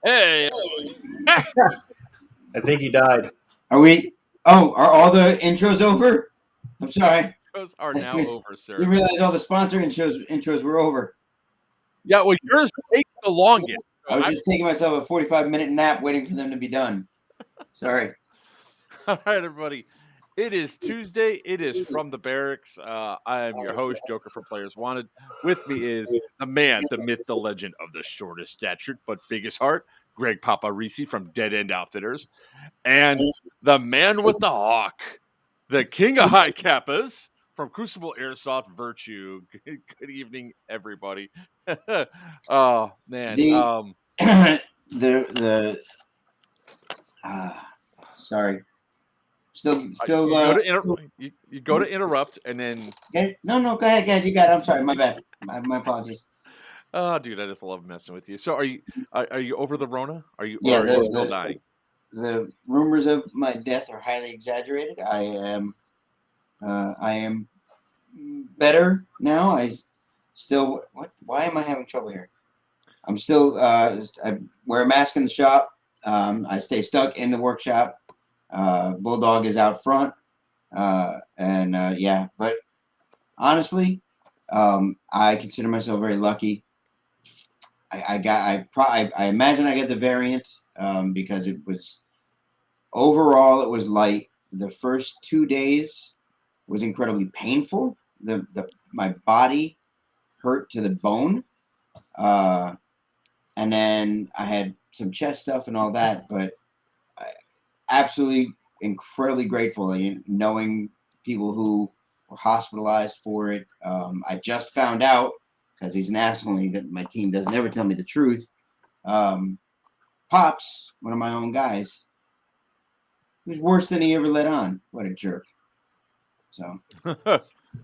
Hey, I think he died. Are we? Oh, are all the intros over? I'm sorry. those are now over, sir. Didn't realize all the sponsor intros were over. Yeah, well, yours takes the longest. I was just taking myself a 45-minute nap waiting for them to be done. Sorry. All right, everybody. It is Tuesday. It is From the Barracks. I am your host, Joker from Players Wanted. With me is the man, the myth, the legend of the shortest statured but biggest heart, Greg Papa Risi from Dead End Outfitters, and the man with the hawk, the king of high kappas from Crucible Airsoft Virchew. Good evening, everybody. Oh man. Sorry. Still. You go to interrupt and then. Okay. No. Go ahead. You got it. I'm sorry. My bad. My apologies. Oh, dude, I just love messing with you. So, are you over the Rona? Are you? Yeah, or are you still dying? The rumors of my death are highly exaggerated. I am better now. I still. What? Why am I having trouble here? I'm still. I wear a mask in the shop. I stay stuck in the workshop. Bulldog is out front, yeah. But honestly, I consider myself very lucky. I imagine I get the variant because it was light. The first 2 days was incredibly painful. My body hurt to the bone, and then I had some chest stuff and all that, but absolutely incredibly grateful, knowing people who were hospitalized for it. I just found out, because he's an asshole and my team doesn't ever tell me the truth. Pops, one of my own guys, he was worse than he ever let on. What a jerk. So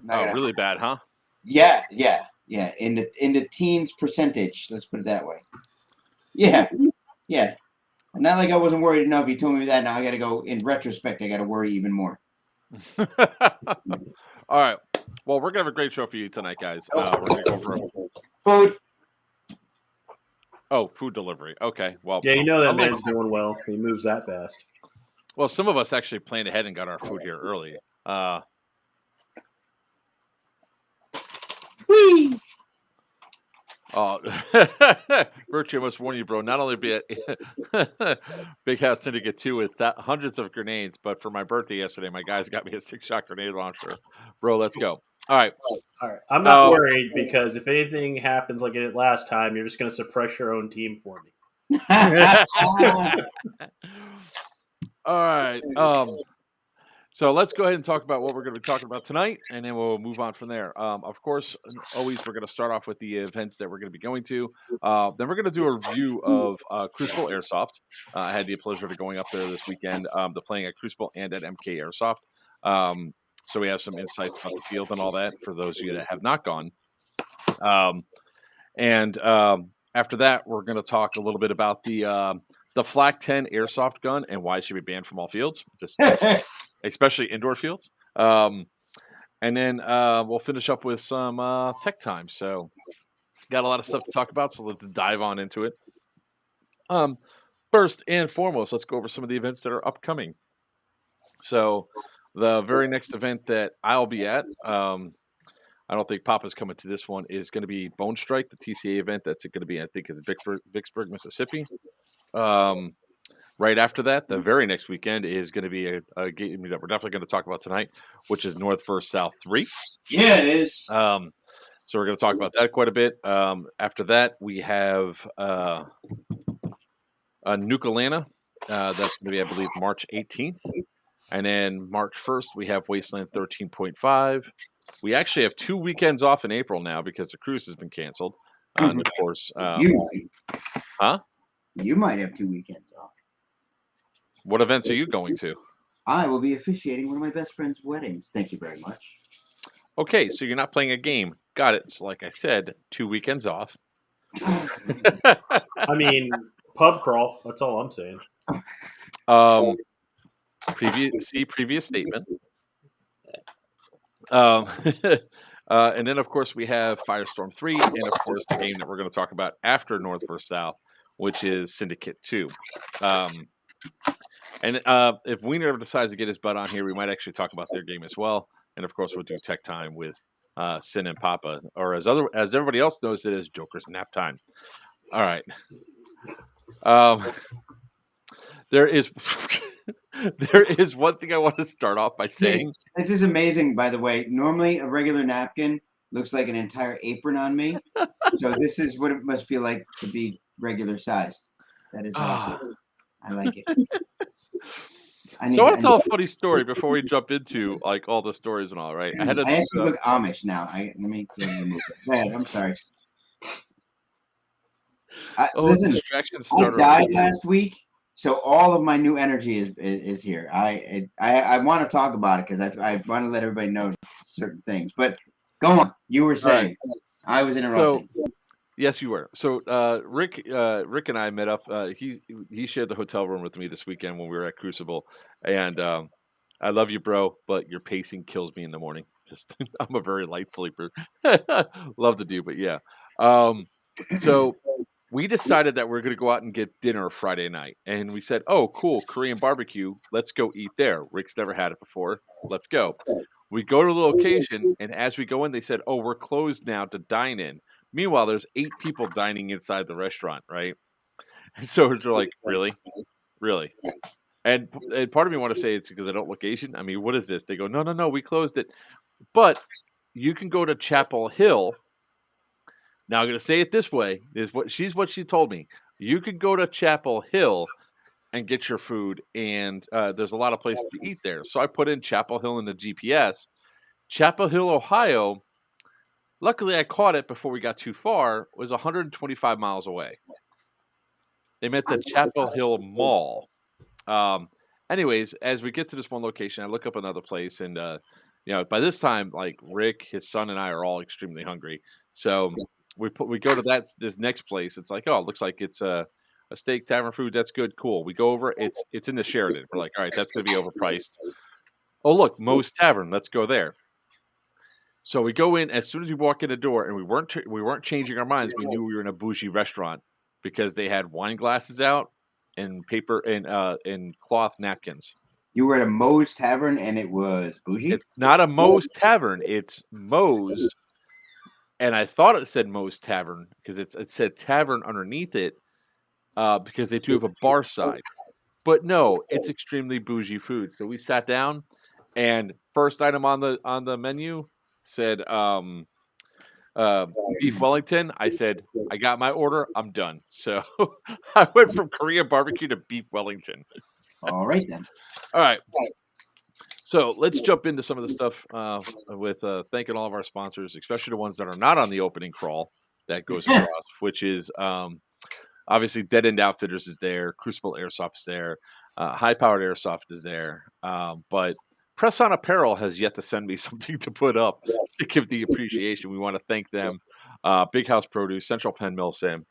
really bad, huh? Yeah. In the teens percentage, let's put it that way. Yeah. Not like I wasn't worried enough. He told me that. Now I got to go. In retrospect, I got to worry even more. All right. Well, we're gonna have a great show for you tonight, guys. We're gonna go for food. Oh, food delivery. Okay. Well, yeah, that man's doing well. He moves that fast. Well, some of us actually planned ahead and got our food here early. Whee! Virchew, I must warn you, bro. Not only be at Big House Syndicate 2 with hundreds of grenades, but for my birthday yesterday, my guys got me a 6-shot grenade launcher. Bro, let's go. All right. I'm not worried because if anything happens like it did last time, you're just going to suppress your own team for me. All right. So let's go ahead and talk about what we're going to be talking about tonight, and then we'll move on from there. Of course, always we're going to start off with the events that we're going to be going to. Then we're going to do a review of Crucible Airsoft. I had the pleasure of going up there this weekend, to playing at Crucible and at A.T.E Airsoft. So we have some insights about the field and all that for those of you that have not gone. After that, we're going to talk a little bit about the Flak 10 Airsoft gun and why it should be banned from all fields. Especially indoor fields. And then we'll finish up with some tech time. So got a lot of stuff to talk about, so let's dive on into it. First and foremost, let's go over some of the events that are upcoming. So the very next event that I'll be at, I don't think Papa's coming to this one, is going to be Bone Strike, the TCA event. That's going to be, I think, in Vicksburg, Mississippi. Right after that, the very next weekend is going to be a game that we're definitely going to talk about tonight, which is North vs. South 3. Yeah, it is. So we're going to talk about that quite a bit. After that, we have Nuke Atlanta. That's going to be, I believe, March 18th. And then March 1st, we have Wasteland 13.5. We actually have 2 weekends off in April now because the cruise has been canceled. And of course, you might have 2 weekends off. What events are you going to? I will be officiating one of my best friend's weddings. Thank you very much. Okay, so you're not playing a game. Got it. So like I said, 2 weekends off. I mean, pub crawl. That's all I'm saying. Previous statement. And then, of course, we have Firestorm 3, and, of course, the game that we're going to talk about after North vs. South, which is Syndicate 2. And if Wiener ever decides to get his butt on here, we might actually talk about their game as well. And of course, we'll do tech time with Sin and Papa, or as everybody else knows it as Joker's nap time. All right. There is there is one thing I want to start off by saying. This is amazing, by the way. Normally, a regular napkin looks like an entire apron on me. So this is what it must feel like to be regular sized. That is awesome. I like it. I want to tell a funny story before we jump into like all the stories and all. Right? I actually look Amish now. Let me remove it. Go ahead. I'm sorry. Listen, I died last week, so all of my new energy is here. I want to talk about it because I want to let everybody know certain things. But go on. You were saying. Right. I was interrupting. So, yes, you were. So Rick and I met up. He shared the hotel room with me this weekend when we were at Crucible, and I love you, bro, but your pacing kills me in the morning. Just I'm a very light sleeper. Love to do, but yeah. So we decided that we're going to go out and get dinner Friday night, and we said, "Oh, cool, Korean barbecue. Let's go eat there." Rick's never had it before. Let's go. We go to the location, and as we go in, they said, "Oh, we're closed now to dine in." Meanwhile, there's 8 people dining inside the restaurant, right? And so they're like, "Really, really?" And part of me want to say it's because I don't look Asian. I mean, what is this? They go, "No, we closed it," but you can go to Chapel Hill. Now I'm going to say it this way: what she told me. You could go to Chapel Hill and get your food, and there's a lot of places to eat there. So I put in Chapel Hill in the GPS. Chapel Hill, Ohio. Luckily, I caught it before we got too far. It was 125 miles away. They met the Chapel Hill Mall. Anyways, as we get to this one location, I look up another place, and by this time, like Rick, his son, and I are all extremely hungry. So we go to this next place. It's like, oh, it looks like it's a steak tavern food. That's good, cool. We go over. It's in the Sheraton. We're like, all right, that's gonna be overpriced. Oh, look, Moe's Tavern. Let's go there. So we go in as soon as we walk in the door, and we weren't changing our minds. We knew we were in a bougie restaurant because they had wine glasses out and paper and cloth napkins. You were at a Moe's Tavern, and it was bougie? It's not a Moe's Tavern. It's Moe's. And I thought it said Moe's Tavern because it said tavern underneath it because they do have a bar side. But no, it's extremely bougie food. So we sat down, and first item on the menu said beef Wellington. I said, I got my order. I'm done. So I went from Korean barbecue to beef Wellington. All right, then. All right. So let's jump into some of the stuff with thanking all of our sponsors, especially the ones that are not on the opening crawl that goes across, which is obviously Dead End Outfitters is there, Crucible Airsoft is there, High Powered Airsoft is there, but Press On Apparel has yet to send me something to put up to give the appreciation. We want to thank them. Big House Produce, Central Penn Milsim,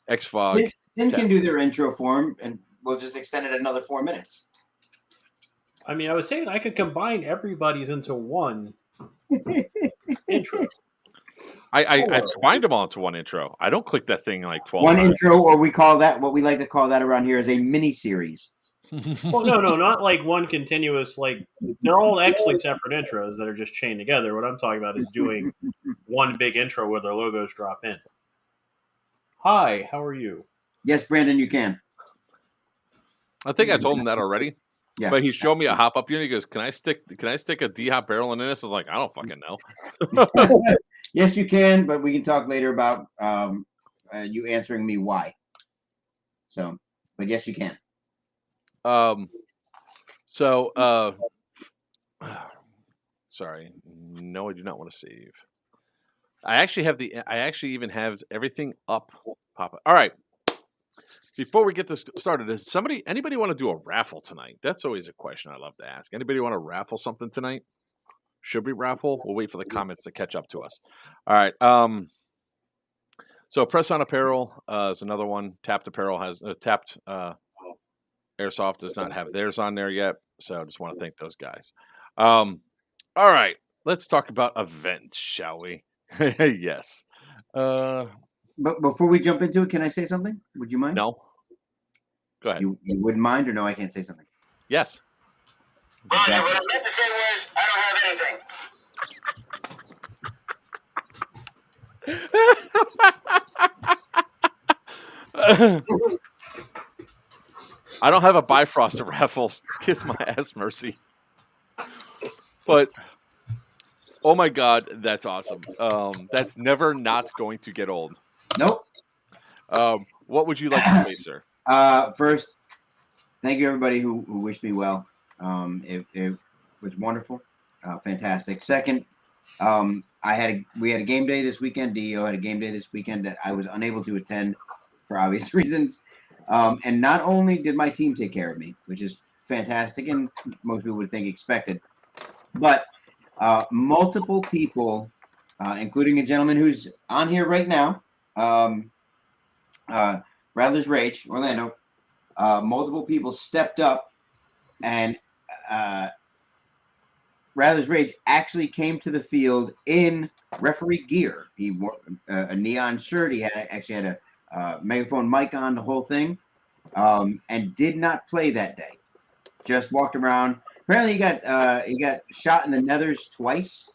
X-Fog. Sin can do their intro for him, and we'll just extend it another 4 minutes. I mean, I was saying I could combine everybody's into one intro. I've combined them all into one intro. I don't click that thing like 12 One times. intro, or we call that, what we like to call that around here, is a mini series. Well, no, not like one continuous. Like they're all actually separate intros that are just chained together. What I'm talking about is doing one big intro where their logos drop in. Hi, how are you? Yes, Brandon, you can. I think I told him that already. Yeah. But he showed me a hop up unit. He goes, Can I stick a D-hop barrel in this? I was like, I don't fucking know. Yes, you can, but we can talk later about you answering me why. So, but yes, you can. Sorry. No, I do not want to save. I actually even have everything up. Papa. All right. Before we get this started, does anybody want to do a raffle tonight? That's always a question I love to ask. Anybody want to raffle something tonight? Should we raffle? We'll wait for the comments to catch up to us. All right. So Press On Apparel is another one. Tapped Apparel has Tapped Airsoft does not have theirs on there yet. So I just want to thank those guys. All right. Let's talk about events, shall we? Yes. But before we jump into it, can I say something? Would you mind? No. Go ahead. You wouldn't mind, or no? I can't say something. Yes. Roger, what I meant to say was, I don't have anything. I don't have a Bifrost of raffles. Kiss my ass, mercy. But oh my god, that's awesome. That's never not going to get old. Nope. What would you like to say, sir? First, thank you everybody who wished me well. It was wonderful, fantastic. Second, we had a game day this weekend. DEO had a game day this weekend that I was unable to attend for obvious reasons. And not only did my team take care of me, which is fantastic, and most people would think expected, but multiple people, including a gentleman who's on here right now, Rattler's Rage, Orlando, multiple people stepped up, and Rattler's Rage actually came to the field in referee gear. He wore a neon shirt. He actually had a megaphone mic on, the whole thing, and did not play that day. Just walked around. Apparently, he got shot in the nethers twice.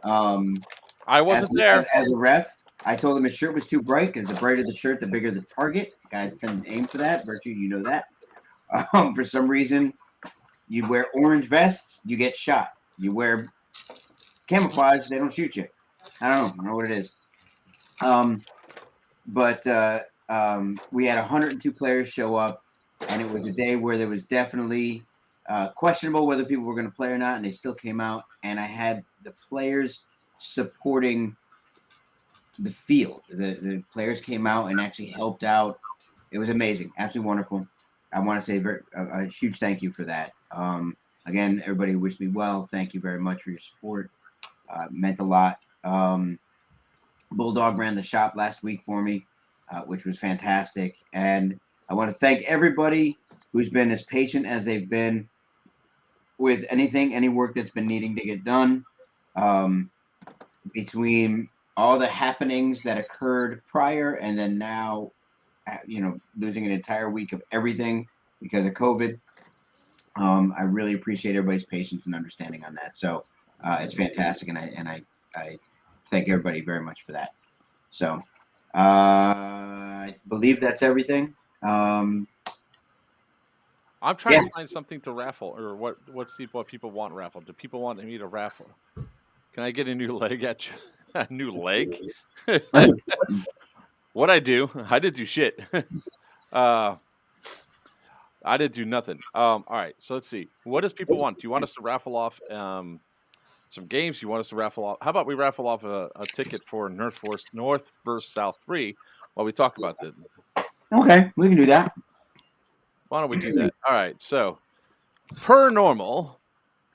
I wasn't there as a ref. I told him his shirt was too bright because the brighter the shirt, the bigger the target. Guys tend to aim for that. Virchew, you know that. For some reason, you wear orange vests, you get shot. You wear camouflage, they don't shoot you. I don't know what it is. But we had 102 players show up, and it was a day where there was definitely questionable whether people were going to play or not, and they still came out. And I had the players supporting the field. The players came out and actually helped out. It was amazing, absolutely wonderful. I want to say a huge thank you for that. Again, everybody who wished me well, thank you very much for your support. Meant a lot. Bulldog ran the shop last week for me, which was fantastic. And I want to thank everybody who's been as patient as they've been with any work that's been needing to get done. Between all the happenings that occurred prior and then now, losing an entire week of everything because of COVID. I really appreciate everybody's patience and understanding on that. So it's fantastic, and I thank everybody very much for that. So I believe that's everything. I'm trying to find something to raffle, or what people want raffled. Do people want me to raffle? Can I get a new leg at you? A new leg? What I do? I didn't do shit. I didn't do nothing. All right, so let's see. What does people want? Do you want us to raffle off some games? Do you want us to raffle off? How about we raffle off a ticket for North vs. South 3 while we talk about that? Okay, we can do that. Why don't we do that? All right, so per normal,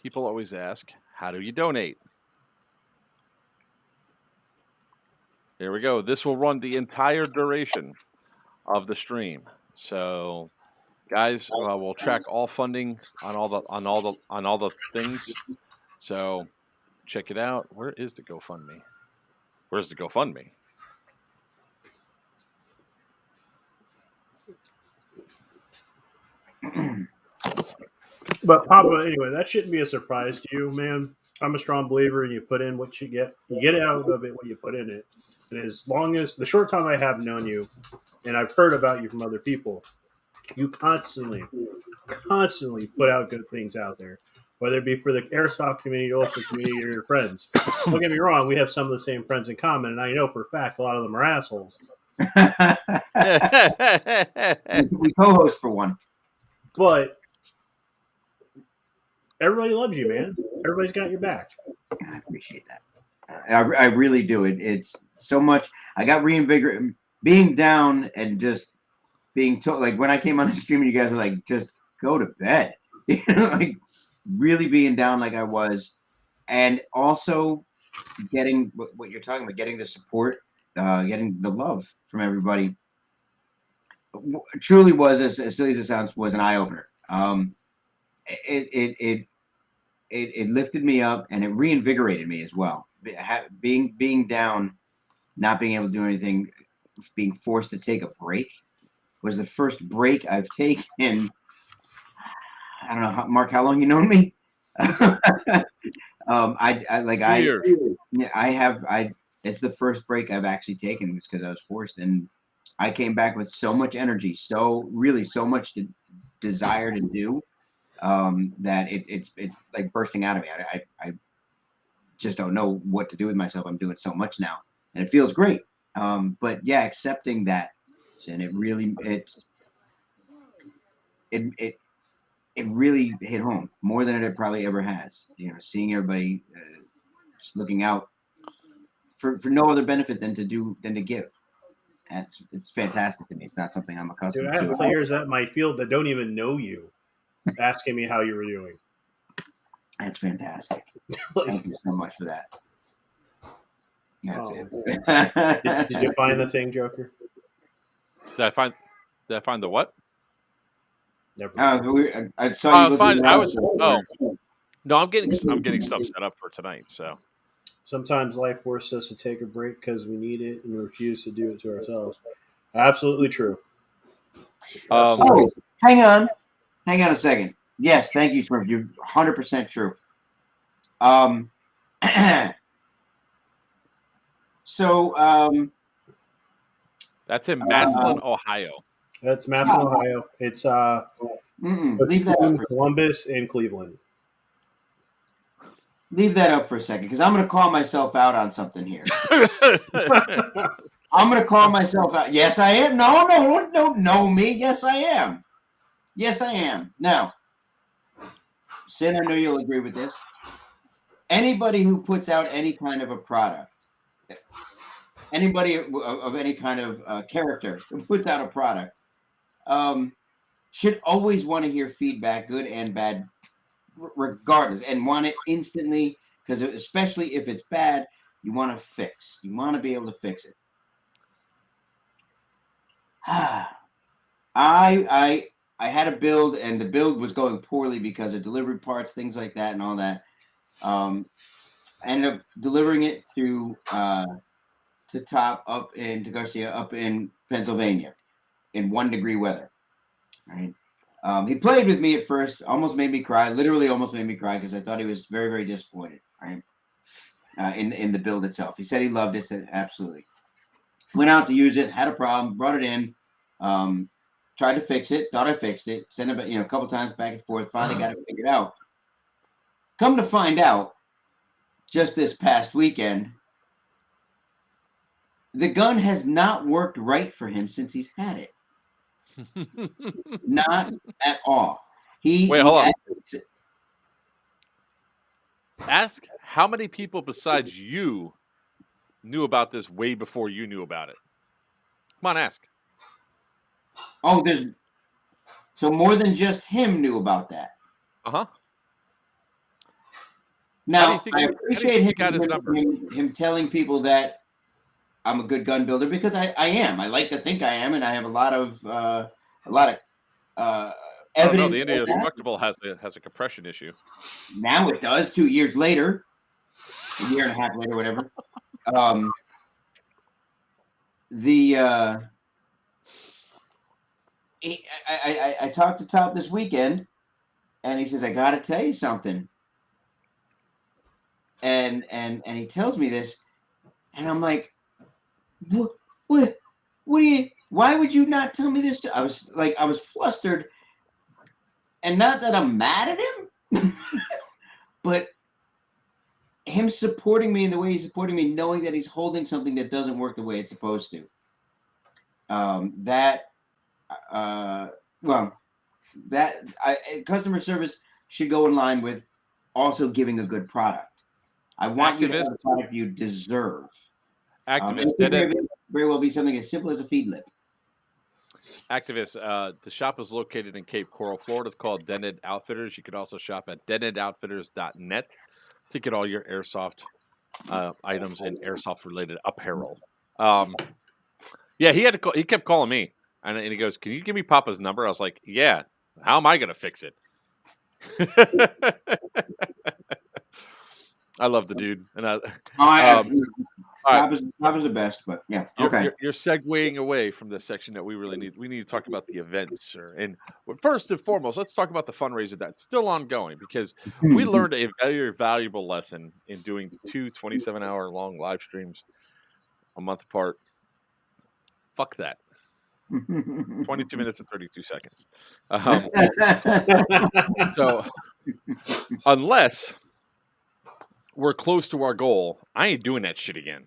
people always ask, how do you donate? Here we go. This will run the entire duration of the stream. So, guys, we'll track all funding on all the things. So, check it out. Where is the GoFundMe? Where's the GoFundMe? But Papa, anyway, that shouldn't be a surprise to you, man. I'm a strong believer in you put in what you get out of it what you put in it. And as long as the short time I have known you, and I've heard about you from other people, you constantly put out good things out there, whether it be for the airsoft community, local community, or your friends. Don't get me wrong, we have some of the same friends in common, and I know for a fact a lot of them are assholes. We co-host for one. But everybody loves you, man. Everybody's got your back. I appreciate that. I really do. It's so much. I got reinvigorated. Being down and just being told, like when I came on the stream, you guys were like, just go to bed. Like really being down like I was. And also getting what you're talking about, getting the support, getting the love from everybody. Truly was, as silly as it sounds, was an eye-opener. It lifted me up and it reinvigorated me as well. Being down, not being able to do anything, being forced to take a break was the first break I've taken. I don't know, Mark, how long you known me? It's the first break I've actually taken was because I was forced, and I came back with so much energy, so much desire to do, that it's like bursting out of me. I just don't know what to do with myself. I'm doing so much now, and it feels great. But yeah, accepting that, and it really hit home more than it probably ever has. Seeing everybody just looking out for no other benefit than to give. And it's fantastic to me. It's not something I'm accustomed Dude, I have to. players at my field that don't even know you asking me how you were doing. That's fantastic. Thank you so much for that. That's it. Did you find the thing, Joker? Did I find the what? Never. I saw you. No, I'm getting stuff set up for tonight. So sometimes life forces us to take a break because we need it, and we refuse to do it to ourselves. Absolutely true. Hang on a second. Yes, thank you, Smurf. You're 100% true. That's in Massillon, Ohio. That's Massillon, Ohio. It's leave that up Columbus and Cleveland. Leave that up for a second, because I'm going to call myself out on something here. I'm going to call myself out. Yes, I am. No, don't know me. Yes, I am. Now, Sin, I know you'll agree with this. Anybody who puts out any kind of a product, anybody of any kind of character who puts out a product, should always want to hear feedback, good and bad, regardless, and want it instantly, because especially if it's bad, you want to fix. You want to be able to fix it. I had a build, and the build was going poorly because of delivery parts, things like that, and all that. I ended up delivering it to Top to Garcia up in Pennsylvania in 1 degree weather. Right. He played with me at first, almost made me cry, literally almost made me cry, because I thought he was very, very disappointed, right? In the build itself. He said he loved it, said absolutely. Went out to use it, had a problem, brought it in, tried to fix it, thought I fixed it, sent it a couple times back and forth, finally got it figured out. Come to find out, just this past weekend, the gun has not worked right for him since he's had it. Not at all. Wait, hold on. Ask how many people besides you knew about this way before you knew about it. Come on, ask. Oh, so more than just him knew about that. Uh-huh. Now, I appreciate him telling people that I'm a good gun builder, because I am. I like to think I am, and I have a lot of evidence. No, the Indian Destructible has a compression issue. Now it does. 2 years later, a year and a half later, whatever. I talked to Top this weekend, and he says, "I got to tell you something." And he tells me this, and I'm like, What do you? Why would you not tell me this? I was flustered, and not that I'm mad at him, but him supporting me in the way he's supporting me, knowing that he's holding something that doesn't work the way it's supposed to. Customer service should go in line with also giving a good product. I want you to have the product you deserve. Activist, very well be something as simple as a feed lip. Activist, the shop is located in Cape Coral, Florida. It's called Dented Outfitters. You can also shop at dentedoutfitters.net to get all your airsoft items and airsoft-related apparel. Yeah, he kept calling me, and he goes, "Can you give me Papa's number?" I was like, "Yeah. How am I going to fix it?" I love the dude, and Top is the best, but yeah. Okay. You're segueing away from the section that we really need. We need to talk about the events, sir. And first and foremost, let's talk about the fundraiser that's still ongoing because we learned a very valuable lesson in doing 2 27-hour long live streams a month apart. Fuck that. 22 minutes and 32 seconds. So unless we're close to our goal, I ain't doing that shit again.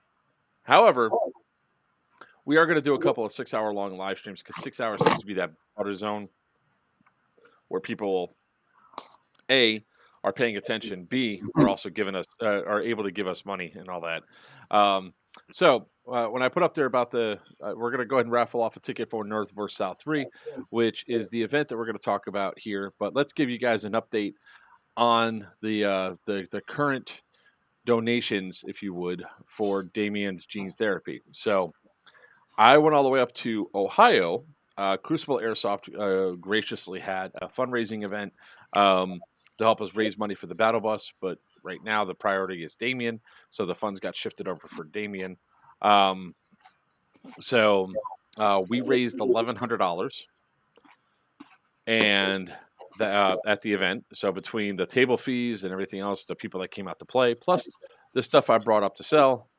However, we are going to do a couple of 6-hour long live streams because 6 hours seems to be that butter zone where people, A, are paying attention, B, are also giving us, are able to give us money and all that. So when I put up there about we're going to go ahead and raffle off a ticket for North vs. South 3, which is the event that we're going to talk about here. But let's give you guys an update on the current donations, if you would, for Damien's gene therapy. So I went all the way up to Ohio. Crucible Airsoft graciously had a fundraising event to help us raise money for the battle bus, but right now the priority is Damien, so the funds got shifted over for Damien. So we raised $1,100, and at the event. So between the table fees and everything else, the people that came out to play, plus the stuff I brought up to sell,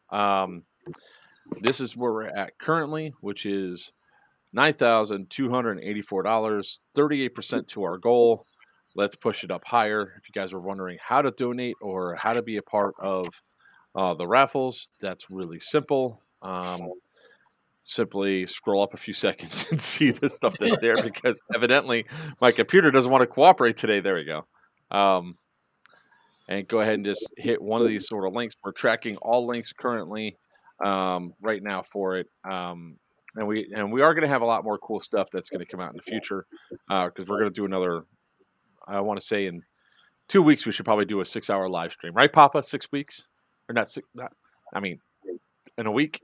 this is where we're at currently, which is $9,284, 38% to our goal. Let's push it up higher. If you guys are wondering how to donate or how to be a part of the raffles, that's really simple. Simply scroll up a few seconds and see the stuff that's there because evidently my computer doesn't want to cooperate today. There we go. And go ahead and just hit one of these sort of links. We're tracking all links currently right now for it. And we are going to have a lot more cool stuff that's going to come out in the future because we're going to do another, I want to say in 2 weeks, we should probably do a 6-hour live stream. Right, Papa? 6 weeks? Or not, I mean, in a week?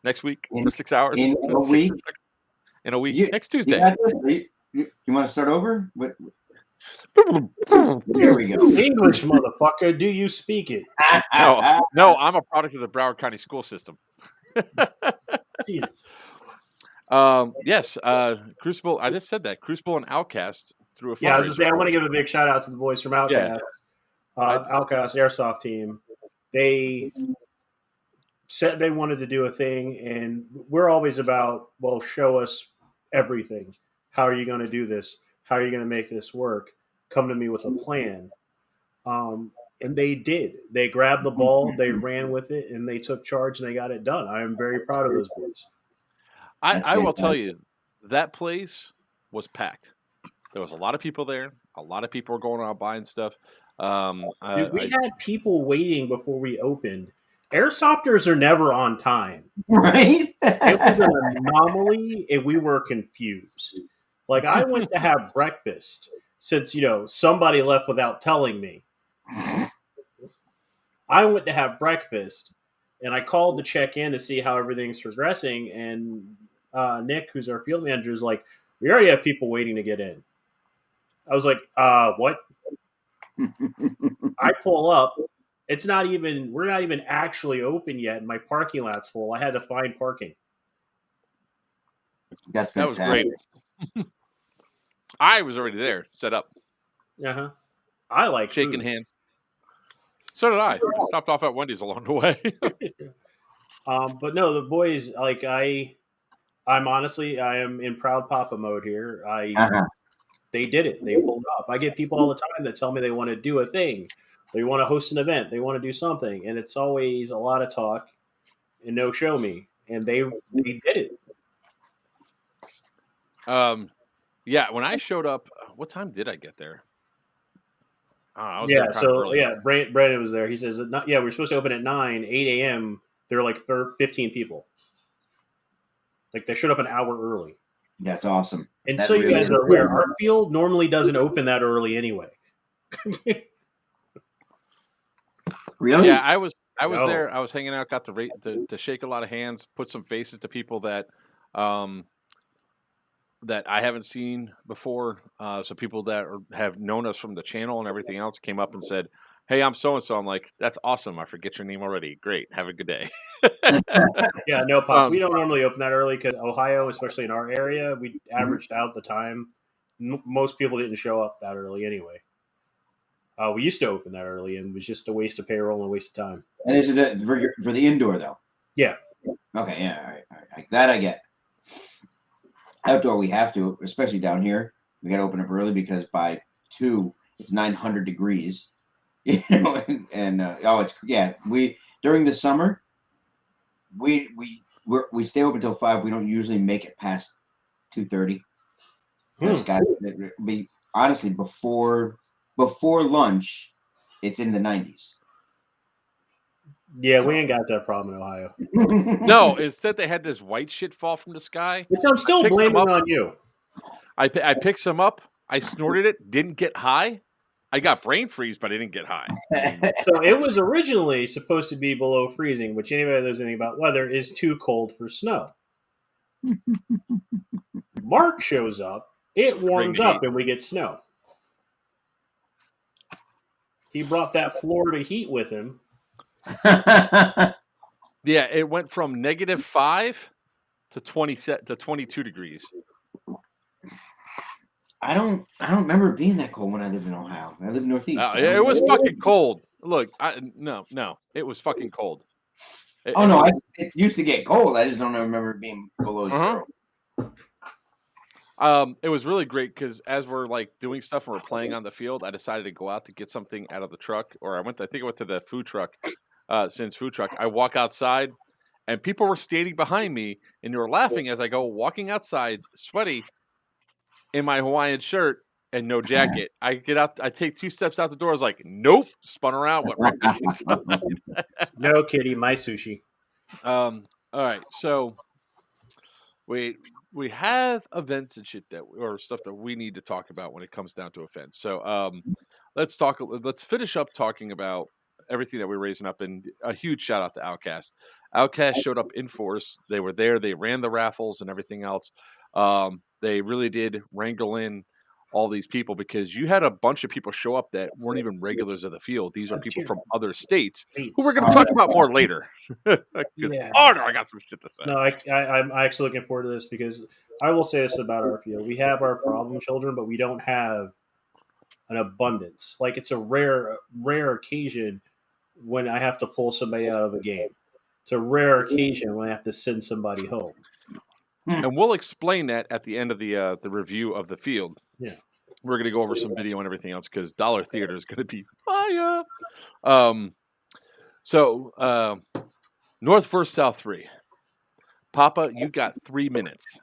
Next week for 6 hours? In a week? In a week. Next Tuesday. You want to start over? There we go. English, motherfucker. Do you speak it? No, I'm a product of the Broward County school system. Jesus. Yes, Crucible. I just said that Crucible and Outcast through a fundraiser. Yeah, I was just saying, I want to give a big shout out to the boys from Outcast, Outcast Airsoft team. They said they wanted to do a thing, and we're always about, well, show us everything. How are you going to do this? How are you going to make this work? Come to me with a plan. And they did. They grabbed the ball, they ran with it, and they took charge, and they got it done. I am very proud of those boys. I will tell you, that place was packed. There was a lot of people there. A lot of people were going out buying stuff. Dude, we had people waiting before we opened. Airsofters are never on time. Right? It was an anomaly, and we were confused. Like, I went to have breakfast since, somebody left without telling me. I went to have breakfast, and I called to check in to see how everything's progressing, and Nick, who's our field manager, is like, we already have people waiting to get in. I was like, what? I pull up. We're not even actually open yet, and my parking lot's full. I had to find parking. That was great. I was already there, set up. Uh-huh. I like shaking food. hands. So did I. Stopped off at Wendy's along the way. But no, the boys, like I'm honestly, I am in proud Papa mode here. They did it. They pulled up. I get people all the time that tell me they want to do a thing. They want to host an event. They want to do something. And it's always a lot of talk and no show me. And they did it. Yeah, when I showed up, what time did I get there? I was Brandon was there. He says, we're supposed to open at 9, 8 a.m. There were like 15 people. Like, they showed up an hour early. That's awesome. And so you guys are aware, our field normally doesn't open that early anyway. Really? Yeah, I was there. I was hanging out, got to shake a lot of hands, put some faces to people that that I haven't seen before. So people that have known us from the channel and everything else came up and said, hey, I'm so and so. I'm like, that's awesome. I forget your name already. Great. Have a good day. Yeah, no, Pop. We Um, don't normally open that early because Ohio, especially in our area, we averaged out the time. Most people didn't show up that early anyway. We used to open that early, and it was just a waste of payroll and a waste of time. And this is for the indoor though. Yeah. Okay. Yeah. All right. That I get. Outdoor, we have to, especially down here. We got to open up early because by 2, it's 900 degrees. You know, we during the summer, we stay open until 5. We don't usually make it past 2:30. Those guys, be honestly before lunch, it's in the 90s. Yeah, we ain't got that problem in Ohio. no, instead they had this white shit fall from the sky. Which I'm still blaming on you. I picked some up. I snorted it. Didn't get high. I got brain freeze, but I didn't get high. So it was originally supposed to be below freezing, which anybody that knows anything about weather is too cold for snow. Mark shows up. It warms up, and we get snow. He brought that Florida heat with him. Yeah, it went from -5 to 22 degrees. I don't remember it being that cold when I lived in Ohio. I lived in Northeast. It was fucking cold. Look, no, it was fucking cold. It used to get cold. I just don't remember it being below 0. It was really great because as we're like doing stuff and we're playing on the field, I decided to go out to get something out of the truck, or I think I went to the food truck. Food truck, I walk outside, and people were standing behind me, and they were laughing as I go walking outside, sweaty, in my Hawaiian shirt and no jacket. I get out, I take 2 steps out the door. I was like, nope, spun around, went right back inside. No, kitty, my sushi. All right, so we have events and shit or stuff that we need to talk about when it comes down to events. So let's finish up talking about everything that we're raising up, and a huge shout out to Outcast. Outcast showed up in force. They were there. They ran the raffles and everything else. They really did wrangle in all these people because you had a bunch of people show up that weren't even regulars of the field. These are people from other states who we're going to talk about more later. Yeah. Oh no, I got some shit to say. No, I'm actually looking forward to this because I will say this about our field: we have our problem children, but we don't have an abundance. Like it's a rare occasion when I have to pull somebody out of a game. It's a rare occasion when I have to send somebody home. And we'll explain that at the end of the review of the field. Yeah, we're going to go over some video and everything else because Dollar Theater is going to be fire. North versus South 3. Papa, you got 3 minutes.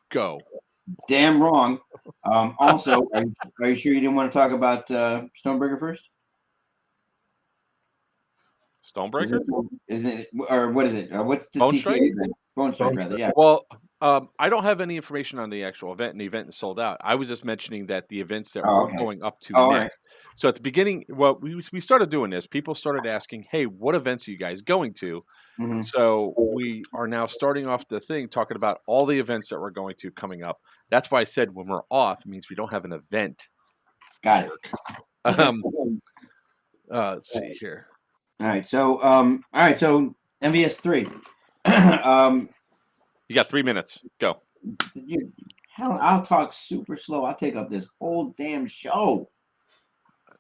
Go. Damn wrong. Also, are you sure you didn't want to talk about Stonebreaker first? Stonebreaker? Isn't it, or what is it? What's the Bone Strike? Bone Strike, rather. Yeah. Well, I don't have any information on the actual event, and the event is sold out. I was just mentioning that the events that we're going up to next. Right. So at the beginning, we started doing this. People started asking, "Hey, what events are you guys going to?" Mm-hmm. So we are now starting off the thing talking about all the events that we're going to coming up. That's why I said when we're off, it means we don't have an event. Got it. Let's see here. All right. So MVS 3. You got 3 minutes. Go. Hell, I'll talk super slow. I'll take up this whole damn show.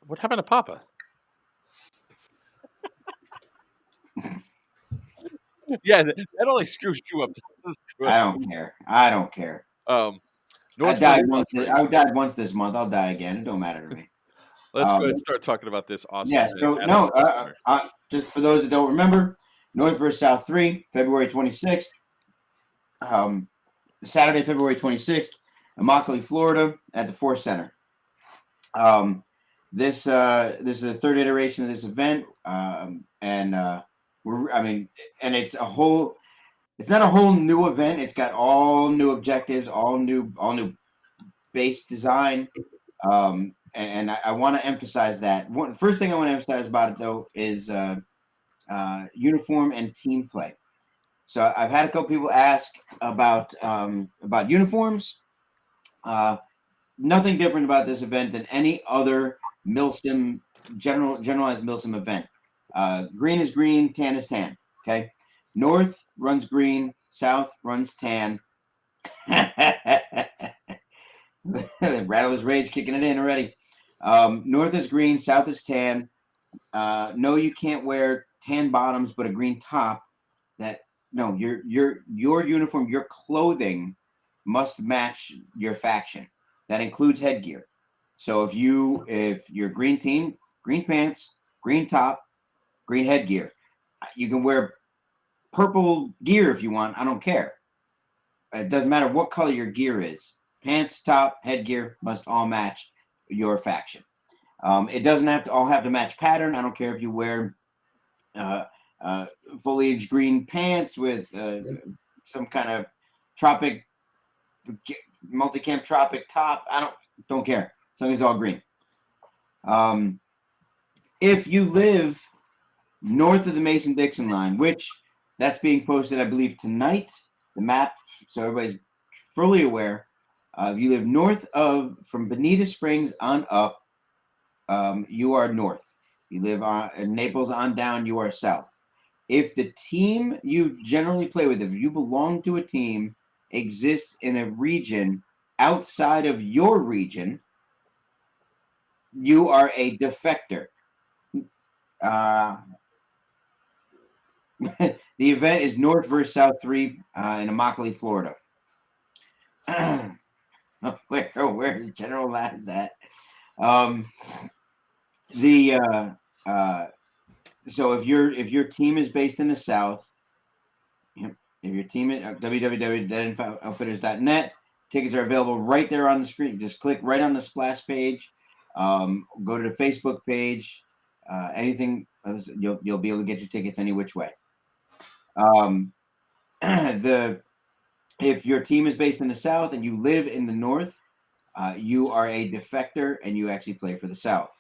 What happened to Papa? Yeah, that only screws you up. I don't care. I died once this month. I'll die again. It don't matter to me. Let's go ahead and start talking about this awesome. Yeah. So just for those that don't remember, North versus South 3, February 26th. Saturday, February 26th, Immokalee, Florida, at the Force Center. This is the third iteration of this event, and it's not a whole new event. It's got all new objectives, all new base design, and I want to emphasize that. The first thing I want to emphasize about it though is uniform and team play. So I've had a couple people ask about uniforms. Nothing different about this event than any other Milsim generalized Milsim event. Green is green, tan is tan. Okay, north runs green, south runs tan. Rattler's Rage kicking it in already. North is green, south is tan. No, you can't wear tan bottoms but a green top. Your uniform, your clothing must match your faction. That includes headgear. So if you're green team, green pants, green top, green headgear. You can wear purple gear if you want. I don't care. It doesn't matter what color your gear is. Pants, top, headgear must all match your faction. It doesn't all have to match pattern. I don't care if you wear foliage green pants with some kind of tropic multicam tropic top. I don't care as long as it's all green. If you live north of the Mason-Dixon line, which that's being posted, I believe, tonight, the map, so everybody's fully aware. If you live north from Bonita Springs on up, you are north. You live in Naples on down, you are south. If the team you generally play with, if you belong to a team, exists in a region outside of your region, you are a defector. The event is North versus South 3 in Immokalee, Florida. Where is General Laz at? So if your team is based in the South, if your team is www.deadenfoutfitters.net, tickets are available right there on the screen. Just click right on the splash page. Go to the Facebook page. Anything you'll be able to get your tickets any which way. If your team is based in the South and you live in the North, you are a defector and you actually play for the South.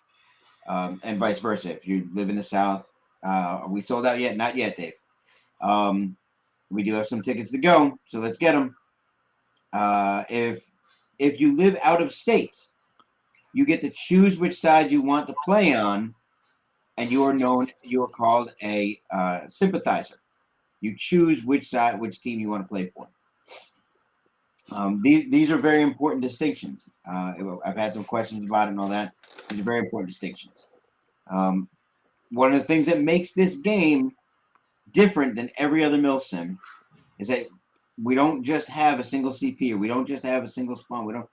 And vice versa. If you live in the South, are we sold out yet? Not yet, Dave. We do have some tickets to go, so let's get them. If you live out of state, you get to choose which side you want to play on, and you are called a sympathizer. You choose which team you want to play for. These are very important distinctions. I've had some questions about it and all that. These are very important distinctions. One of the things that makes this game different than every other Milsim is that we don't just have a single CP, or we don't just have a single spawn.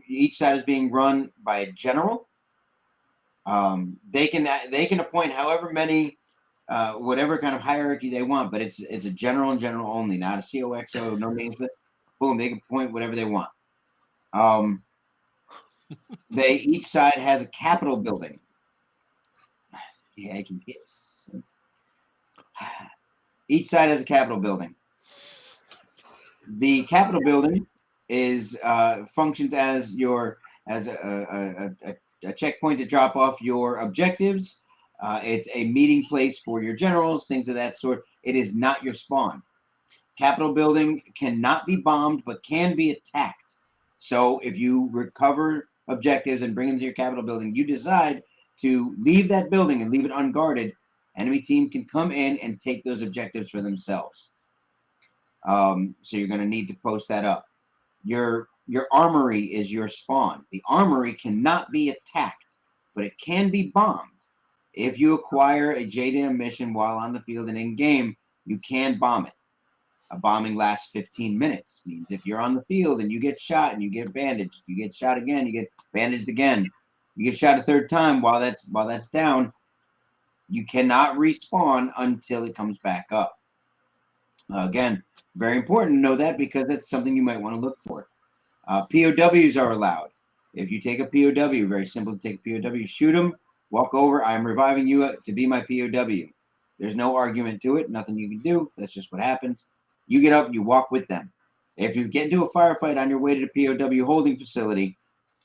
Each side is being run by a general. They can appoint however many, whatever kind of hierarchy they want, but it's a general and general only, not a COXO, no names, but boom, they can appoint whatever they want. Each side has a Capitol building. Yeah, I can guess. Each side has a Capitol building. The Capitol building functions as a checkpoint to drop off your objectives. It's a meeting place for your generals, things of that sort. It is not your spawn. Capitol building cannot be bombed, but can be attacked. So if you recover objectives and bring them to your Capitol building, you decide to leave that building and leave it unguarded, enemy team can come in and take those objectives for themselves. So you're going to need to post that up. Your armory is your spawn. The armory cannot be attacked, but it can be bombed. If you acquire a JDAM mission while on the field and in game, you can bomb it. A bombing lasts 15 minutes. Means if you're on the field and you get shot and you get bandaged, you get shot again, you get bandaged again, you get shot a third time while that's down, you cannot respawn until it comes back up. Again, very important to know that, because that's something you might want to look for. POWs are allowed. If you take a POW, very simple to take a POW, shoot them, walk over, I'm reviving you to be my POW. There's no argument to it, nothing you can do. That's just what happens. You get up, you walk with them. If you get into a firefight on your way to the POW holding facility,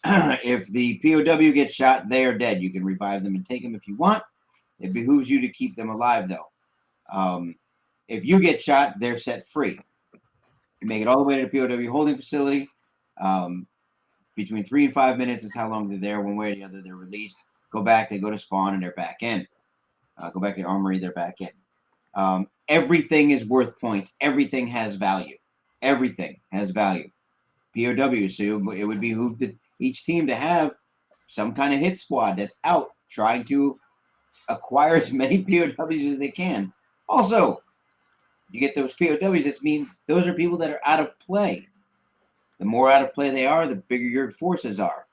if the POW gets shot, they are dead. You can revive them and take them if you want. It behooves you to keep them alive, though. If you get shot, they're set free. You make it all the way to the POW holding facility. between 3 and 5 minutes is how long they're there. One way or the other, they're released. Go back, they go to spawn, and they're back in. Go back to the armory, they're back in. Everything is worth points. Everything has value. Everything has value. POW, so it would behoove each team to have some kind of hit squad that's out trying to acquire as many POWs as they can. Also, you get those POWs, it means those are people that are out of play. The more out of play they are, the bigger your forces are.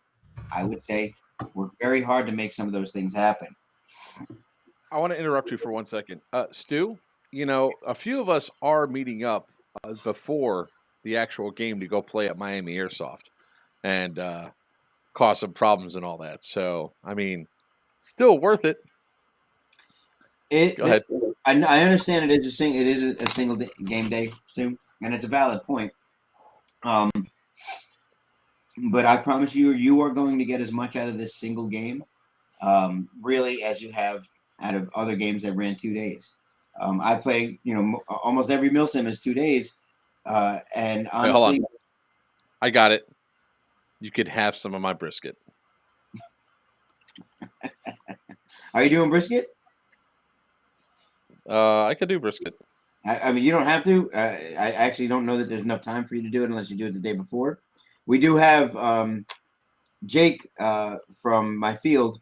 I would say work very hard to make some of those things happen. I want to interrupt you for 1 second. Stu, a few of us are meeting up before the actual game to go play at Miami Airsoft and cause some problems and all that. So, I mean, still worth it. Go ahead. I understand it is a single game day, Stu, and it's a valid point. But I promise you are going to get as much out of this single game, really, as you have out of other games that ran 2 days. I play, almost every Milsim is 2 days, and honestly, Wait, hold on. I got it. You could have some of my brisket. Are you doing brisket? I could do brisket. I mean, you don't have to. I actually don't know that there's enough time for you to do it unless you do it the day before. We do have Jake from my field.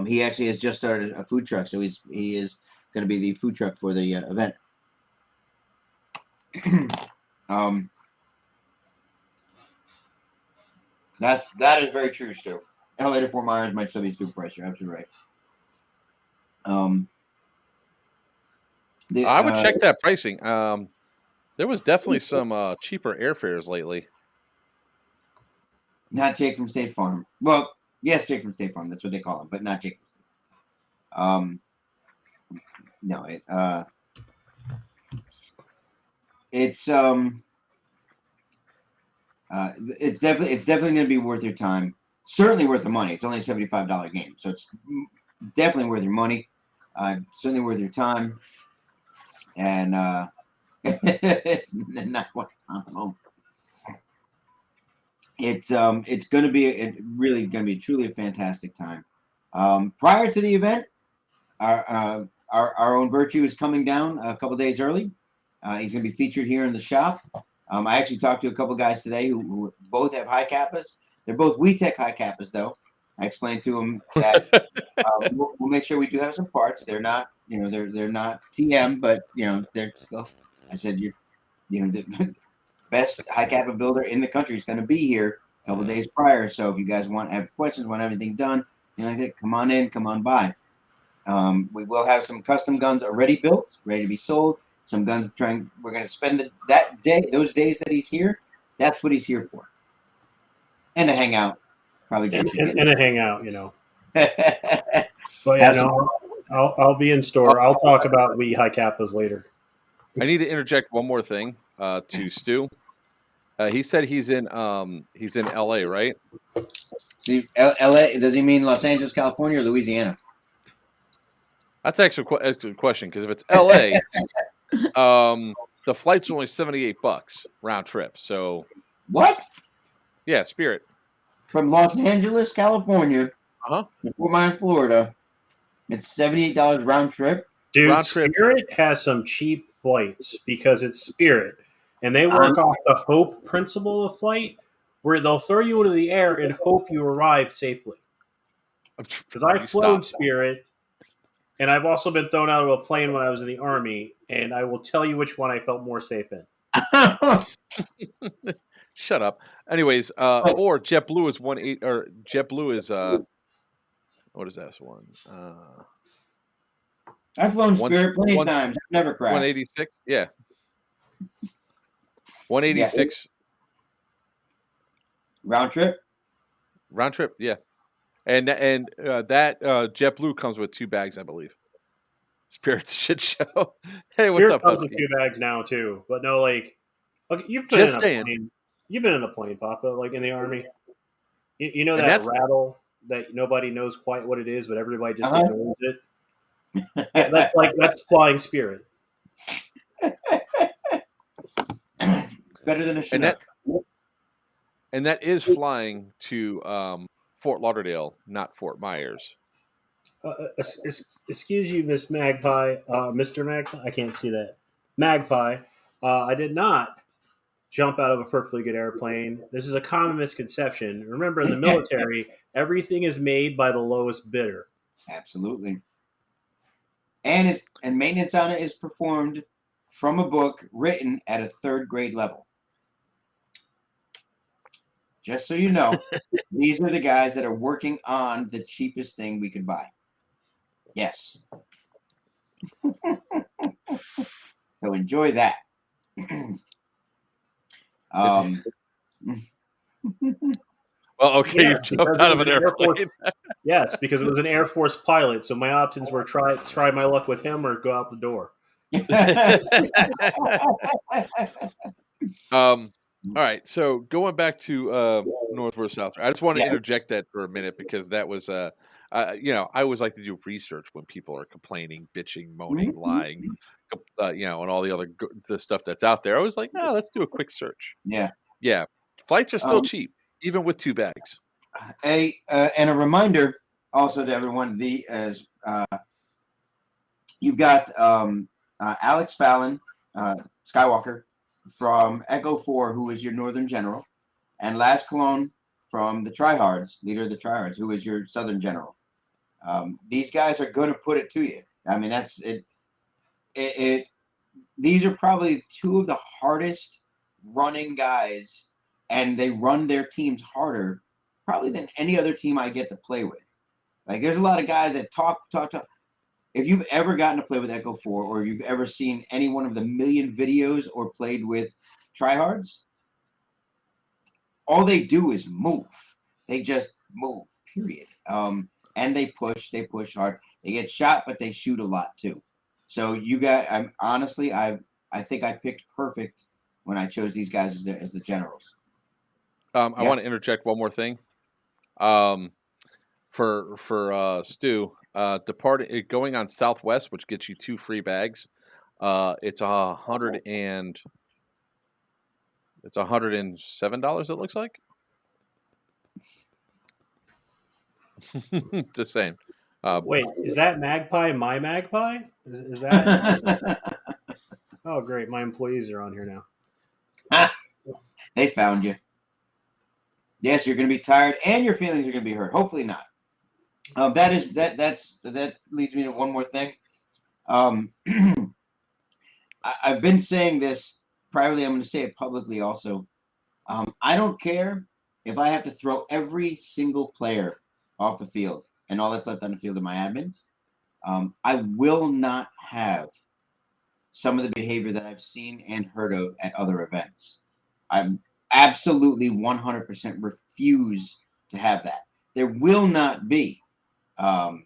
He actually has just started a food truck, so he is going to be the food truck for the event. That is very true, Stu. LA to Fort Myers might still be Stu Price. You're absolutely right. I would check that pricing. There was definitely some cheaper airfares lately. Not Jake from State Farm. Well, yes, Jake from State Farm. That's what they call him, but not Jake from State Farm. No, it's definitely going to be worth your time. Certainly worth the money. It's only a $75 game, so it's definitely worth your money. Certainly worth your time, and it's not what home. It's going to be really going to be truly a fantastic time. Prior to the event, our own Virchew is coming down a couple days early. He's going to be featured here in the shop. I actually talked to a couple guys today who both have high kappas. They're both WeTech high kappas, though. I explained to them that we'll make sure we do have some parts. They're not, they're not TM, but they're still. I said the best high kappa builder in the country is going to be here a couple days prior. So if you guys have questions, want everything done, come on in, come on by. We will have some custom guns already built, ready to be sold. Some guns we're going to spend those days that he's here. That's what he's here for. And to hang out. Probably and to hang out, But I'll be in store. I'll talk about we high kappas later. I need to interject one more thing to Stu. He said he's in LA, right? See, LA, does he mean Los Angeles, California, or Louisiana? That's actually a good question, because if it's LA, the flight's are only $78 round trip. So what? Yeah, Spirit. From Los Angeles, California, to Fort Myers, Florida, it's $78 round trip. Dude, round trip. Spirit has some cheap flights because it's Spirit, and they work off the hope principle of flight, where they'll throw you into the air and hope you arrive safely. Because I've flown Spirit, and I've also been thrown out of a plane when I was in the Army, and I will tell you which one I felt more safe in. Shut up. Anyways, or JetBlue is 1.8, or JetBlue is what is that one? I've flown Spirit plenty of times. I've never crashed. 186, yeah. 186 round trip. Round trip, yeah. And that JetBlue comes with 2 bags, I believe. Spirit's a shit show. Hey, what's up, comes Husky? with 2 bags now too, but no, okay, you've been Just in a plane. You've been in the plane, Papa, like in the Army. You know that rattle that nobody knows quite what it is, but everybody just ignores it. That's flying Spirit. Better than a Chinook. And that is flying to Fort Lauderdale, not Fort Myers. Excuse you, Miss Magpie, Mr. Magpie. I can't see that. Magpie. I did not jump out of a perfectly good airplane. This is a common misconception. Remember, in the military, everything is made by the lowest bidder. Absolutely. And maintenance on it is performed from a book written at a 3rd grade level. Just so you know, these are the guys that are working on the cheapest thing we could buy. Yes. So enjoy that. Well, okay, Yeah, you jumped out of an airplane. Yes, because it was an Air Force pilot. So my options were try my luck with him or go out the door. All right, so going back to North versus South, I just want to Yeah. interject that for a minute because that was you know, I always like to do research when people are complaining, bitching, moaning, lying, you know, and all the other the stuff that's out there. I was like, no, let's do a quick search. Yeah. Yeah, flights are still cheap, even with 2 bags. And a reminder also to everyone: you've got Alex Fallon, Skywalker from Echo 4, who is your Northern General, and Laz Cologne from the Tryhards, leader of the Tryhards, who is your Southern General. These guys are going to put it to you. I mean, that's it. These are probably 2 of the hardest running guys, and they run their teams harder probably than any other team I get to play with. Like, there's a lot of guys that talk. If you've ever gotten to play with Echo 4, or you've ever seen any one of the million videos or played with Tryhards, all they do is move. They just move, period. And they push hard. They get shot, but they shoot a lot too. So honestly, I think I picked perfect when I chose these guys as the generals. I want to interject one more thing. For Stu, going on Southwest, which gets you 2 free bags. It's $107. It looks like. The same. Wait, is that Magpie my Magpie? Is that? Oh, great! My employees are on here now. They found you. Yes, you're going to be tired, and your feelings are going to be hurt. Hopefully not. That leads me to one more thing. I've been saying this privately. I'm going to say it publicly also. I don't care if I have to throw every single player off the field, and all that's left on the field are my admins. I will not have some of the behavior that I've seen and heard of at other events. I absolutely 100% refuse to have that. There will not be an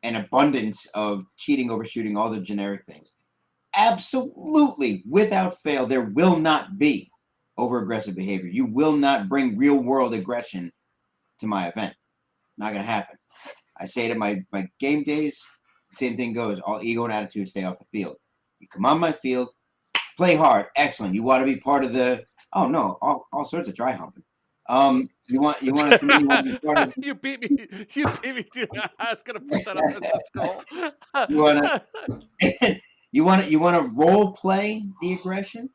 abundance of cheating, overshooting, all the generic things. Absolutely, without fail, there will not be over-aggressive behavior. You will not bring real-world aggression to my event. Not going to happen. I say it at my game days, same thing goes. All ego and attitude stay off the field. You come on my field, play hard, excellent. You want to be part of the all sorts of dry humping. You want to come in, you want to be part of You beat me, dude. I was gonna put that up as the scroll. you want to role play the aggression?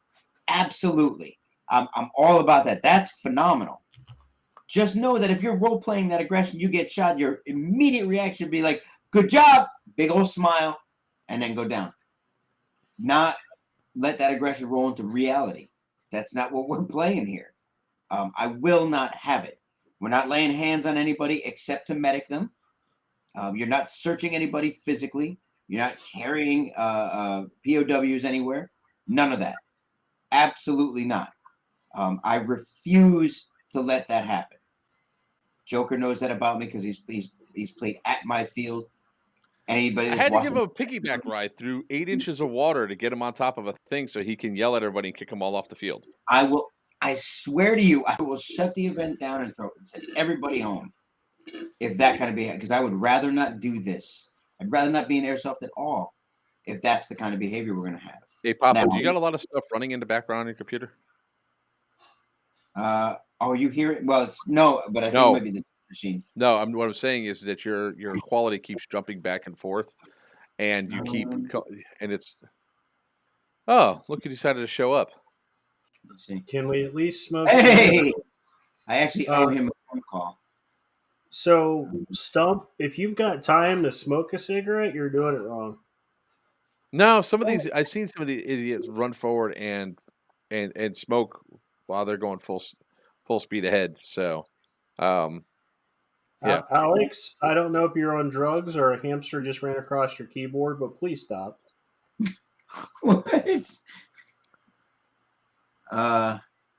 Absolutely. I'm all about that. That's phenomenal. Just know that if you're role playing that aggression, you get shot, your immediate reaction would be like, good job, big old smile, and then go down. Not let that aggression roll into reality. That's not what we're playing here. I will not have it. We're not laying hands on anybody except to medic them. You're not searching anybody physically. You're not carrying POWs anywhere. None of that. Absolutely not. I refuse to let that happen. Joker knows that about me because he's played at my field. Anybody I that's had to give watching, him a piggyback ride through 8 inches of water to get him on top of a thing so he can yell at everybody and kick them all off the field. I swear to you, I will shut the event down and send everybody home if that kind of behavior, because I would rather not do this. I'd rather not be in airsoft at all if that's the kind of behavior we're going to have. Hey, Papa, Now, do you got a lot of stuff running in the background on your computer? Oh, you hear it? Well, it's no, but I think No. it might be the machine. No, what I'm saying is that your quality keeps jumping back and forth, and you keep and it's look, you decided to show up. Let's see. Can we at least smoke? Hey, I actually owe Uh, him a phone call. So, Stump, if you've got time to smoke a cigarette, you're doing it wrong. No, some of these I've seen some of the idiots run forward and smoke while they're going full speed ahead. So, yeah. Alex, I don't know if you're on drugs or a hamster just ran across your keyboard, but please stop. What?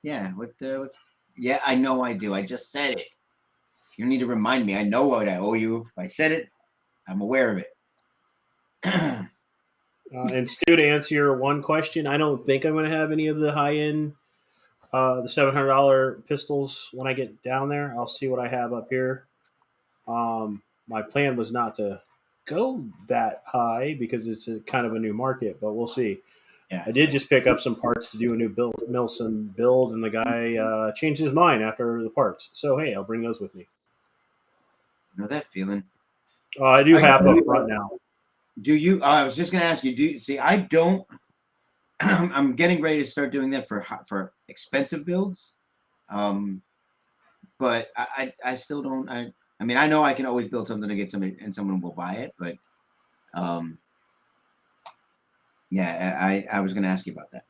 Yeah. What's? Yeah, I know I do. I just said it. You don't need to remind me. I know what I owe you. If I said it, I'm aware of it. And Stu, to answer your one question, I don't think I'm going to have any of the high end, the $700 pistols when I get down there. I'll see what I have up here. My plan was not to go that high because it's kind of a new market, but we'll see. Yeah. I did just pick up some parts to do a new Milsim build, and the guy changed his mind after the parts. So hey, I'll bring those with me. You know that feeling? I do have up front now. Do you? I was just gonna ask you. Do you see? I don't. I'm getting ready to start doing that for expensive builds, but I still don't. I mean, I know I can always build something to get somebody and someone will buy it, but yeah, I was gonna ask you about that.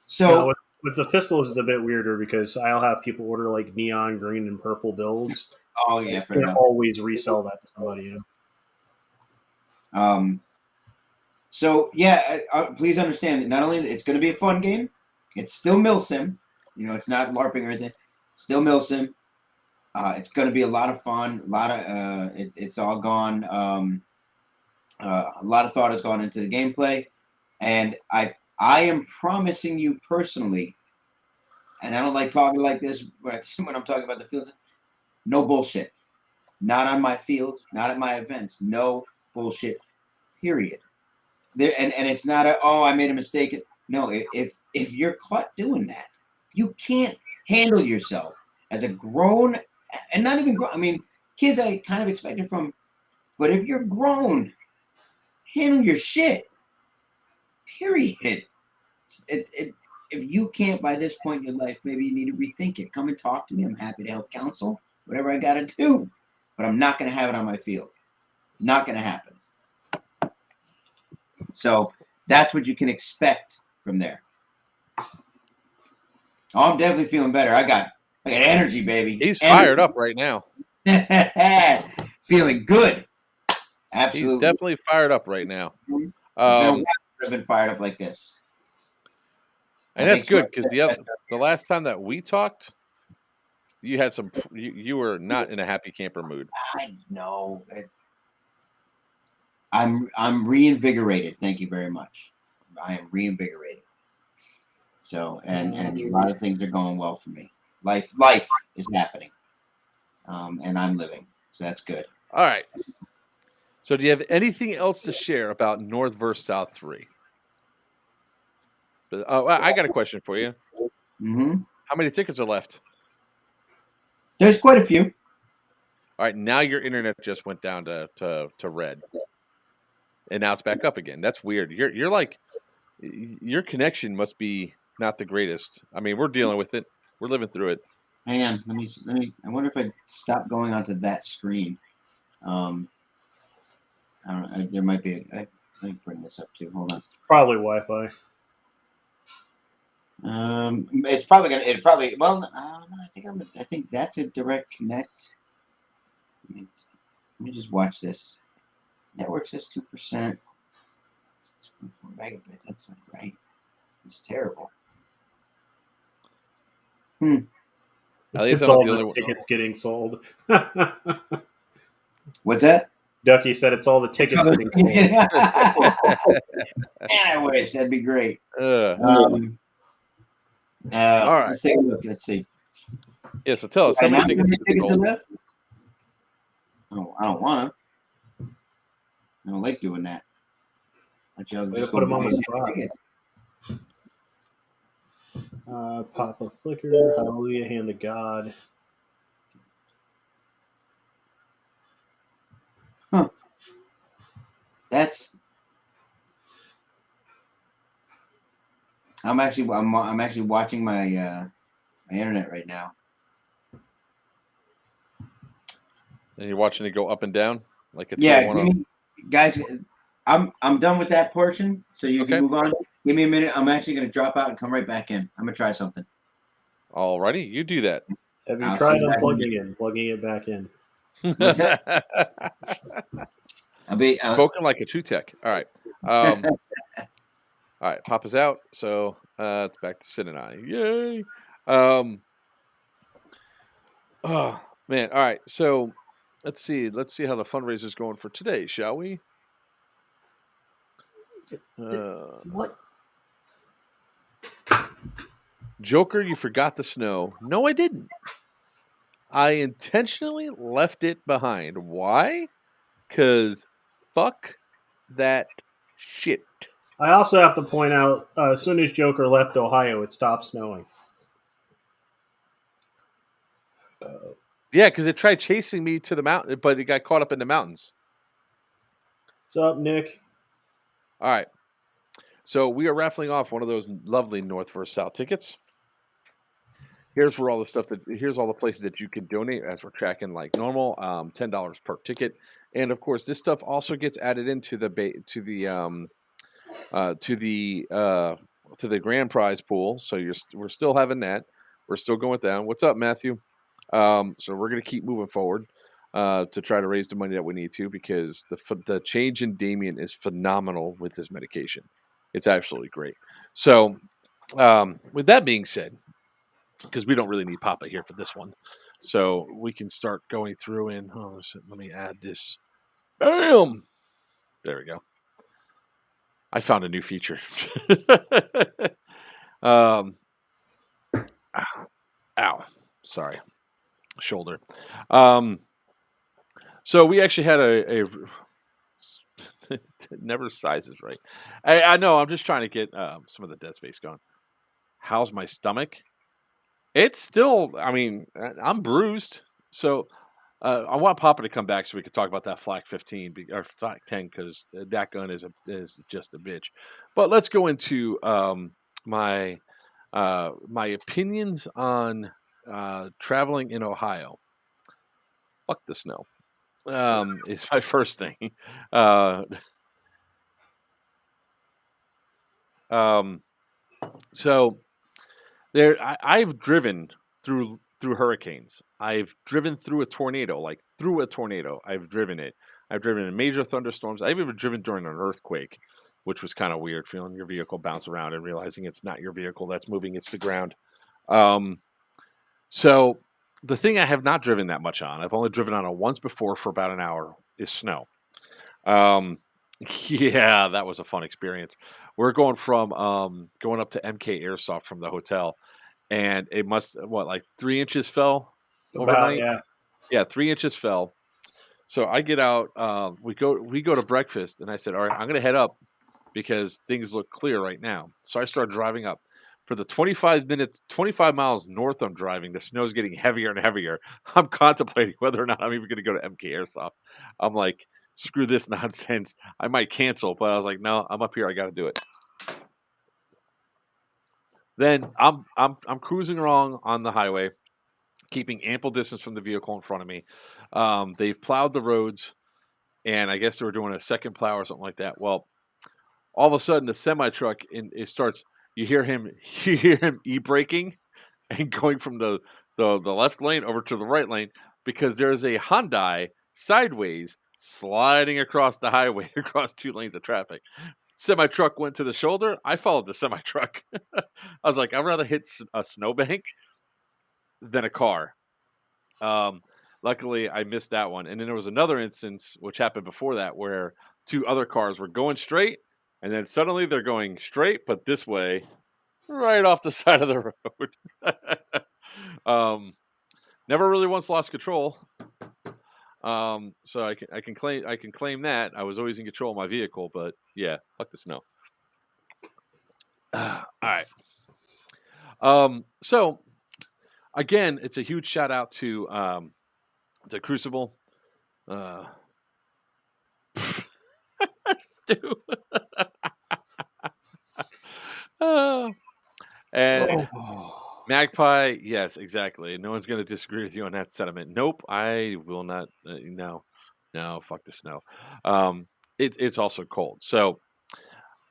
So with the pistols, it's a bit weirder because I'll have people order like neon green and purple builds. Oh yeah, fair you enough. always resell that to somebody. You know? So yeah, please understand that not only it's going to be a fun game, it's still Milsim. You know, it's not LARPing or anything. It's still Milsim. It's going to be a lot of fun. A lot of it's all gone. A lot of thought has gone into the gameplay, and I am promising you personally, and I don't like talking like this when I'm talking about the fields. No bullshit. Not on my field. Not at my events. No bullshit. Period. There and it's not I made a mistake. No, if you're caught doing that, you can't handle yourself as a grown and not even grown. I mean, kids I kind of expected from, but if you're grown, handle your shit. Period. If you can't by this point in your life, maybe you need to rethink it. Come and talk to me. I'm happy to help counsel, whatever I got to do. But I'm not going to have it on my field. Not going to happen. So that's what you can expect from there. Oh, I'm definitely feeling better. I got energy, baby. He's fired up right now. Feeling good. Absolutely. He's definitely fired up right now. I've been fired up like this. And that's good because the last time that we talked, you had you were not in a happy camper mood. I know. I'm reinvigorated. Thank you very much. I am reinvigorated. So and a lot of things are going well for me. Life is happening, and I'm living. So that's good. All right. So do you have anything else to share about North versus South 3? I got a question for you. Mm-hmm. How many tickets are left? There's quite a few. All right. Now your internet just went down to red. And now it's back up again. That's weird. You're like, your connection must be not the greatest. I mean, we're dealing with it. We're living through it. Hang on. Let me. I wonder if I stop going onto that screen. I don't know. There might be. Let me bring this up too. Hold on. Probably Wi-Fi. It's probably gonna. It probably. Well, I don't know. I think that's a direct connect. Let me just watch this. Network says 2%. 2.4 megabit. That's not right. It's terrible. At least It's all the tickets getting sold. What's that? Ducky said it's all the tickets getting sold. Man, I wish that'd be great. All right. Let's take a look. Let's see. Yeah. So tell us how many tickets are left. Oh, I don't want to. I don't like doing that. Just put them on the spot. Papa Flicker, Hallelujah, Hand of God. That's. I'm actually watching my my internet right now. And you're watching it go up and down like it's Yeah, one guys, I'm done with that portion, so you Okay. can move on. Give me a minute. I'm actually gonna drop out and come right back in. I'm gonna try something. Alrighty, you do that. Have you I'll tried see you guys in a plugging it back in? What's that? I'll be. Spoken like a true tech. All right. All right, Papa's out, so it's back to Sid and I. Yay! Oh man! All right, so let's see how the fundraiser's going for today, shall we? What? Joker, you forgot the snow. No, I didn't. I intentionally left it behind. Why? Because fuck that shit. I also have to point out, as soon as Joker left Ohio, it stopped snowing. Yeah, because it tried chasing me to the mountain, but it got caught up in the mountains. What's up, Nick? All right. So we are raffling off one of those lovely North versus South tickets. Here's where all the stuff here's all the places that you can donate as we're tracking like normal, $10 per ticket, and of course this stuff also gets added into the grand prize pool. So we're still having that. We're still going down. What's up, Matthew? So we're gonna keep moving forward to try to raise the money that we need to, because the change in Damien is phenomenal with his medication. It's absolutely great. So with that being said, because we don't really need Papa here for this one, so we can start going through and let me add this. Bam! There we go. I found a new feature. Ow. Sorry. Shoulder. So we actually had a it never sizes right. I know. I'm just trying to get some of the dead space going. How's my stomach? It's still. I mean, I'm bruised. So I want Papa to come back so we could talk about that Flak 15 or Flak 10, because that gun is just a bitch. But let's go into my opinions on traveling in Ohio. Fuck the snow. Is my first thing. So there, I've driven through hurricanes. I've driven through a tornado, like through a tornado. I've driven it. I've driven in major thunderstorms. I've even driven during an earthquake, which was kind of weird, feeling your vehicle bounce around and realizing it's not your vehicle that's moving, it's the ground. So the thing I have not driven that much on, I've only driven on it once before for about an hour, is snow. Yeah, that was a fun experience. We're going from going up to MK Airsoft from the hotel, and it must like 3 inches fell overnight. Yeah. Yeah, 3 inches fell. So I get out. We go to breakfast, and I said, "All right, I'm gonna head up because things look clear right now." So I start driving up. For the 25 miles north I'm driving, the snow's getting heavier and heavier. I'm contemplating whether or not I'm even going to go to MK Airsoft. I'm like, screw this nonsense. I might cancel, but I was like, no, I'm up here. I got to do it. Then I'm cruising along on the highway, keeping ample distance from the vehicle in front of me. They've plowed the roads, and I guess they were doing a second plow or something like that. Well, all of a sudden, the semi truck it starts. You hear him e-braking and going from the left lane over to the right lane, because there's a Hyundai sideways sliding across the highway across 2 lanes of traffic. Semi truck went to the shoulder. I followed the semi truck. I was like, I'd rather hit a snowbank than a car. Luckily, I missed that one. And then there was another instance which happened before that, where 2 other cars were going straight, and then suddenly they're going straight, but this way, right off the side of the road. Never really once lost control. So I can claim that I was always in control of my vehicle, but yeah, fuck the snow. All right. So again, it's a huge shout out to Crucible. Stu. And Magpie, yes, exactly. No one's going to disagree with you on that sentiment. Nope, I will not. No, fuck the snow. It's also cold. So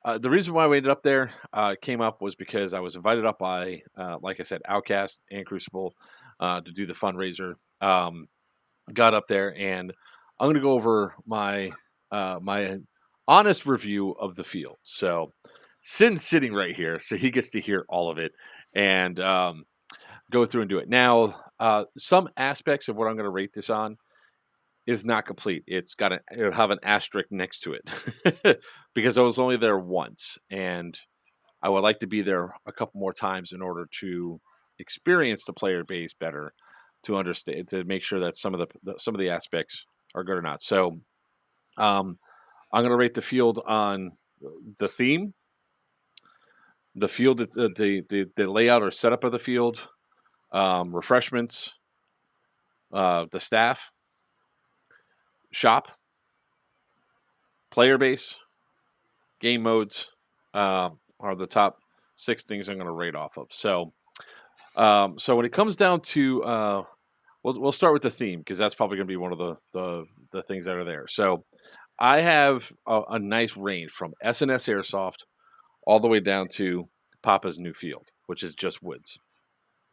the reason why we ended up there came up was because I was invited up by, like I said, Outcast and Crucible to do the fundraiser. Got up there, and I'm going to go over my honest review of the field. So Sin's sitting right here, so he gets to hear all of it and go through and do it. Now, some aspects of what I'm going to rate this on is not complete. It'll have an asterisk next to it because I was only there once, and I would like to be there a couple more times in order to experience the player base better, to understand, to make sure that some of the aspects are good or not. So, I'm going to rate the field on the theme, the field, the layout or setup of the field, refreshments, the staff, shop, player base, game modes are the top 6 things I'm going to rate off of. So, so when it comes down to, we'll start with the theme because that's probably going to be one of the things that are there. So, I have a nice range from S&S Airsoft all the way down to Papa's new field, which is just woods.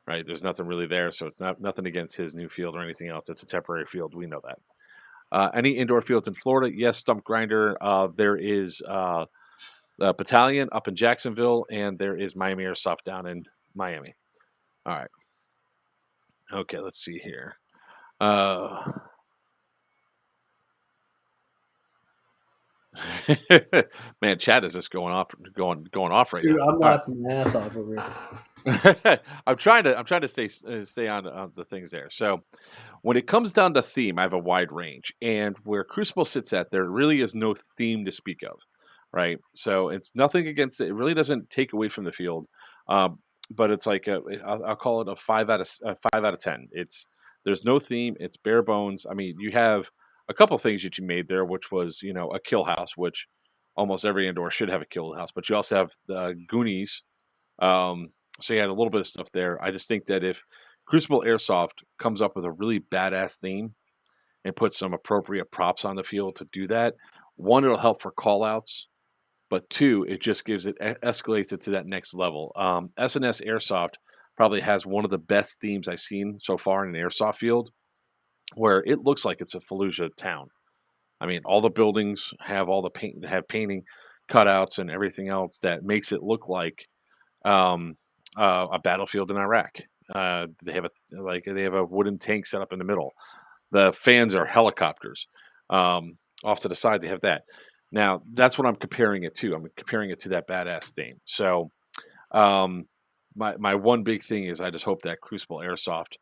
Right? There's nothing really there, so it's nothing against his new field or anything else. It's a temporary field. We know that. Any indoor fields in Florida? Yes, Stump Grinder. There is a Battalion up in Jacksonville, and there is Miami Airsoft down in Miami. All right. Okay, let's see here. Man, chat is just going off right Dude, now. I'm laughing my ass off over here. I'm trying to stay on the things there. So when it comes down to theme, I have a wide range, and where Crucible sits at, there really is no theme to speak of, right? So it's nothing against it. It really doesn't take away from the field, but it's like I'll call it a 5 out of 10. There's no theme. It's bare bones. I mean, you have a couple things that you made there, which was a kill house, which almost every indoor should have a kill house, but you also have the Goonies. So you had a little bit of stuff there. I just think that if Crucible Airsoft comes up with a really badass theme and puts some appropriate props on the field to do that, one, it'll help for call outs, but two, it just gives it escalates it to that next level. S&S Airsoft probably has one of the best themes I've seen so far in an airsoft field, where it looks like it's a Fallujah town. I mean, all the buildings have all the painting cutouts and everything else that makes it look like a battlefield in Iraq. They have a wooden tank set up in the middle. The fans are helicopters. Off to the side, they have that. Now, that's what I'm comparing it to. I'm comparing it to that badass theme. So, my one big thing is I just hope that Crucible Airsoft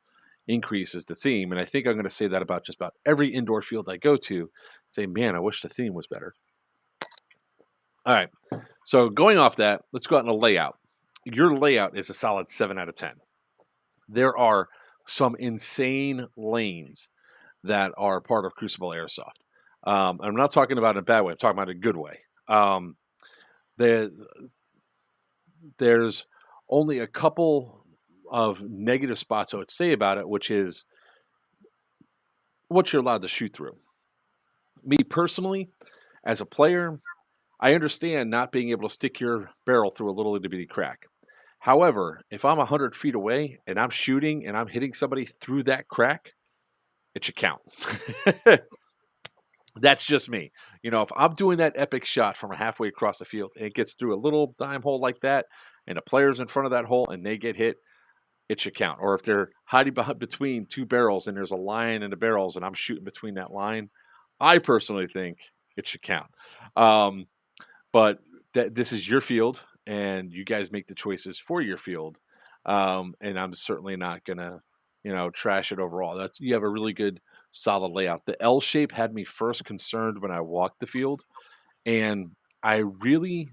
increases the theme, and I think I'm going to say that about just about every indoor field I go to. Say, man, I wish the theme was better. All right. So going off that, let's go out in a layout. Your layout is a solid 7 out of 10. There are some insane lanes that are part of Crucible Airsoft. I'm not talking about it in a bad way. I'm talking about it in a good way. There's only a couple of negative spots I would say about it, which is what you're allowed to shoot through. Me personally, as a player, I understand not being able to stick your barrel through a little itty bitty crack. However, if I'm 100 feet away and I'm shooting and I'm hitting somebody through that crack, it should count. That's just me. If I'm doing that epic shot from halfway across the field and it gets through a little dime hole like that, and a player's in front of that hole and they get hit, it should count. Or if they're hiding between two barrels and there's a line in the barrels and I'm shooting between that line, I personally think it should count. But this is your field, and you guys make the choices for your field. And I'm certainly not gonna, trash it overall. You have a really good, solid layout. The L shape had me first concerned when I walked the field, and I really,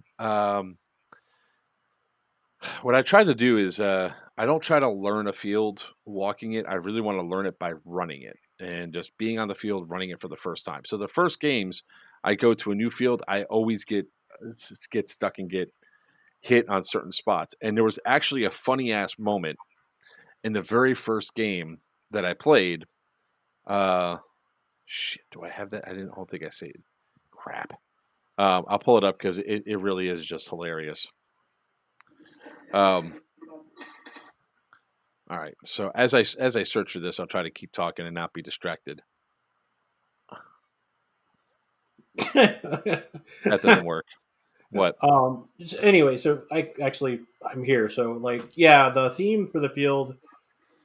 What I try to do is I don't try to learn a field walking it. I really want to learn it by running it and just being on the field running it for the first time. So the first games I go to a new field, I always get stuck and get hit on certain spots. And there was actually a funny ass moment in the very first game that I played. Uh Shit, do I have that? I don't think I saved. Crap. I'll pull it up because it really is just hilarious. Um, all right. So as I search for this, I'll try to keep talking and not be distracted. That doesn't work. What? Anyway, so I'm here. So like, yeah, the theme for the field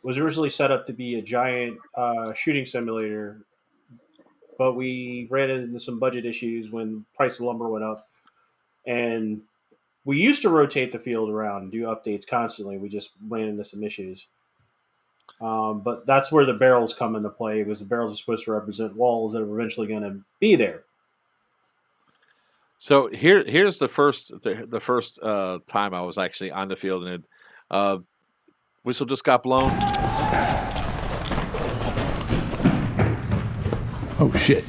was originally set up to be a giant shooting simulator, but we ran into some budget issues when price of lumber went up, and we used to rotate the field around and do updates constantly. We just ran into some issues. But that's where the barrels come into play, because the barrels are supposed to represent walls that are eventually going to be there. So here's the first time I was actually on the field and whistle just got blown. Oh shit!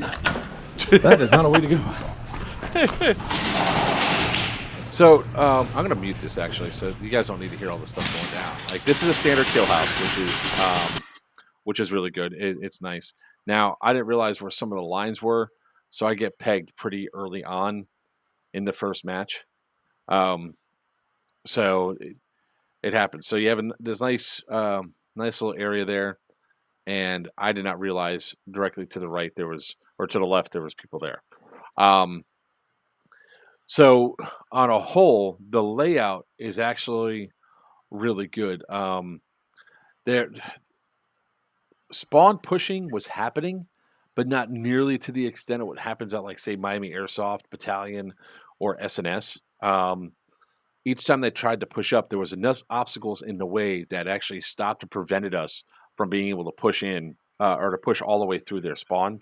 That is not a way to go. So I'm gonna mute this actually, so you guys don't need to hear all this stuff going down. Like this is a standard kill house, which is really good. It's nice. Now I didn't realize where some of the lines were, so I get pegged pretty early on in the first match. So it happens. So you have this nice little area there, and I did not realize directly to the right or to the left there was people there. So on a whole, the layout is actually really good. There, spawn pushing was happening, but not nearly to the extent of what happens at, like, say, Miami Airsoft Battalion or SNS. Each time they tried to push up, there was enough obstacles in the way that actually stopped and prevented us from being able to push in or to push all the way through their spawn,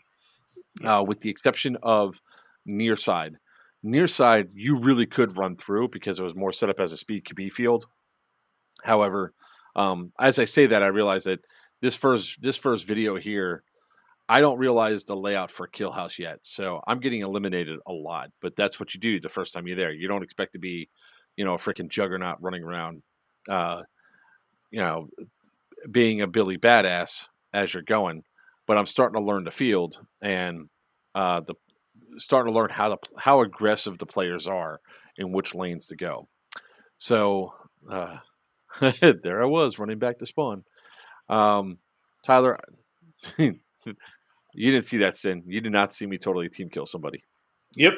with the exception of near side. Near side, you really could run through because it was more set up as a speed QB field. However, as I say that, I realize that this first video here, I don't realize the layout for Kill House yet, so I'm getting eliminated a lot. But that's what you do the first time you're there. You don't expect to be, a freaking juggernaut running around, uh, you know, being a Billy badass as you're going. But I'm starting to learn the field and starting to learn how aggressive the players are and which lanes to go. So there I was running back to spawn. Tyler, you didn't see that, Sin. You did not see me totally team kill somebody. Yep,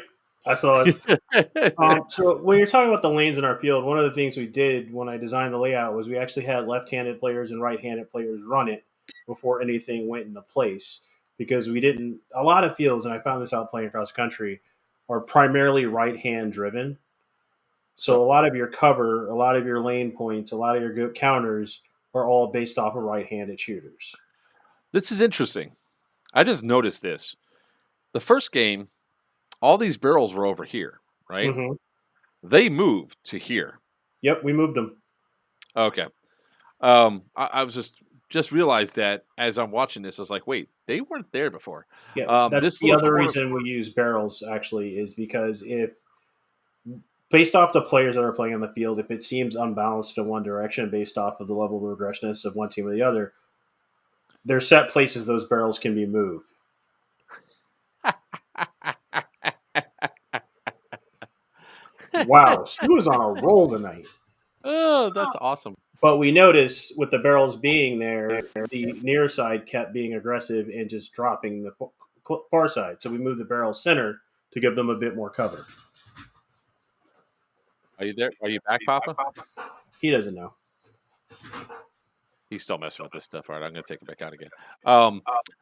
I saw it. So when you're talking about the lanes in our field, one of the things we did when I designed the layout was we actually had left-handed players and right-handed players run it before anything went into place, because we didn't. A lot of fields, and I found this out playing across the country, are primarily right-hand driven. So a lot of your cover, a lot of your lane points, a lot of your counters are all based off of right-handed shooters. This is interesting. I just noticed this. The first game, all these barrels were over here, right? Mm-hmm. They moved to here. Yep, we moved them. Okay. I was just realized that as I'm watching this, I was like, wait, they weren't there before. Yeah, that's the other reason we use barrels, actually, is because if, based off the players that are playing on the field, if it seems unbalanced in one direction based off of the level of aggressiveness of one team or the other, there's set places those barrels can be moved. Wow, Stu is on a roll tonight. Oh, that's awesome. But we noticed with the barrels being there, the near side kept being aggressive and just dropping the far side. So we moved the barrel center to give them a bit more cover. Are you there? Are you back, Papa? He doesn't know. He's still messing with this stuff. All right, I'm going to take it back out again.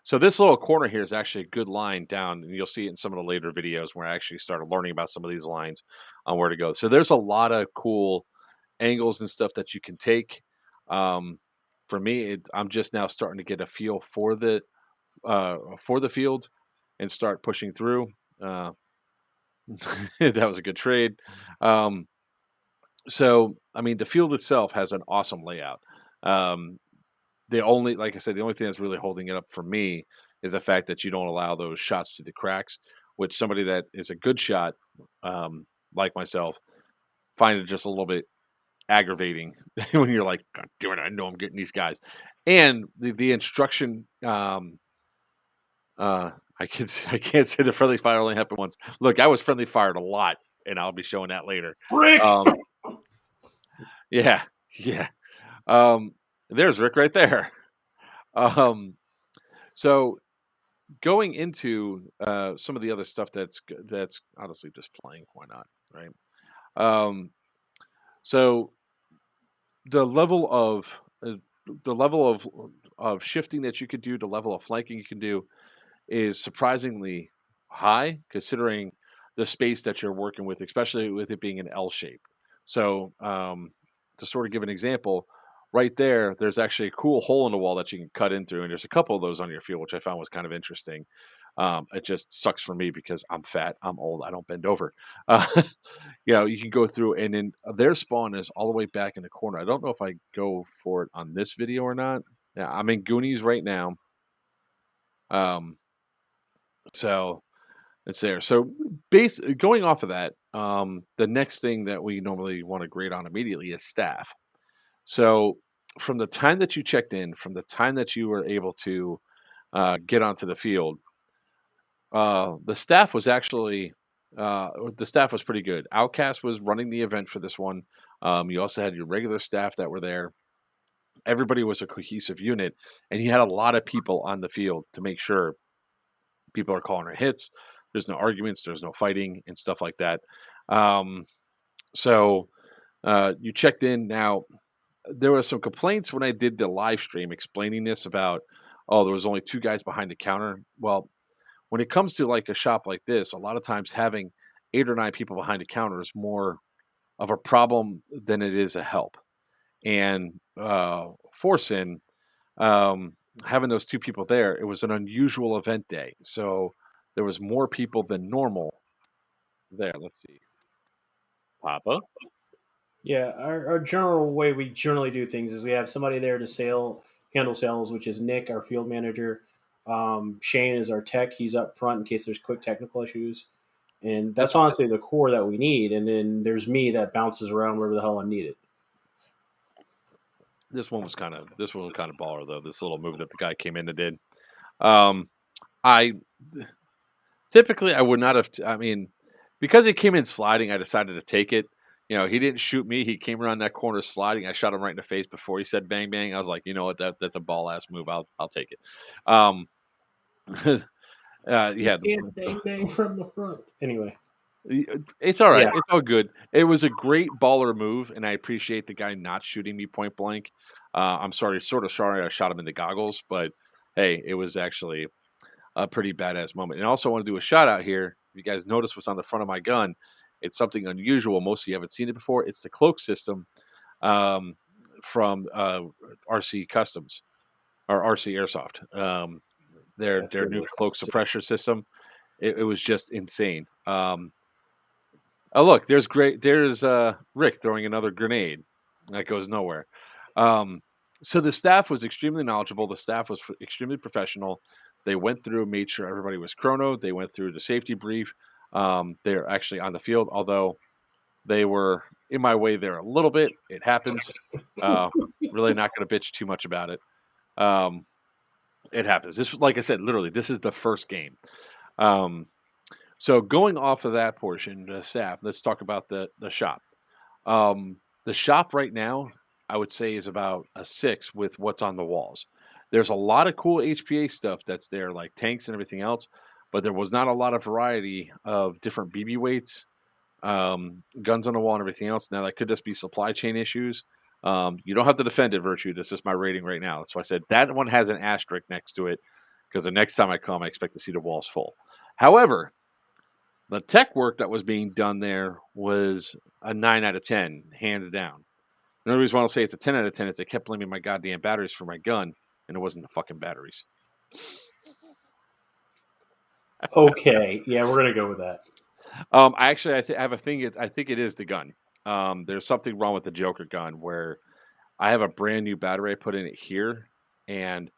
So this little corner here is actually a good line down, and you'll see it in some of the later videos where I actually started learning about some of these lines on where to go. So there's a lot of cool angles and stuff that you can take. For me, I'm just now starting to get a feel for the field and start pushing through. That was a good trade. So, I mean, the field itself has an awesome layout. Um, like I said, the only thing that's really holding it up for me is the fact that you don't allow those shots to the cracks, which somebody that is a good shot, like myself, find it just a little bit aggravating when you're like, God damn it, I know I'm getting these guys. And the instruction, I can't say the friendly fire only happened once. Look, I was friendly fired a lot, and I'll be showing that later. Rick. Yeah, yeah. There's Rick right there. So going into some of the other stuff that's honestly displaying, why not, right? Um, so the level of the level of shifting that you could do, the level of flanking you can do, is surprisingly high considering the space that you're working with, especially with it being an L shape. So, to sort of give an example, right there, there's actually a cool hole in the wall that you can cut in through, and there's a couple of those on your field, which I found was kind of interesting. It just sucks for me because I'm fat, I'm old, I don't bend over. Uh, you can go through, and then their spawn is all the way back in the corner. I don't know if I go for it on this video or not. Yeah, I'm in Goonies right now. Um, so it's there. So going off of that, the next thing that we normally want to grade on immediately is staff. So from the time that you checked in, from the time that you were able to get onto the field, the staff was actually the staff was pretty good. Outcast was running the event for this one. You also had your regular staff that were there. Everybody was a cohesive unit, and you had a lot of people on the field to make sure people are calling their hits. There's no arguments, there's no fighting and stuff like that. Um, so you checked in. Now, there were some complaints when I did the live stream explaining this about, oh, there was only 2 guys behind the counter. Well, when it comes to like a shop like this, a lot of times having 8 or 9 people behind the counter is more of a problem than it is a help. And Forcing, having those 2 people there, it was an unusual event day. So there was more people than normal there. Let's see. Papa? Yeah, our general way we generally do things is we have somebody there to handle sales, which is Nick, our field manager. Shane is our tech. He's up front in case there's quick technical issues. And that's honestly the core that we need. And then there's me that bounces around wherever the hell I'm needed. This one was kind of baller though. This little move that the guy came in and did. I typically I would not have. I mean, because he came in sliding, I decided to take it. He didn't shoot me. He came around that corner sliding. I shot him right in the face before he said bang bang. I was like, you know what, that's a ball ass move. I'll take it. Yeah, Bang bang from the front. Anyway, it's all right. Yeah. It's all good. It was a great baller move, and I appreciate the guy not shooting me point blank. I'm sorry I shot him in the goggles, but hey, it was actually a pretty badass moment. And I also want to do a shout out here. If you guys notice what's on the front of my gun, it's something unusual. Most of you haven't seen it before. It's the Cloak System from RC Customs or RC Airsoft. Their new cloak suppressor system. It was just insane. Oh look, there's Rick throwing another grenade that goes nowhere. So the staff was extremely knowledgeable. The staff was extremely professional. They went through, made sure everybody was chrono. They went through the safety brief. They're actually on the field, although they were in my way there a little bit. It happens. Really not going to bitch too much about it. It happens. This, like I said, literally, this is the first game. So going off of that portion, the staff, let's talk about the shop. The shop right now, I would say, is about a 6 with what's on the walls. There's a lot of cool HPA stuff that's there, like tanks and everything else, but there was not a lot of variety of different BB weights, guns on the wall, and everything else. Now, that could just be supply chain issues. You don't have to defend it, Virchew. This is my rating right now. That's why I said that one has an asterisk next to it, because the next time I come, I expect to see the walls full. However, the tech work that was being done there was a 9 out of 10, hands down. The only reason why I'll say it's a 10 out of 10 is they kept blaming my goddamn batteries for my gun, and it wasn't the fucking batteries. Okay, yeah, we're gonna go with that. I have a thing. I think it is the gun. there's something wrong with the Joker gun where I have a brand new battery I put in it here, and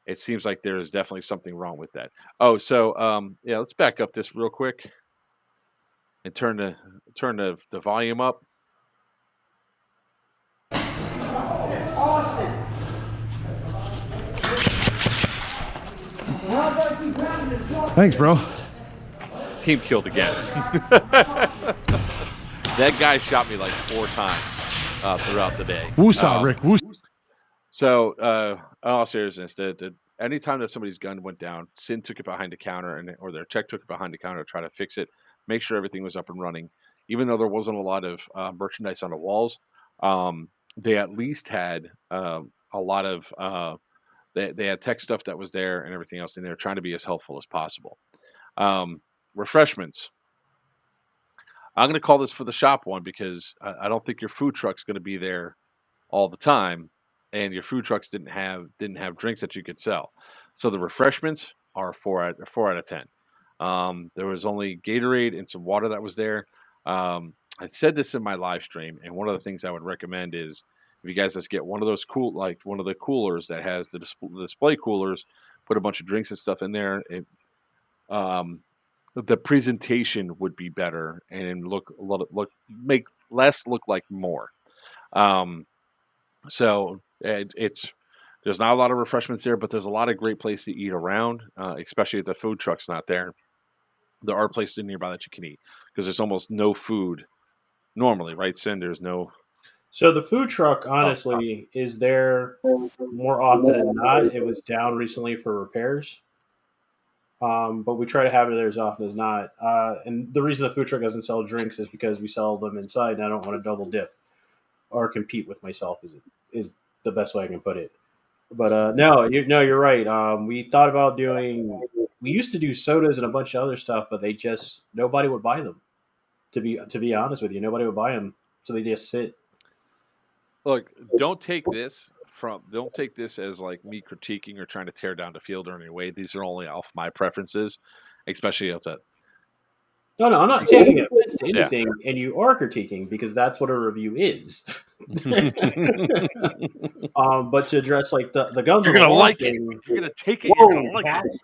it seems like there is definitely something wrong with that. Oh, so yeah, let's back up this real quick and turn the volume up. Thanks, bro. Team killed again. That guy shot me like 4 times throughout the day. Woosah, Rick. Woosah. So, in all seriousness, anytime that somebody's gun went down, Sin took it behind the counter, or their tech took it behind the counter to try to fix it, make sure everything was up and running. Even though there wasn't a lot of merchandise on the walls, they at least had a lot of they had tech stuff that was there and everything else, and they were trying to be as helpful as possible. Refreshments. I'm going to call this for the shop one because I don't think your food truck's going to be there all the time, and your food trucks didn't have drinks that you could sell. So the refreshments are 4 out of 10. There was only Gatorade and some water that was there. I said this in my live stream, and one of the things I would recommend is if you guys just get one of those one of the coolers that has the display coolers, put a bunch of drinks and stuff in there. The presentation would be better and make less look like more. So it's there's not a lot of refreshments there, but there's a lot of great place to eat around, especially if the food truck's not there. There are places nearby that you can eat because there's almost no food normally, right, Sin? There's no. So the food truck, honestly, is there more often than not. It was down recently for repairs. But we try to have it there as often as not. And the reason the food truck doesn't sell drinks is because we sell them inside, and I don't want to double dip or compete with myself. Is the best way I can put it. But no, you're right. We thought about doing. We used to do sodas and a bunch of other stuff, but nobody would buy them. To be honest with you, nobody would buy them, so they just sit. Look, don't take this as like me critiquing or trying to tear down the field or any way. These are only off my preferences, especially outside. No, I'm not taking offense to anything, and you are critiquing because that's what a review is. But to address like the guns, you're gonna like it. You're gonna take it. You're gonna like it.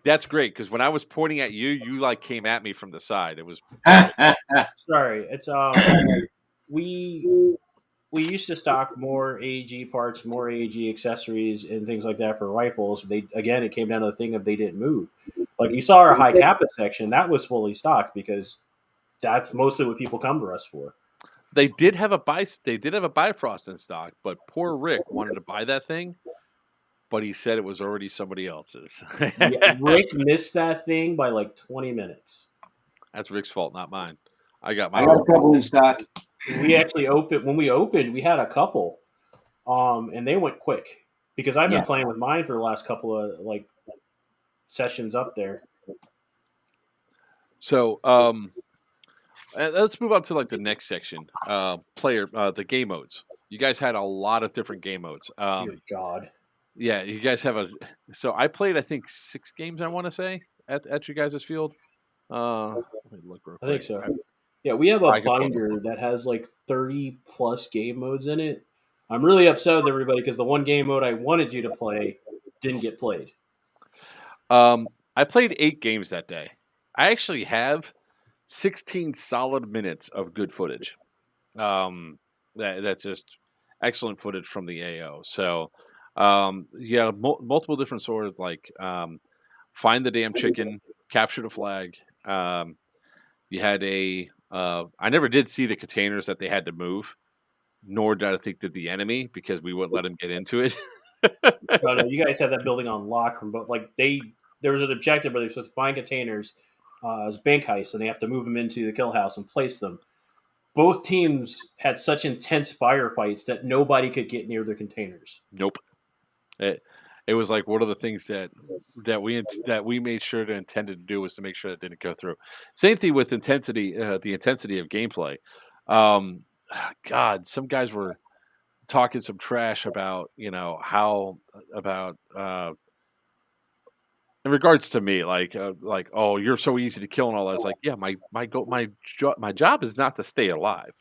That's great because when I was pointing at you, you like came at me from the side. It was sorry. It's we used to stock more AEG parts, more AEG accessories, and things like that for rifles. It came down to the thing of they didn't move. Like you saw our high kappa section, that was fully stocked because that's mostly what people come to us for. They did have a Bifrost in stock, but poor Rick wanted to buy that thing, but he said it was already somebody else's. Yeah, Rick missed that thing by like 20 minutes. That's Rick's fault, not mine. I got a couple in stock. We actually when we opened, we had a couple, and they went quick because I've been playing with mine for the last couple of like sessions up there. So, let's move on to like the next section. The game modes. You guys had a lot of different game modes. Dear God. Yeah, you guys have So I played, I think 6 games. I want to say at you guys' field. Let me look real quick. I think so. Yeah, we have a binder that has like 30 plus game modes in it. I'm really upset with everybody because the one game mode I wanted you to play didn't get played. I played 8 games that day. I actually have 16 solid minutes of good footage. That's just excellent footage from the AO. So, multiple different swords like find the damn chicken, capture the flag. You had I never did see the containers that they had to move, nor did I think that the enemy because we wouldn't let them get into it. No, you guys had that building on lock from both. Like there was an objective where they're supposed to find containers as bank heists, and they have to move them into the kill house and place them. Both teams had such intense firefights that nobody could get near the containers. Nope. It was like one of the things that we made sure to intended to do was to make sure it didn't go through. Same thing with intensity, the intensity of gameplay. God, some guys were talking some trash about in regards to me, oh, you're so easy to kill and all that. It's like, yeah, my job is not to stay alive.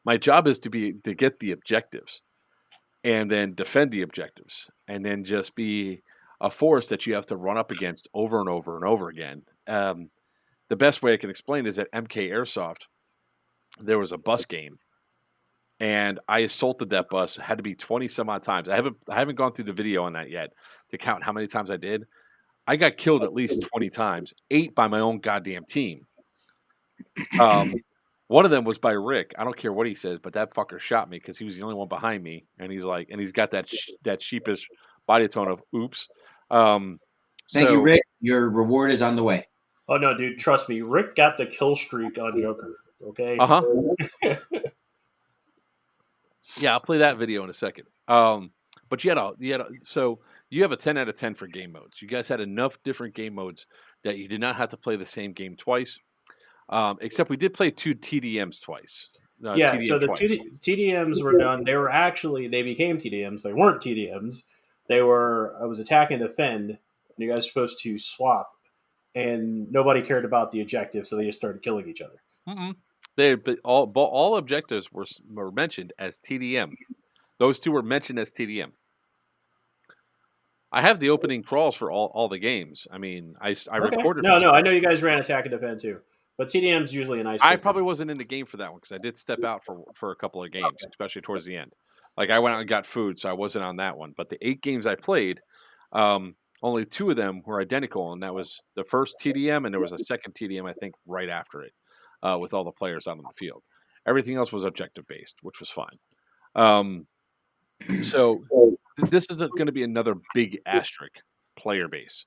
My job is to get the objectives and then defend the objectives and then just be a force that you have to run up against over and over and over again. The best way I can explain is at MK Airsoft, there was a bus game, and I assaulted that bus. It had to be 20 some odd times. I haven't gone through the video on that yet to count how many times I did. I got killed at least 20 times, 8 by my own goddamn team. One of them was by Rick. I don't care what he says, but that fucker shot me because he was the only one behind me, and he's got that sheepish body tone of oops. Thank you, Rick. Your reward is on the way. Oh no, dude! Trust me, Rick got the kill streak on Joker. Okay. Yeah, I'll play that video in a second. But so you have a 10 out of 10 for game modes. You guys had enough different game modes that you did not have to play the same game twice. Except we did play 2 TDMs twice. Yeah, TDM so the twice. TDMs were done. They became TDMs. They weren't TDMs. I was attack and defend, and you guys were supposed to swap, and nobody cared about the objective, so they just started killing each other. All objectives were mentioned as TDM. Those 2 were mentioned as TDM. I have the opening crawls for all the games. I mean, I recorded. No, I know you guys ran attack and defend too. But TDM's usually a nice. I probably wasn't in the game for that one because I did step out for a couple of games, especially towards the end. Like I went out and got food, so I wasn't on that one. But the 8 games I played, only 2 of them were identical, and that was the first TDM, and there was a second TDM, I think, right after it, with all the players out on the field. Everything else was objective based, which was fine. So this is going to be another big asterisk player base.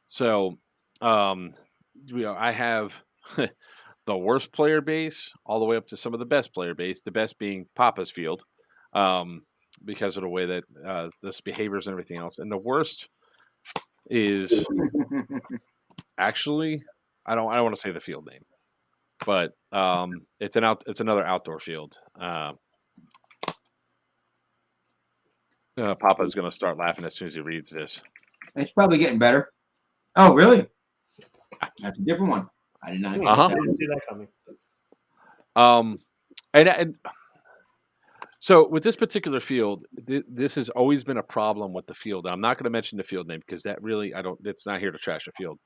So I have the worst player base all the way up to some of the best player base, the best being Papa's field, because of the way that this behaviors and everything else. And the worst is actually, I don't want to say the field name, but it's another outdoor field. Papa's going to start laughing as soon as he reads this. It's probably getting better. Oh, really? That's a different one. I did not see that coming. And so with this particular field, this has always been a problem with the field. I'm not going to mention the field name because that really it's not here to trash the field.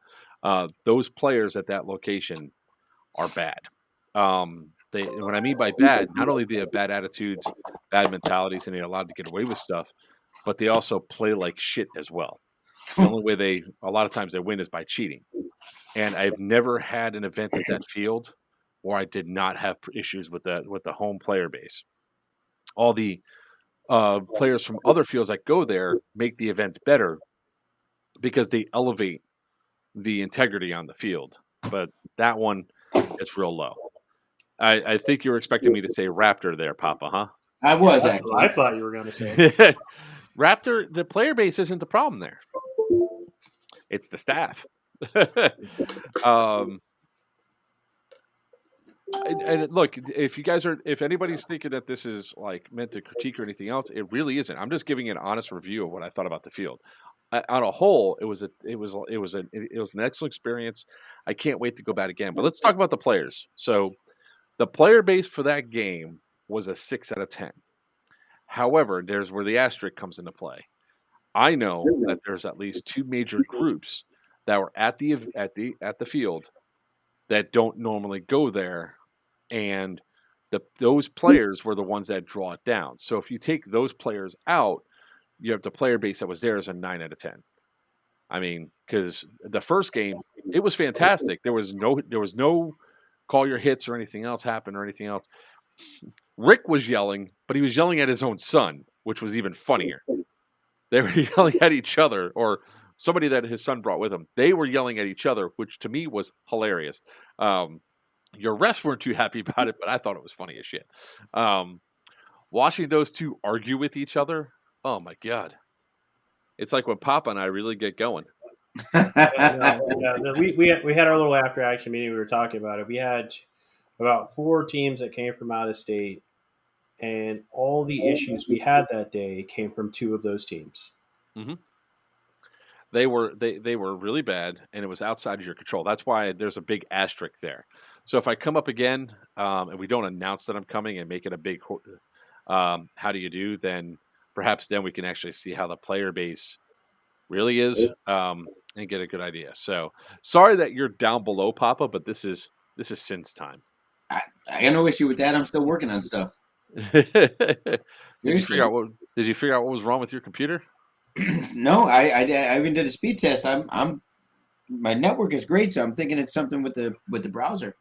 Those players at that location are bad. What I mean by bad, not only do they have bad attitudes, bad mentalities, and they're allowed to get away with stuff, but they also play like shit as well. The only way a lot of times they win is by cheating. And I've never had an event at that field where I did not have issues with the home player base. All the players from other fields that go there make the events better because they elevate the integrity on the field. But that one is real low. I think you were expecting me to say Raptor there, Papa, huh? I was actually. I thought you were going to say Raptor. The player base isn't the problem there. It's the staff. And look, if anybody's thinking that this is like meant to critique or anything else, it really isn't. I'm just giving an honest review of what I thought about the field. On a whole, it was an excellent experience. I can't wait to go back again. But let's talk about the players. So the player base for that game was a 6 out of 10. However, there's where the asterisk comes into play. I know that there's at least 2 major groups that were at the field that don't normally go there, and those players were the ones that draw it down. So if you take those players out, you have the player base that was there as a 9 out of 10. I mean, because the first game, it was fantastic. There was no call your hits or anything else happen or anything else. Rick was yelling, but he was yelling at his own son, which was even funnier. They were yelling at each other, or somebody that his son brought with him. They were yelling at each other, which to me was hilarious. Your refs weren't too happy about it, but I thought it was funny as shit. Watching those 2 argue with each other, oh my God. It's like when Papa and I really get going. We had our little after action meeting. We were talking about it. We had about 4 teams that came from out of state, and all the issues we had that day came from 2 of those teams. Mm-hmm. they were really bad, and it was outside of your control. That's why there's a big asterisk there. So if I come up again, and we don't announce that I'm coming and make it a big, how do you do? Then perhaps then we can actually see how the player base really is, and get a good idea. So sorry that you're down below, Papa, but this is Sin's time. I got no issue with that. I'm still working on stuff. Did you figure out what was wrong with your computer? No, I even did a speed test. My network is great, so I'm thinking it's something with the browser.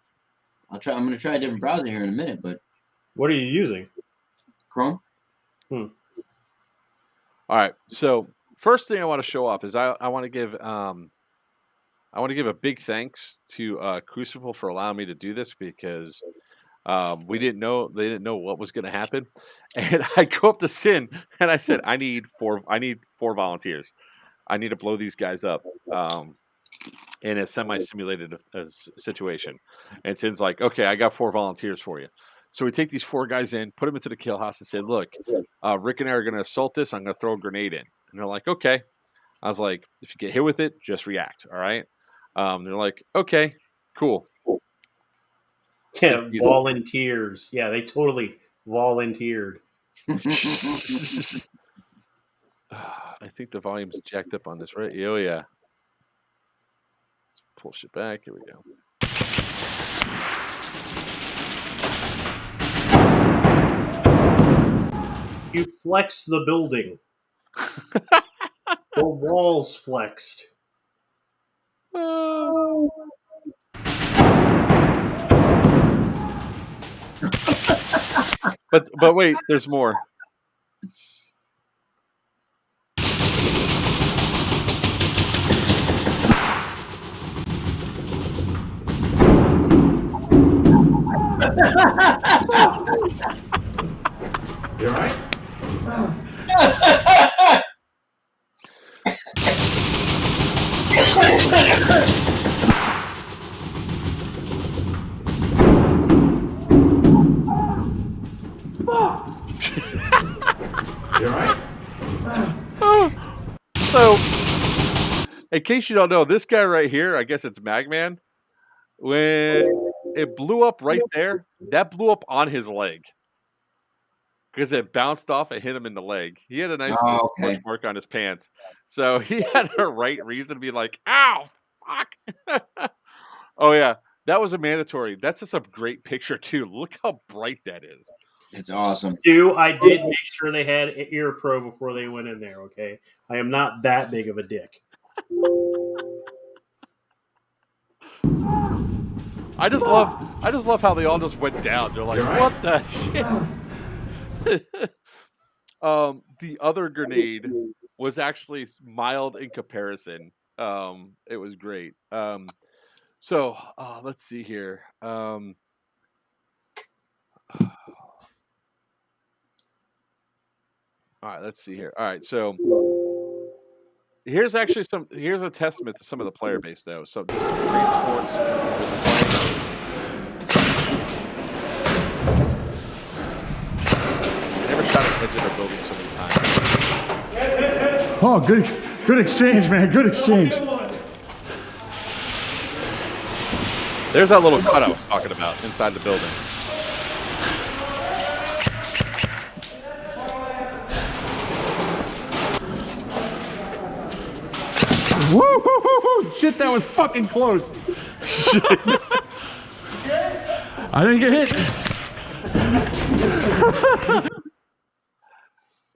I'm going to try a different browser here in a minute, but What are you using? Chrome. All right. So first thing I want to show off is I want to give a big thanks to Crucible for allowing me to do this, because they didn't know what was going to happen, and I go up to Sin and I said, I need four volunteers. I need to blow these guys up in a semi-simulated situation. And Sin's like, okay, I got 4 volunteers for you. So we take these 4 guys in, put them into the kill house, and said, look, Rick and I are going to assault this. I'm going to throw a grenade in. And they're like, okay. I was like, if you get hit with it, just react. All right. They're like, okay, cool. Yeah, volunteers. Yeah, they totally volunteered. I think the volume's jacked up on this, right? Oh, yeah. Let's pull shit back. Here we go. You flexed the building. The walls flexed. But wait, there's more. You all right? You all right? So, in case you don't know, this guy right here, I guess it's Magman, when it blew up right there, that blew up on his leg. Because it bounced off and hit him in the leg. He had a nice torch mark on his pants. So he had a right reason to be like, ow, fuck. Oh, yeah. That was a mandatory. That's just a great picture, too. Look how bright that is. It's awesome. Stu, I did make sure they had an ear pro before they went in there, okay? I am not that big of a dick. I just love how they all just went down. They're like, right. What the shit? The other grenade was actually mild in comparison. It was great. So let's see here. All right, let's see here. All right, so here's a testament to some of the player base, though. So just some great sports with the play. I never shot an edge of a building so many times. Oh, good exchange, man. Good exchange. There's that little cut I was talking about inside the building. Woo! Shit, that was fucking close. I didn't get hit.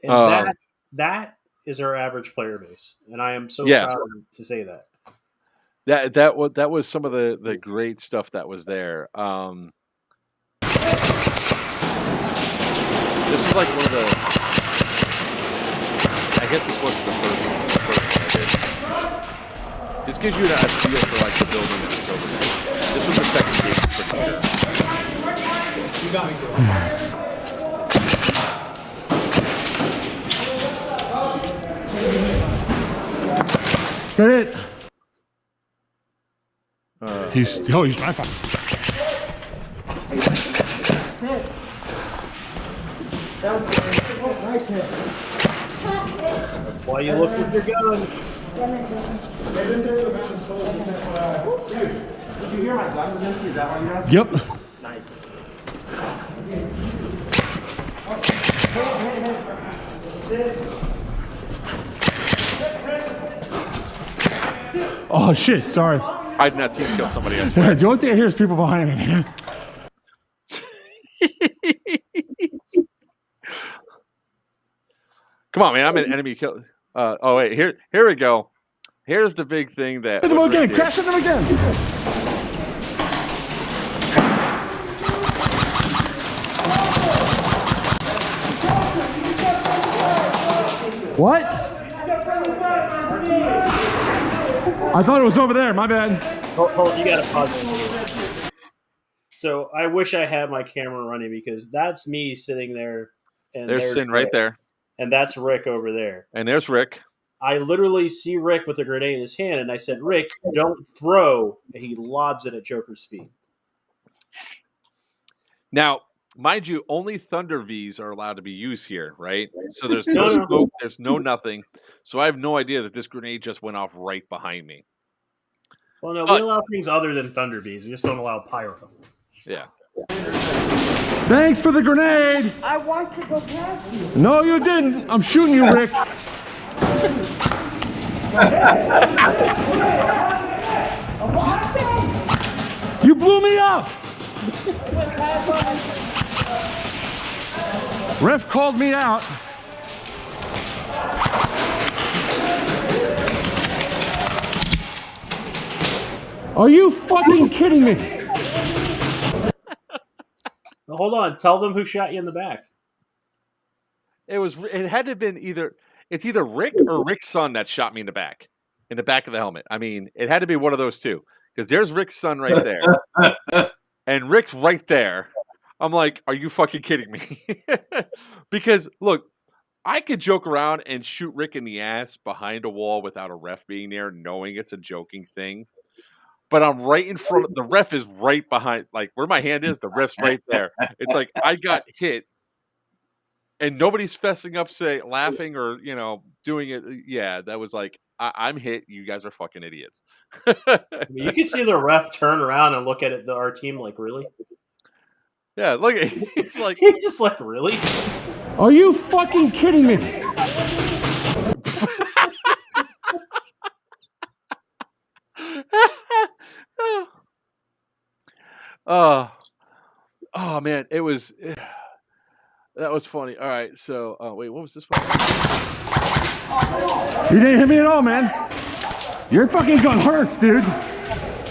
And that is our average player base, and I am so proud to say that. That was some of the great stuff that was there. This is like one of the. I guess this wasn't the first one I did. This gives you a feel for like the building that was over there. This was the second game, I'm pretty sure. You got me good. Got it. He's my fault. Why you look with your gun? Did you hear my gun was empty? Is that why you're on? Yep. Nice. Oh shit! Sorry. I did not see him kill somebody. I swear. The only thing I hear is people behind me, man. Come on, man! I'm an enemy kill. Oh wait, here we go. Here's the big thing that. Hit them again! Crash them again! What? I thought it was over there. My bad. Hold, you gotta pause it. So I wish I had my camera running because that's me sitting there, and There's Sin right there, and that's Rick over there. and there's Rick. I literally see Rick with a grenade in his hand, and I said, "Rick, don't throw!" And he lobs it at Joker's feet. Now, mind you, only Thunder Vs are allowed to be used here, right? So there's no smoke, there's no nothing. So I have no idea that this grenade just went off right behind me. Well, no, we allow things other than Thunder Bees. We just don't allow pyro. Yeah. Thanks for the grenade. I want to go past you. No, you didn't. I'm shooting you, Rick. You blew me up. Ref called me out. Are you fucking kidding me? Now, hold on. Tell them who shot you in the back. It had to have been it's either Rick or Rick's son that shot me in the back of the helmet. I mean, it had to be one of those two because there's Rick's son right there, and Rick's right there. I'm like, are you fucking kidding me? Because look, I could joke around and shoot Rick in the ass behind a wall without a ref being there, knowing it's a joking thing. But I'm right in front of the ref is right behind, like where my hand is, the ref's right there. It's like I got hit. And nobody's fessing up, laughing or, doing it. Yeah, that was like, I'm hit. You guys are fucking idiots. I mean, you can see the ref turn around and look at our team like, really? Yeah, look at he's like, he's just like, really? Are you fucking kidding me? Oh man, it was. That was funny. All right, so wait, what was this one? You didn't hit me at all, man. Your fucking gun hurts, dude.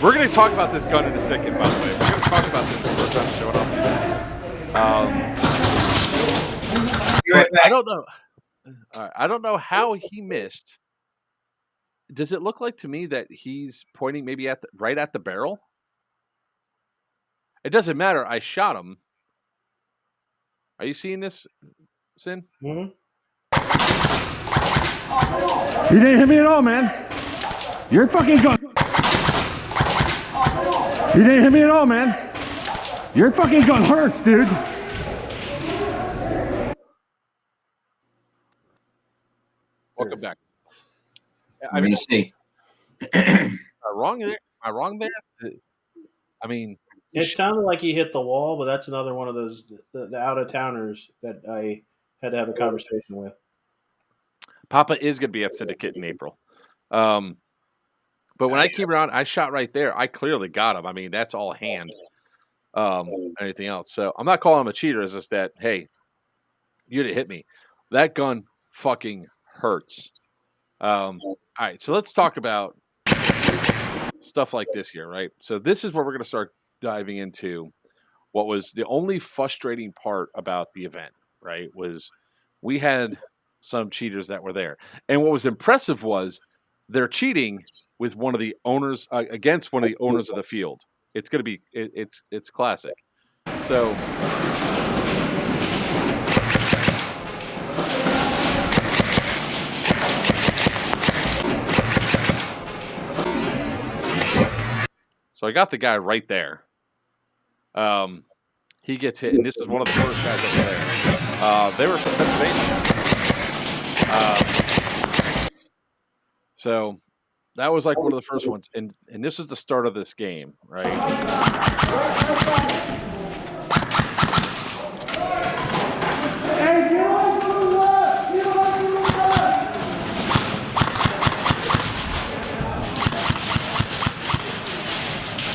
We're going to talk about this gun in a second, by the way. We're going to talk about this when we're done showing off these videos. I don't know. All right, I don't know how he missed. Does it look like to me that he's pointing maybe right at the barrel? It doesn't matter. I shot him. Are you seeing this, Sin? Mm-hmm. You didn't hit me at all, man. Your fucking gun. You didn't hit me at all, man. Your fucking gun hurts, dude. Welcome back. I mean, see. Am I wrong there? Am I wrong there? I mean, it sounded like he hit the wall, but that's another one of those the out of towners that I had to have a conversation with. Papa is going to be at Syndicate in April. But when I came around, I shot right there. I clearly got him. I mean, that's all hand. Anything else. So I'm not calling him a cheater. It's just that, hey, you didn't hit me. That gun fucking hurts. All right, so let's talk about stuff like this here, right? So this is where we're going to start diving into what was the only frustrating part about the event, right? Was we had some cheaters that were there. And what was impressive was they're cheating with one of the owners against one of the owners of the field. It's going to be it's classic. So I got the guy right there. He gets hit, and this is one of the first guys over there. They were from Pennsylvania. So that was like one of the first ones, and this is the start of this game, right?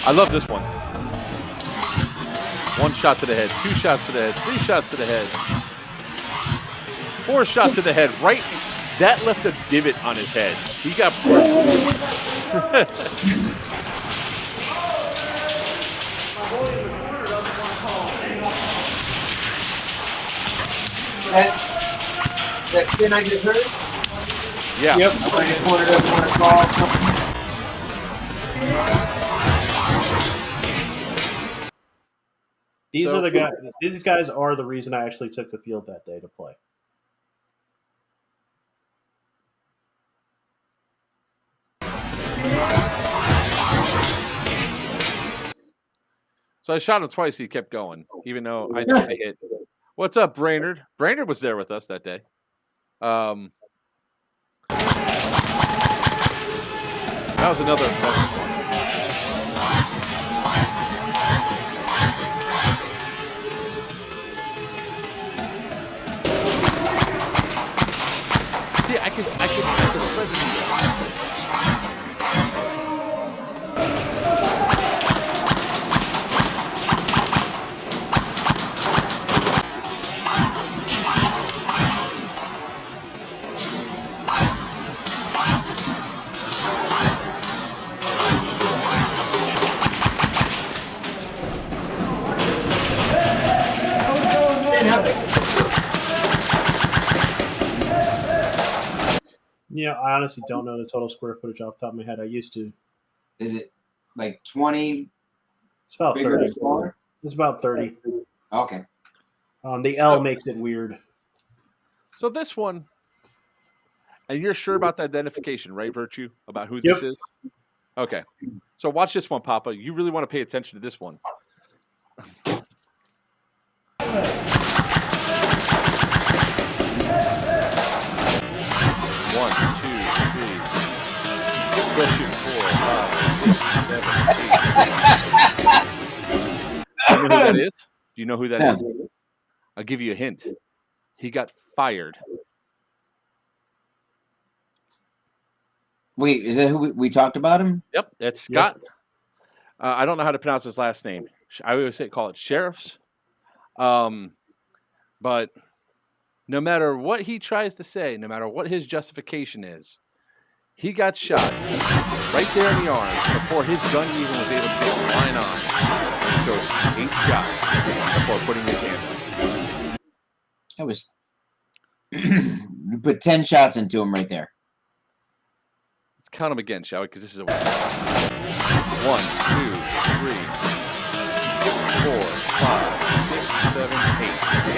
I love this one. 1 shot to the head, 2 shots to the head, 3 shots to the head, 4 shots to the head. Right, that left a divot on his head. He got. That spin I just heard? Yeah. Yep. I corner doesn't want to call. These are the guys. These guys are the reason I actually took the field that day to play. So I shot him twice. He kept going, even though I took the hit. What's up, Brainerd? Brainerd was there with us that day. That was another impressive one. See, I could thread the needle. You know, I honestly don't know the total square footage off the top of my head. I used to. Is it like 20? It's about Bigger 30. or smaller? It's about 30. Okay. The L makes it weird. So this one, and you're sure about the identification, right, Virchew? About who this is? Okay. So watch this one, Papa. You really want to pay attention to this one. One, two, three. Still shooting 4, 5, 6, 7, 8. You know who that is? Do you know who that is? I'll give you a hint. He got fired. Wait, is that who we talked about him? Yep, that's Scott. Yep. I don't know how to pronounce his last name. I always call it Sheriffs. But no matter what he tries to say, no matter what his justification is, he got shot right there in the arm before his gun even was able to get the line on. And took 8 shots before putting his hand up. That was you put 10 shots into him right there. Let's count them again, shall we? Because this is a 1, 2, 3, 4, 5, 6, 7, 8.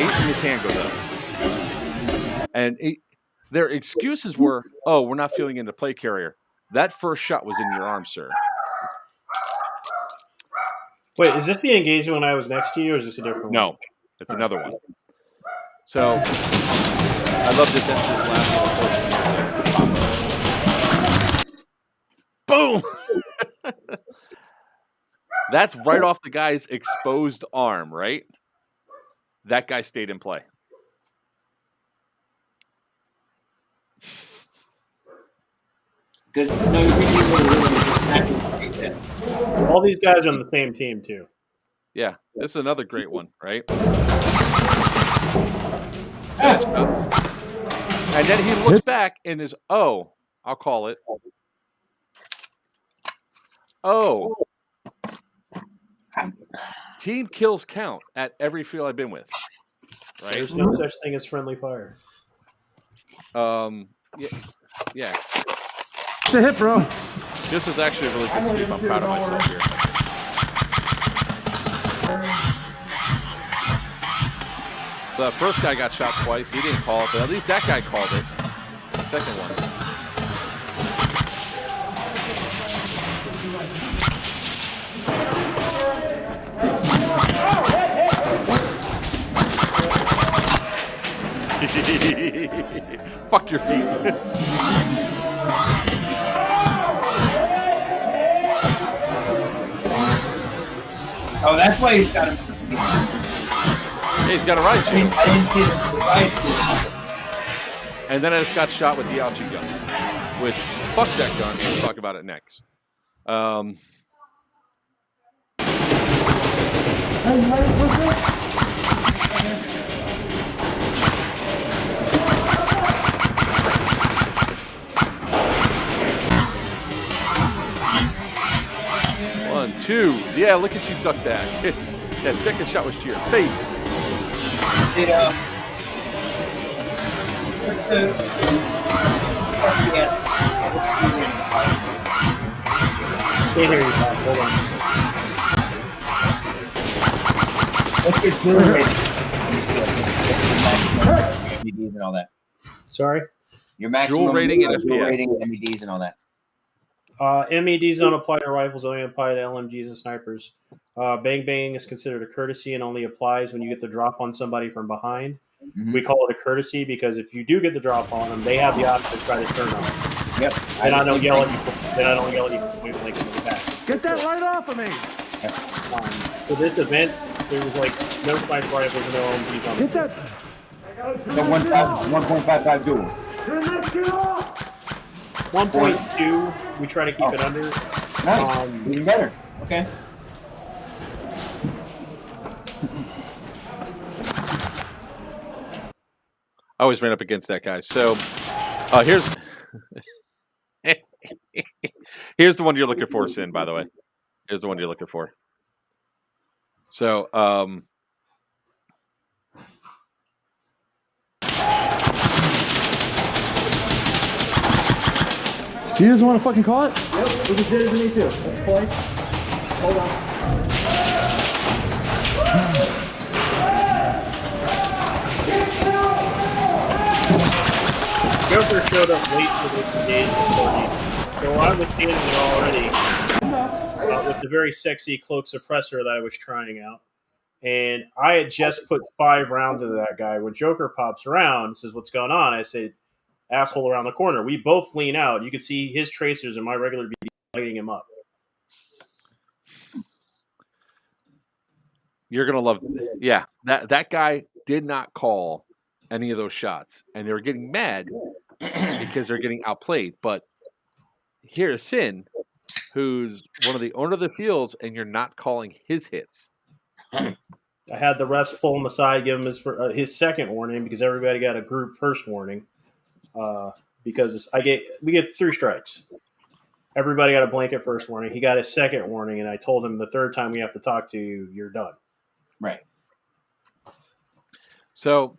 8, and his hand goes up. And their excuses were, "Oh, we're not feeling into play carrier." That first shot was in your arm, sir. Wait, is this the engagement when I was next to you, or is this a different one? No, it's another one. So I love this last little portion here. Boom! That's right off the guy's exposed arm, right? That guy stayed in play. All these guys are on the same team, too. Yeah, this is another great one, right? 7 shots. And then he looks back and is, I'll call it. Team kills count at every field I've been with. Right? There's no such thing as friendly fire. Yeah. It's a hit, bro. This was actually a really good sweep. I'm proud of myself here. So the first guy got shot twice. He didn't call it, but at least that guy called it. The second one. Fuck your feet. Oh, that's why he's got him. Yeah, he's got a riot I shield. didn't see the riot shield. And then I just got shot with the ouchie gun, which, fuck that gun. We'll talk about it next. One, two. Yeah, look at you duck back. That second shot was to your face. Yeah. Can't hear you, Bob. Hold on. What's your jewel rating? MEDs and all that. Sorry? Your maximum Jewel rating and jewel FPS. rating, MEDs and all that. MEDs don't apply to rifles, only apply to LMGs and snipers. Bang bang is considered a courtesy and only applies when you get the drop on somebody from behind. Mhm. We call it a courtesy because if you do get the drop on them, they have the option to try to turn on. Yep. And I don't yell at you. Then I don't yell at you for point blank in the back. Get that light off of me! For this event, there was like no sniper rifles and no LMGs on Get the that! So 1.55 duels. Turn that shit off! 1.2, we try to keep it under. Nice. Even better. Okay. I always ran up against that guy. So here's here's the one you're looking for, Sin, by the way. Here's the one you're looking for. So So you doesn't want to fucking call it? Yep, it was dead to me too. Let's play. Hold on. Joker showed up late for the game party, so I was standing there already with the very sexy cloak suppressor that I was trying out. And I had just put 5 rounds into that guy. When Joker pops around and says, "What's going on?" I said, "Asshole around the corner." We both lean out. You could see his tracers and my regular BD lighting him up. you're gonna love, yeah. That guy did not call any of those shots, and they were getting mad because they're getting outplayed. But here's Sin, who's one of the owner of the fields, and you're not calling his hits. I had the refs pull him aside, give him his second warning because everybody got a group first warning. Because we get 3 strikes. Everybody got a blanket first warning. He got his second warning, and I told him the third time we have to talk to you, you're done. Right. So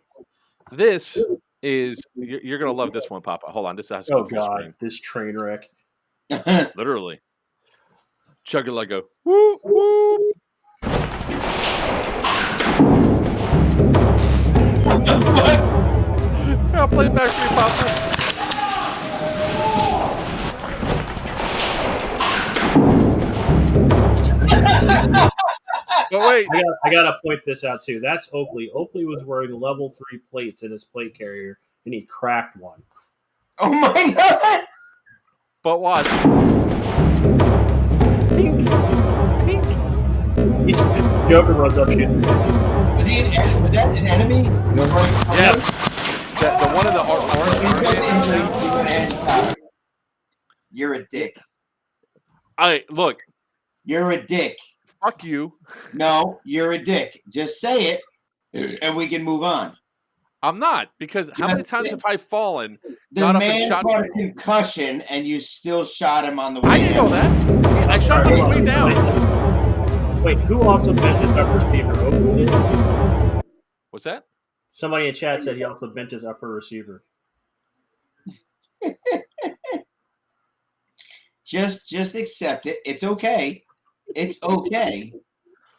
this is you're gonna love this one, Papa. Hold on, this has to go Oh off your God, screen. this train wreck. Literally. Chug it like a whoop whoop. I'll play it back for you, Papa. But wait, I gotta point this out too. That's Oakley. Oakley was wearing level 3 plates in his plate carrier, and he cracked one. Oh my God. but watch. Pink. Joker runs up, shoots. Was that an enemy? Yeah. The one of the orange armbands. You're a dick. Look. You're a dick. Fuck you. No, you're a dick. Just say it, and we can move on. I'm not, because how many times have I fallen? The got up and man shot got a concussion, and you still shot him on the way I didn't know that. Yeah, I shot him on the way down. Wait, who also bent his upper receiver? Oakley did? What's that? Somebody in chat said he also bent his upper receiver. Just accept it. It's okay. It's okay.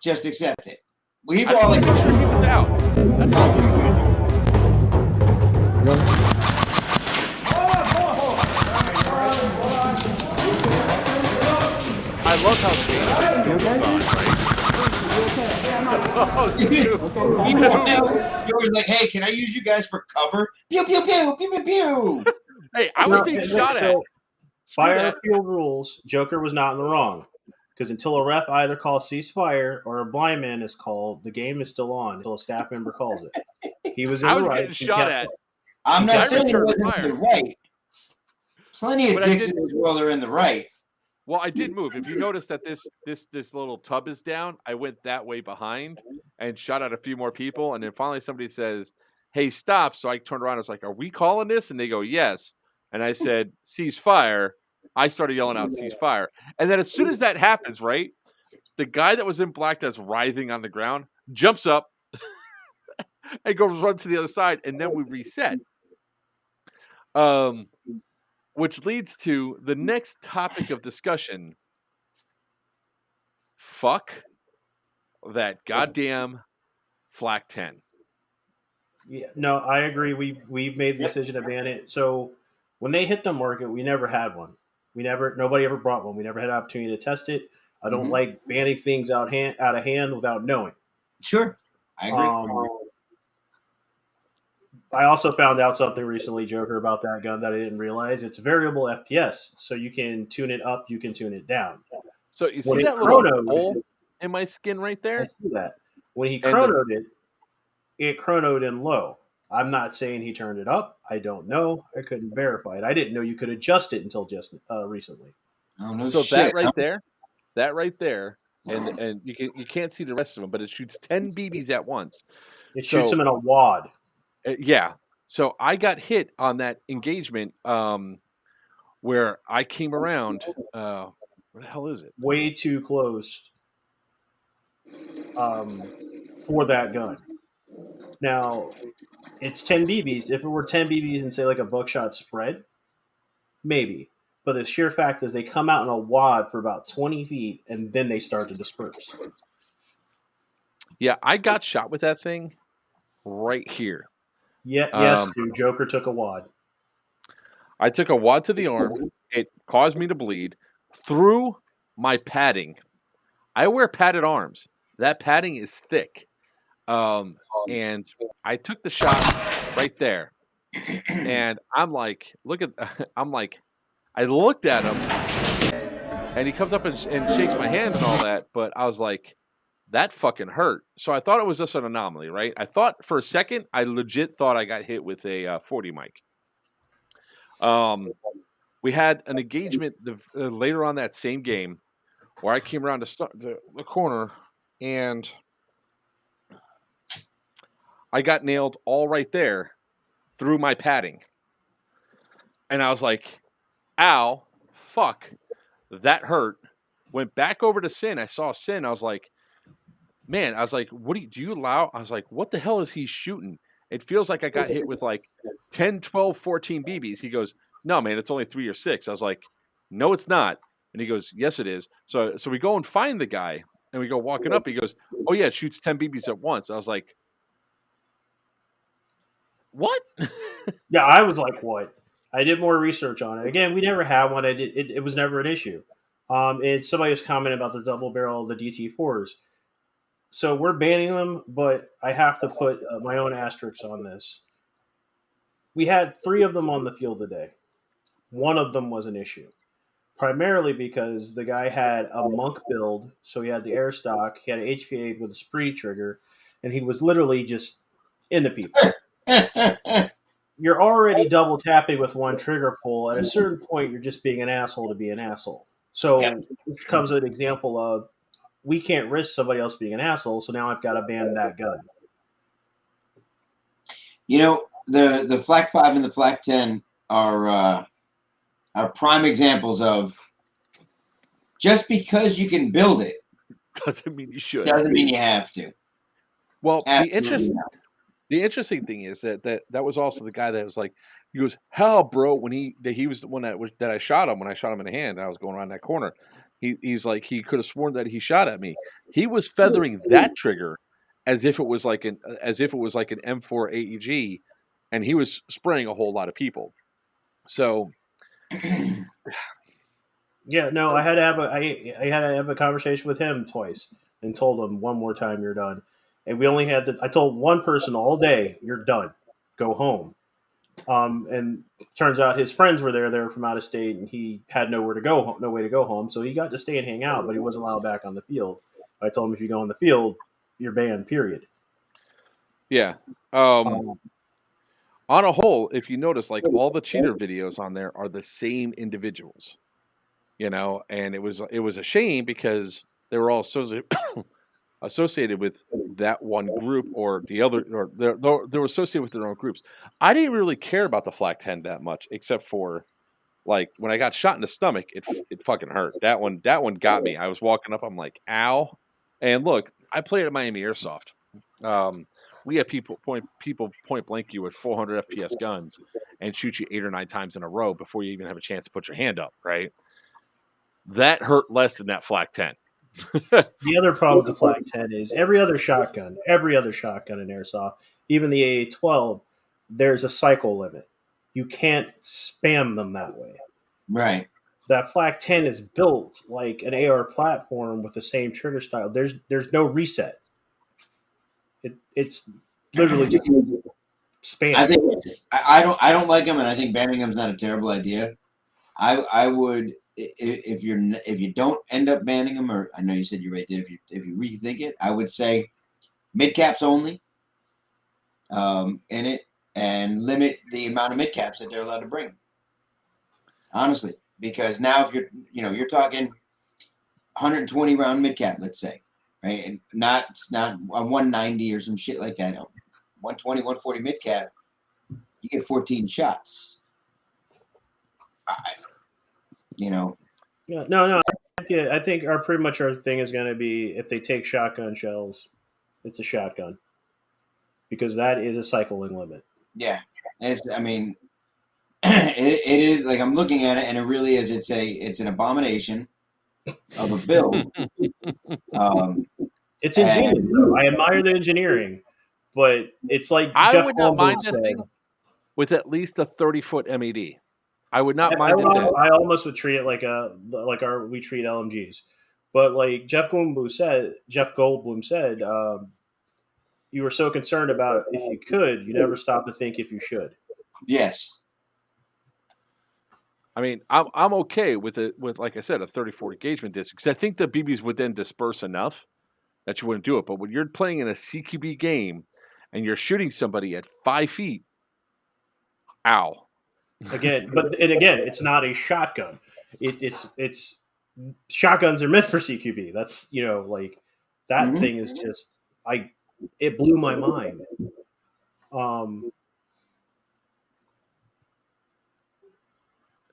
Just accept it. We've I all just wanted to make sure he was out. That's all. I love how the game still goes on, right? Oh, He was like, "Hey, can I use you guys for cover?" Pew pew pew pew pew pew. Hey, I was being shot at. By our field rules, Joker was not in the wrong. Because until a ref either calls ceasefire or a blind man is called, the game is still on until a staff member calls it. He was in I the was right. getting shot at. I'm I not saying he returned wasn't in the fire. right. Plenty of But I dicks did- in this world are in the right. Well, I did move. If you notice that this little tub is down, I went that way behind and shot at a few more people, and then finally somebody says, "Hey, stop!" So I turned around. I was like, "Are we calling this?" And they go, "Yes." And I said, "Cease fire." I started yelling out, "Cease fire!" And then as soon as that happens, right, the guy that was in black that's writhing on the ground jumps up and goes run to the other side, and then we reset. Which leads to the next topic of discussion. Fuck that goddamn Flak 10. Yeah, no, I agree. We've made the decision to ban it. So when they hit the market, we never had one. Nobody ever brought one. We never had an opportunity to test it. I don't like banning things out of hand without knowing. Sure, I agree. I also found out something recently, Joker, about that gun that I didn't realize. It's variable FPS, so you can tune it up, you can tune it down. So you When see it that little chronoed- hole in my skin right I there? see that. When he And the- chronoed it chronoed in low. I'm not saying he turned it up. I don't know. I couldn't verify it. I didn't know you could adjust it until just recently. Oh, no So shit. that right there, and you can't see the rest of them, but it shoots 10 BBs at once. It So- shoots them in a wad. Yeah. So I got hit on that engagement where I came around. Where the hell is it? Way too close for that gun. Now, it's 10 BBs. If it were 10 BBs and say like a buckshot spread, maybe. But the sheer fact is they come out in a wad for about 20 feet and then they start to disperse. Yeah, I got shot with that thing right here. Yeah, yes, dude, Joker took a wad. I took a wad to the arm. It caused me to bleed through my padding. I wear padded arms. That padding is thick. And I took the shot right there. And I'm like, I looked at him and he comes up and shakes my hand and all that. But I was like, that fucking hurt. So I thought it was just an anomaly, right? I thought for a second, I legit thought I got hit with a 40 mic. We had an engagement later on that same game where I came around the corner and I got nailed all right there through my padding. And I was like, ow, fuck, that hurt. Went back over to Sin. I saw Sin. I was like, man, what do you allow? I was like, what the hell is he shooting? It feels like I got hit with like 10, 12, 14 BBs. He goes, no, man, it's only 3 or 6. I was like, no, it's not. And he goes, yes, it is. So we go and find the guy and we go walking up. He goes, oh yeah, it shoots 10 BBs at once. I was like, what? Yeah, I was like, what? I did more research on it. Again, we never had one. It was never an issue. And somebody was commenting about the double barrel of the DT4s. So we're banning them, but I have to put my own asterisks on this. We had 3 of them on the field today. One of them was an issue, primarily because the guy had a monk build, so he had the air stock, he had an HVA with a spree trigger, and he was literally just into people. You're already double tapping with one trigger pull. At a certain point, you're just being an asshole to be an asshole. So this comes an example of we can't risk somebody else being an asshole, so now I've got to ban that gun. You know, the Flak 5 and the Flak 10 are prime examples of just because you can build it Doesn't mean you should. doesn't mean you have to. Well, Absolutely not. the interesting thing is that was also the guy that was like, he goes, hell, bro, when he was the one that I shot him when I shot him in the hand and I was going around that corner. He's like, he could have sworn that he shot at me. He was feathering that trigger as if it was like an M4 AEG, and he was spraying a whole lot of people. So Yeah, no, I had to have a conversation with him twice and told him one more time you're done. And we only had I told one person all day, you're done. Go home. And turns out his friends were there. They were from out of state, and he had nowhere to go, no way to go home. So he got to stay and hang out, but he wasn't allowed back on the field. I told him, if you go on the field, you're banned. Period. Yeah. On a whole, if you notice, like all the cheater videos on there are the same individuals, you know, and it was a shame because they were all associated with that one group or the other, or they were associated with their own groups. I didn't really care about the Flak 10 that much, except for like when I got shot in the stomach, it fucking hurt. That one got me. I was walking up, I'm like, ow. And look, I played at Miami Airsoft. We have people point blank you with 400 FPS guns and shoot you 8 or 9 times in a row before you even have a chance to put your hand up, right? That hurt less than that Flak 10. The other problem with the Flak 10 is every other shotgun in Airsoft, even the AA-12, there's a cycle limit. You can't spam them that way. Right. That Flak 10 is built like an AR platform with the same trigger style. There's no reset. It's literally just spam. I think I don't like them, and I think banning them is not a terrible idea. I would, if you don't end up banning them, or I know you said you already did. If you rethink it, I would say mid caps only. In it, and limit the amount of mid caps that they're allowed to bring. Honestly, because now if you're talking 120 round mid cap, let's say, right, and not a 190 or some shit like that. 120, 140 mid cap, you get 14 shots. No. I think pretty much our thing is going to be if they take shotgun shells, it's a shotgun because that is a cycling limit. Yeah, it is like I'm looking at it, and it really is. It's an abomination of a build. It's ingenious. I admire the engineering, but it's like I Jeff would not mind Goldberg that said, thing with at least a 30-foot MED. I would not mind it. I almost would treat it like we treat LMGs, but like Jeff Goldblum said, you were so concerned about if you could, you never stop to think if you should. Yes. I mean, I'm okay with like I said, a 30-40 engagement distance because I think the BBs would then disperse enough that you wouldn't do it. But when you're playing in a CQB game and you're shooting somebody at 5 feet, ow. Again, it's not a shotgun. It's shotguns are meant for CQB. That's like that thing is just it blew my mind.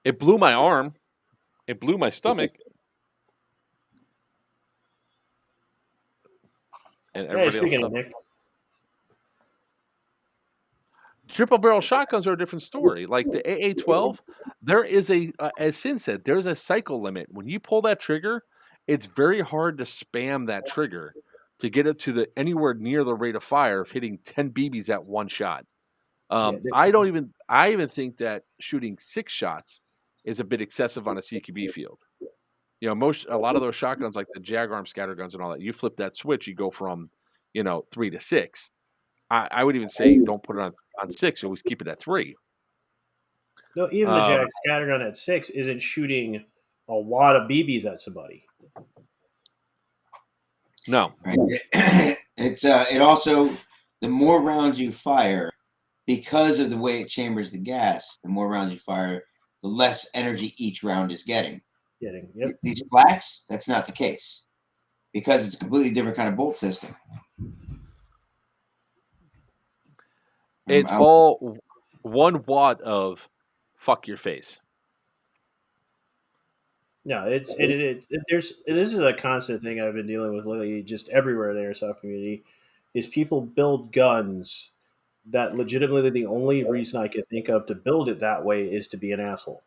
It blew my arm. It blew my stomach. And everybody else. Nick. Triple barrel shotguns are a different story. Like the AA-12, there is as Sin said, there's a cycle limit. When you pull that trigger, it's very hard to spam that trigger to get it to anywhere near the rate of fire of hitting 10 BBs at one shot. I even think that shooting 6 shots is a bit excessive on a CQB field. A lot of those shotguns, like the Jagarm scatter guns and all that, you flip that switch, you go from 3 to 6. I would even say don't put it on 6. Always keep it at 3. No, even the Jag scattergun at 6 isn't shooting a lot of BBs at somebody. No, it's it also, the more rounds you fire, because of the way it chambers the gas, the more rounds you fire, the less energy each round is getting. Yep. These Flaks, that's not the case because it's a completely different kind of bolt system. It's all 1 watt of fuck your face. No, this is a constant thing I've been dealing with lately, just everywhere in the airsoft community, is people build guns that legitimately the only reason I could think of to build it that way is to be an asshole.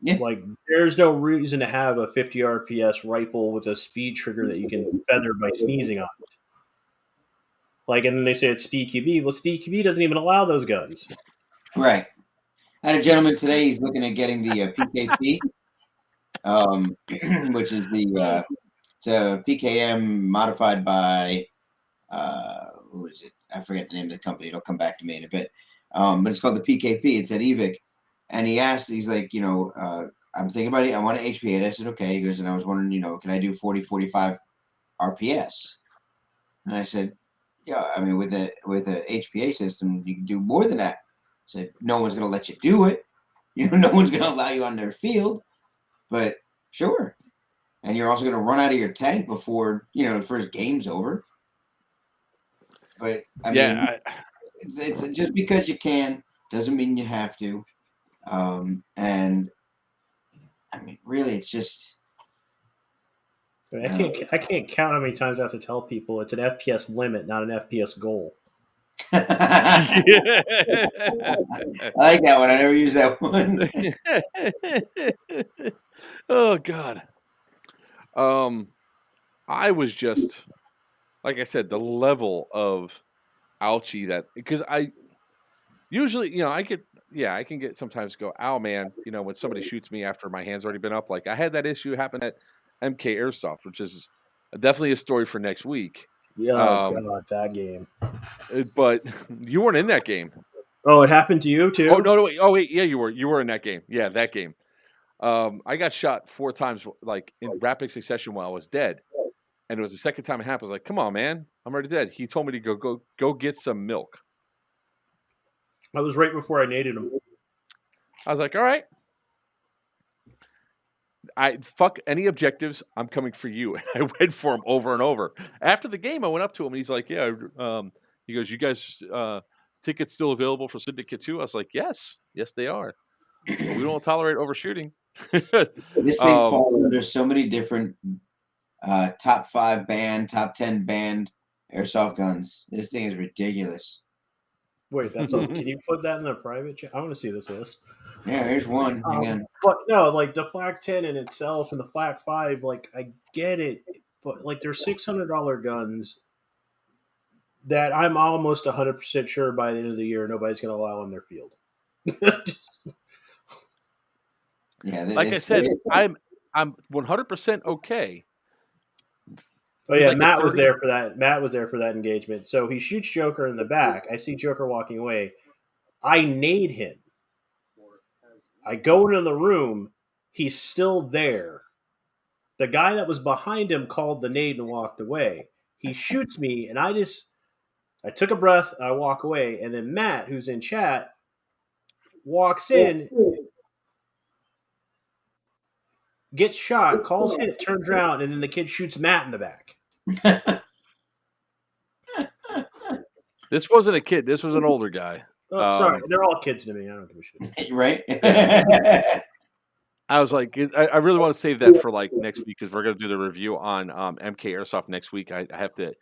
Yeah. Like, there's no reason to have a 50 RPS rifle with a speed trigger that you can feather by sneezing on it. Like, and then they say it's speed QB. Well, speed QB doesn't even allow those guns. Right. I had a gentleman today. He's looking at getting the PKP, which is it's a PKM modified by who is it? I forget the name of the company. It'll come back to me in a bit. but it's called the PKP. It's at EVIC. And he asked, he's like, I'm thinking about it. I want to HP it. I said, okay. He goes, and I was wondering, can I do 40, 45 RPS? And I said, yeah, I mean, with a HPA system, you can do more than that. I said, no one's going to let you do it. No one's going to allow you on their field, but sure. And you're also going to run out of your tank before, the first game's over. But I mean, it's just because you can doesn't mean you have to. And I mean, really, it's just. I can't count how many times I have to tell people it's an FPS limit, not an FPS goal. I like that one. I never use that one. Oh God. I was just, like I said, the level of ouchie that, because I usually, I can get sometimes go, ow man, when somebody shoots me after my hand's already been up. Like I had that issue happen at MK Airsoft, which is definitely a story for next week. Yeah, God, that game. But you weren't in that game. Oh, it happened to you too? Oh no, wait. Oh wait, yeah, you were in that game. Yeah, that game. I got shot 4 times, like in rapid succession while I was dead. And it was the second time it happened. I was like, come on, man, I'm already dead. He told me to go get some milk. I was right before I naded him. I was like, all right. I fuck any objectives. I'm coming for you. And I went for him over and over. After the game, I went up to him and he's like, yeah. He goes, you guys, tickets still available for Syndicate 2? I was like, yes, they are. But we don't tolerate overshooting. This thing falls under so many different top 5 banned, top 10 banned airsoft guns. This thing is ridiculous. Wait, that's all. Can you put that in the private chat? I want to see this list. Yeah, here's one. Again. But no, like the Flak 10 in itself and the Flak 5, like I get it, but like they're $600 guns that I'm almost 100% sure by the end of the year nobody's going to allow in their field. Yeah, like I said, I'm 100% okay. Oh yeah, like Matt was there for that. Matt was there for that engagement. So he shoots Joker in the back. I see Joker walking away. I nade him. I go into the room. He's still there. The guy that was behind him called the nade and walked away. He shoots me, and I took a breath. I walk away, and then Matt, who's in chat, walks in, gets shot, calls hit, turns around, and then the kid shoots Matt in the back. This wasn't a kid. This was an older guy. Oh, sorry, they're all kids to me. I don't give a shit. Right? I was like, I really want to save that for like next week because we're going to do the review on MK Airsoft next week. I have to.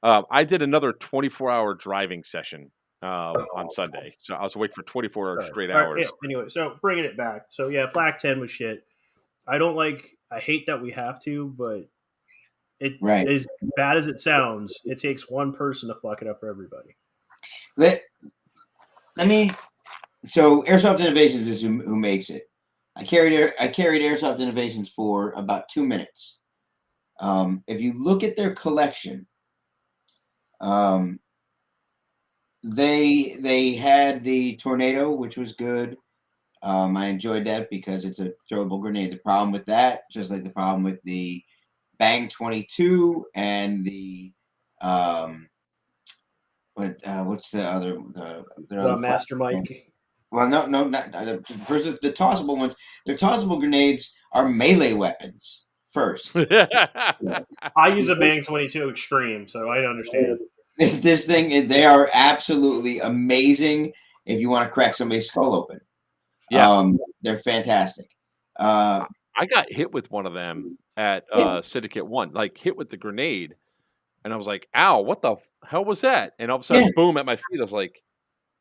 I did another 24-hour driving session on Sunday, so I was awake for 24 straight hours. Yeah, anyway, so bringing it back. So yeah, Black 10 was shit. I hate that we have to, but it as bad as it sounds, it takes one person to fuck it up for everybody. So Airsoft Innovations is who makes it. I carried Airsoft Innovations for about 2 minutes. If you look at their collection, they had the Tornado, which was good. I enjoyed that because it's a throwable grenade. The problem with that, just like the problem with the Bang 22 and the what's the other Master Mike. Well, no, not first the tossable ones. Their tossable grenades are melee weapons first. I use a Bang 22 Extreme, so I understand. This thing, they are absolutely amazing if you want to crack somebody's skull open. Yeah, they're fantastic. I got hit with one of them at Syndicate 1, like hit with the grenade, and I was like, "Ow, what the hell was that?" And all of a sudden, boom at my feet. I was like,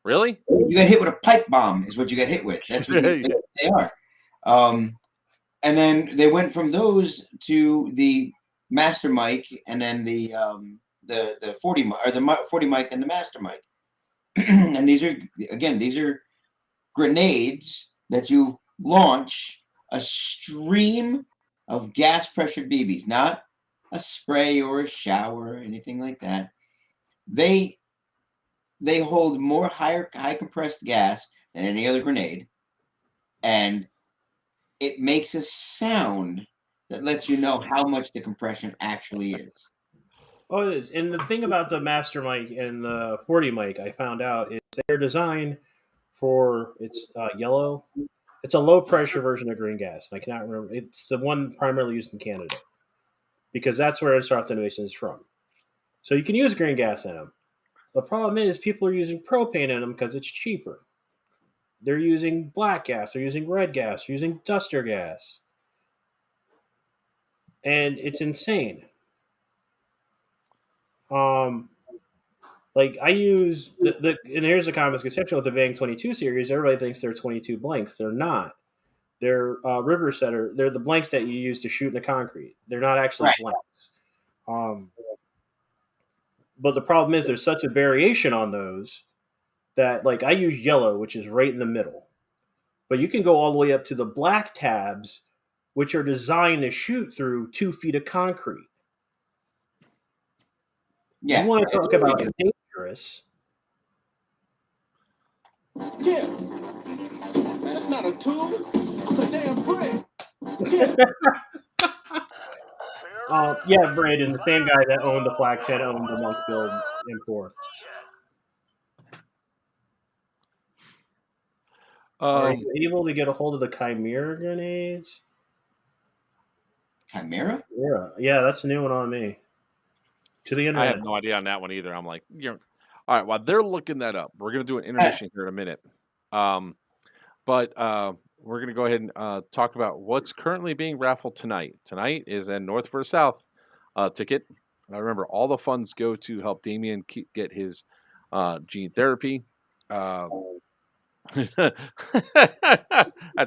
"Really?" You got hit with a pipe bomb, is what you got hit with. That's what they are. And then they went from those to the Master Mic, and then the 40 or the 40 mic and the Master Mic. And these are grenades that you launch a stream of gas pressured BBs, not a spray or a shower or anything like that. They they hold more high compressed gas than any other grenade, and it makes a sound that lets you know how much the compression actually is. Oh, it is. And the thing about the Master mic and the 40 mic, I found out, is they're designed for it's yellow. It's a low pressure version of green gas. I cannot remember. It's the one primarily used in Canada because that's where Airsoft Innovation is from. So you can use green gas in them. The problem is people are using propane in them because it's cheaper. They're using black gas. They're using red gas. They're using duster gas. And it's insane. Like I use the and here's the common misconception with the Vang 22 series. Everybody thinks they're 22 blanks. They're not. They're river setter. They're the blanks that you use to shoot in the concrete. They're not actually Right. blanks. But the problem is there's such a variation on those that like I use yellow, which is right in the middle. But you can go all the way up to the black tabs, which are designed to shoot through 2 feet of concrete. Yeah. You want to talk about dangerous. Yeah. Man, that's not a tool. It's a damn brick. Yeah, Brandon, the same guy that owned the Flaxhead owned the Monk Build M4. Are you able to get a hold of the Chimera grenades? Chimera? Yeah, that's a new one on me. To the internet. I have no idea on that one either. I'm like, all right. While they're looking that up, we're gonna do an intermission here in a minute. But we're gonna go ahead and talk about what's currently being raffled tonight. Tonight is a North versus South ticket. I remember all the funds go to help Damien get his gene therapy. That's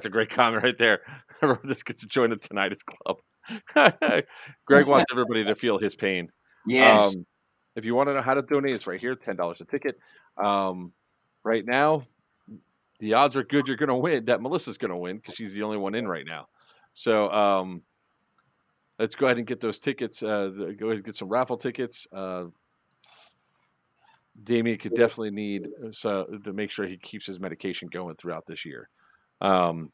a great comment right there. Everyone just gets to join the Tinnitus Club. Greg wants everybody to feel his pain. Yes. If you want to know how to donate, it's right here, $10 a ticket. Right now, the odds are good you're going to win, that Melissa's going to win because she's the only one in right now. So let's go ahead and get those tickets. Go ahead and get some raffle tickets. Damien could definitely need to make sure he keeps his medication going throughout this year. Wow.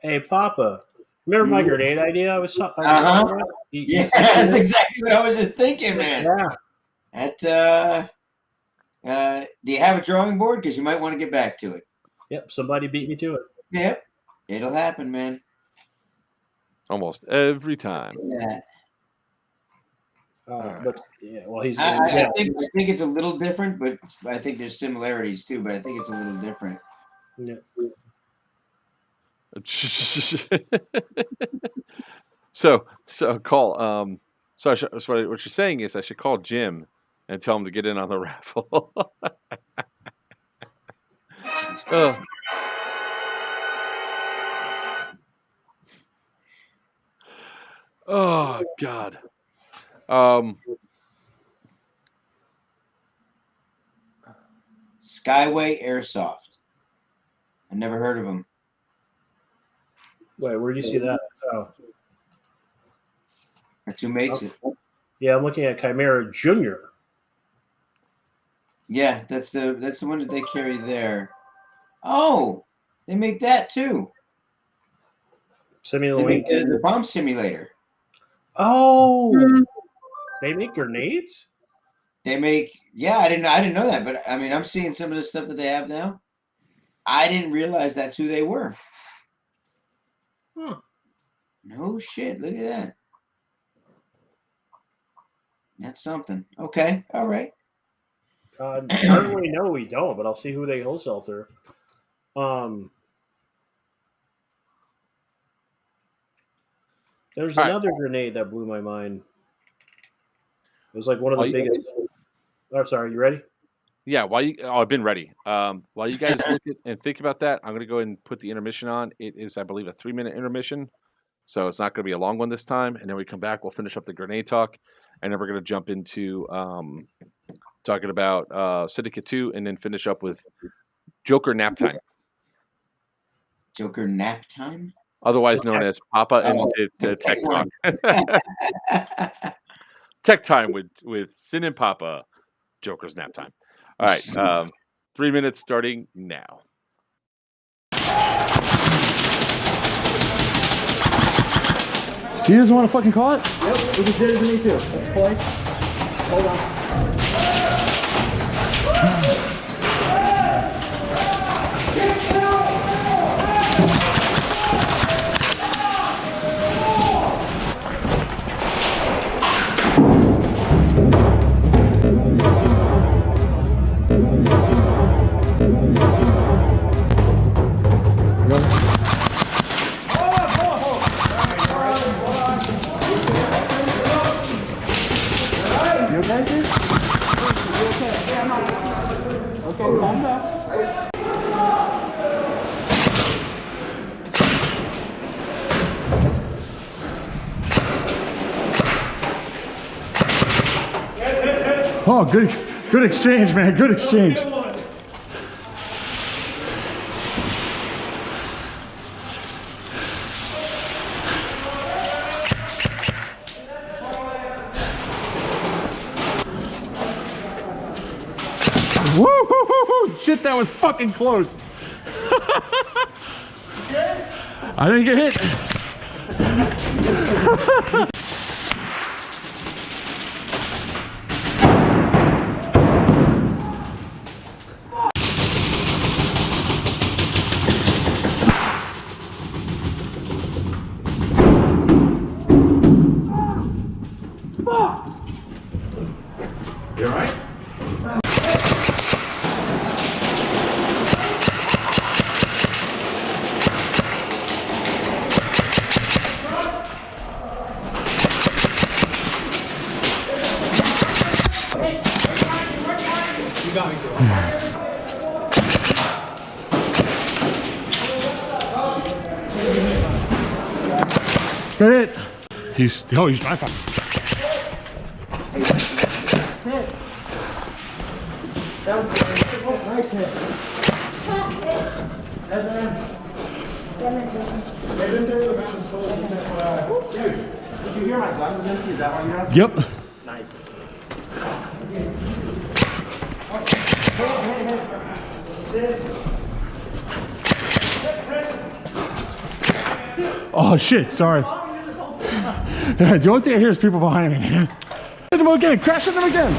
Hey, Papa, remember my grenade idea I was talking about? Yeah, that's exactly what I was just thinking, man. Yeah. Do you have a drawing board? Because you might want to get back to it. Yep, somebody beat me to it. Yep, it'll happen, man. Almost every time. Yeah. But yeah, well, he's. I think it's a little different, but I think there's similarities too. But I think it's a little different. Yeah. So call. So what you're saying is I should call Jim and tell him to get in on the raffle. Oh God. Skyway Airsoft. I never heard of them. Wait, where do you see that? Oh, That's who makes it. yeah, I'm looking at Chimera Junior. Yeah, that's the one that they carry there. Oh, they make that too. Send me the They link. make the bomb simulator. Oh, they make grenades? They make, yeah, I didn't know that, but I mean, I'm seeing some of the stuff that they have now. I didn't realize that's who they were. Huh. No shit, look at that. That's something. Okay, all right. Currently, no, we don't, but I'll see who they wholesale through. There's another grenade that blew my mind. It was like one of the biggest. I'm sorry, you ready? Yeah, I've been ready. While you guys look at and think about that, I'm going to go ahead and put the intermission on. It is, I believe, a 3-minute intermission, so it's not going to be a long one this time. And then we come back, we'll finish up the grenade talk, and then we're going to jump into talking about Syndicate 2, and then finish up with Joker Nap Time. Joker Nap Time? Otherwise known as Papa and the Tech Talk. Tech time with Sin and Papa. Joker's nap time. All right, 3 minutes starting now. So he doesn't want to fucking call it? Yep, we can sit as me too. Let's play. Hold on. You okay, dude? You okay? Yeah, I'm not. Okay, calm down. Oh, good exchange, man. Good exchange. Woo! Shit, that was fucking close. I didn't get hit. You all right? Got it. He's trying to. That was nice hit. That's this area of the mountain is cold. Dude, did you hear my gun was empty? Is that why you're asking? Yep. Nice. Oh shit, sorry. The only thing I hear is people behind me, man. Hit them again, crash them again.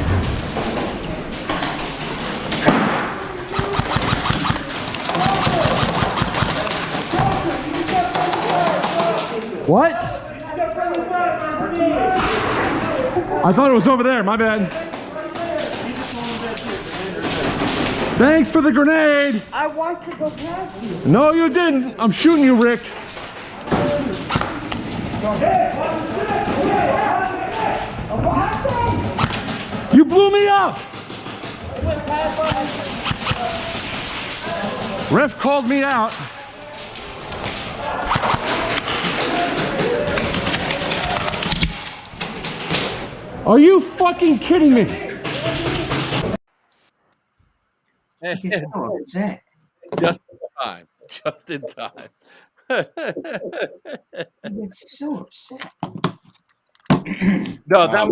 What? I thought it was over there, my bad. Thanks for the grenade. I want to go past you. No, you didn't. I'm shooting you, Rick. You blew me up. Ref called me out. Are you fucking kidding me? I get so upset. Just in time. Just in time. I get so upset. No, that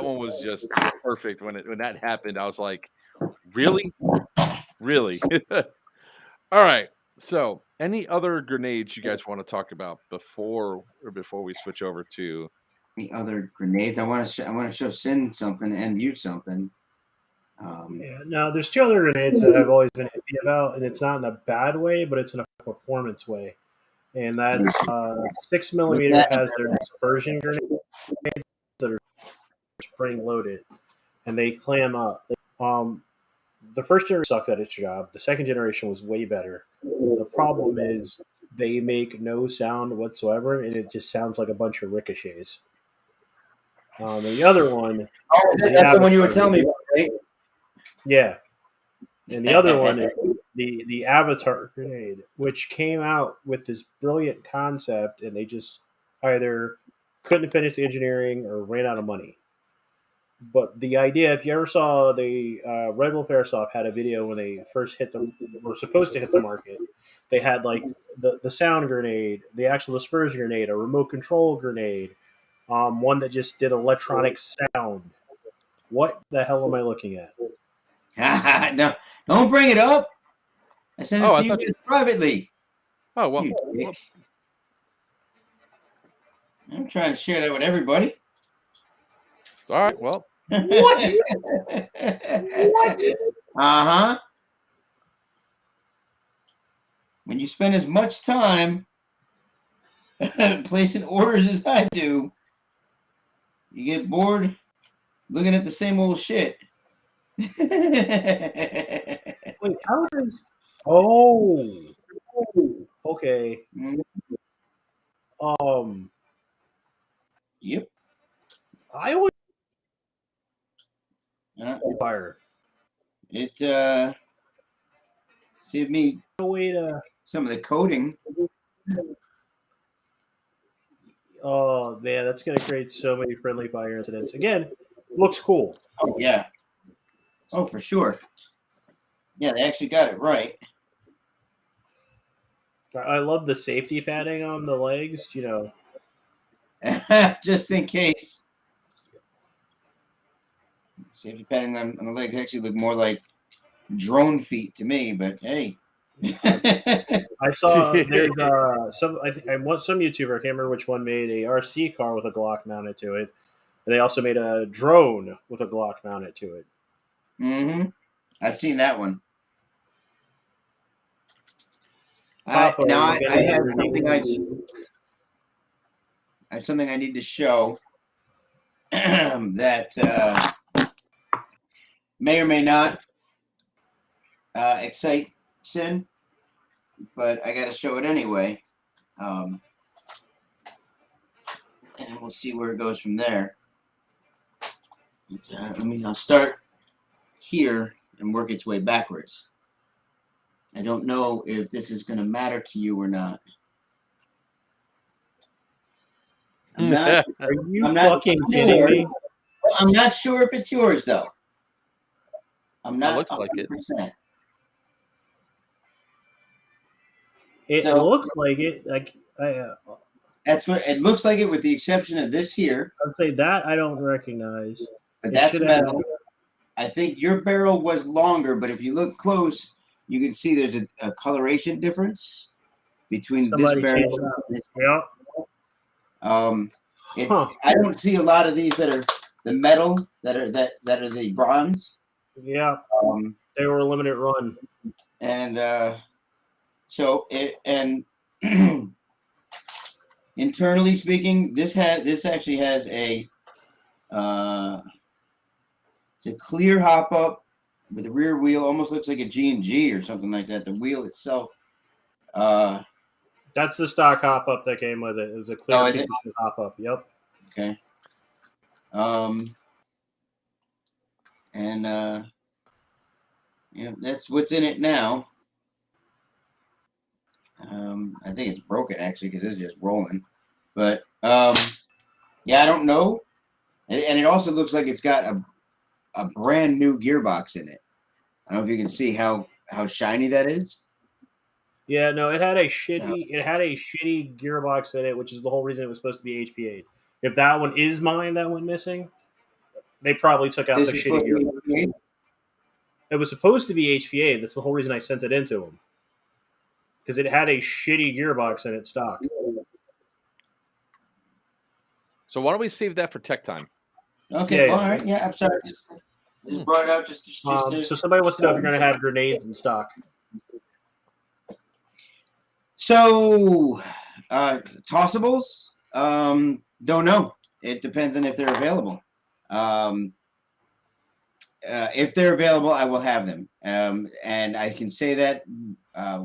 one was just perfect when that happened. I was like, really? Really? All right. So, any other grenades you guys want to talk about before we switch over to The other grenades. I want to show Sin something and you something. Yeah, no, there's two other grenades that I've always been happy about, and it's not in a bad way, but it's in a performance way. And that's 6mm has their dispersion grenades that are spring loaded, and they clam up. The first generation sucked at its job. The second generation was way better. The problem is they make no sound whatsoever, and it just sounds like a bunch of ricochets. And the other one, That's the one you were telling me about, right? yeah, and the other one is the Avatar grenade, which came out with this brilliant concept, and they just either couldn't finish the engineering or ran out of money. But the idea, if you ever saw the Red Wolf Airsoft had a video when they first hit them, were supposed to hit the market. They had like the sound grenade, the actual dispersion grenade, a remote control grenade, one that just did electronic sound. What the hell am I looking at? No, don't bring it up. I sent it Oh, to I you thought guys privately. Oh, well, You dick. I'm trying to share that with everybody. all right. Well, What? What? Uh-huh. When you spend as much time placing orders as I do, you get bored looking at the same old shit. Wait, how does? Oh, okay. Yep. I would Uh, fire. it saved me Way to. some of the coding. Oh man, that's gonna create so many friendly fire incidents. Again, looks cool. Oh yeah. Oh, for sure. Yeah, they actually got it right. I love the safety padding on the legs. You know, Just in case. Safety padding on the legs actually look more like drone feet to me, but hey. I saw there's some. I want some YouTuber. I can't remember which one made a RC car with a Glock mounted to it. And they also made a drone with a Glock mounted to it. Mm-hmm. I've seen that one. Papa, Now I you're have getting something I need to show that may or may not excite Sin, but I got to show it anyway, and we'll see where it goes from there. I'll start here and work its way backwards. I don't know if this is going to matter to you or not. I'm not. Are you I'm not fucking sure. kidding me? I'm not sure if it's yours though. I'm not. It looks like it. 100%. It So- looks like it. Like That's what it looks like. It, with the exception of this here, I'd say that I don't recognize. but It that's should have- metal. I think your barrel was longer, but if you look close, you can see there's a coloration difference between Somebody this barrel. changed it And this. Yeah. I don't see a lot of these that are the metal that are the bronze. Yeah. They were a limited run. And so it and internally speaking, this actually has a it's a clear hop up with a rear wheel, almost looks like a G&G or something like that. The wheel itself. That's the stock hop up that came with it. It was a clear is it? hop up. Yep. Okay. And that's what's in it now. I think it's broken actually because it's just rolling. But yeah, I don't know. And it also looks like it's got a brand new gearbox in it. I don't know if you can see how shiny that is. Yeah, no, it had a shitty gearbox in it, which is the whole reason it was supposed to be HPA'd. If that one is mine that went missing, they probably took out This the is shitty supposed to gearbox. be It was supposed to be HPA. That's the whole reason I sent it into them. Because it had a shitty gearbox in its stock. So why don't we save that for tech time? Okay, Yeah, all right. Yeah, I'm sorry. Just brought it out just to So somebody wants to know if you're going to have grenades in stock. So, tossables, don't know. It depends on if they're available. If they're available, I will have them. And I can say that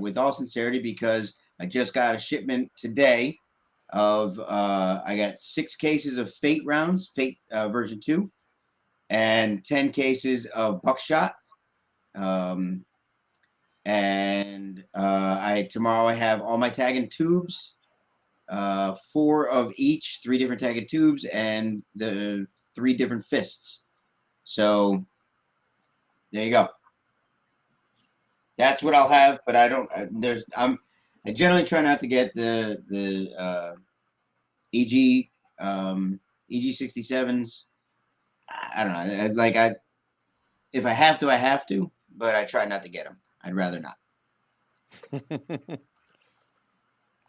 with all sincerity because I just got a shipment today of I got 6 cases of Fate rounds, Fate version 2, and 10 cases of buckshot. And tomorrow I have all my tagging tubes, 4 of each, 3 different tagging tubes, and the 3 different fists. So there you go. That's what I'll have, but I don't. I generally try not to get the EG EG67s. I don't know. If I have to, I have to. But I try not to get them. I'd rather not.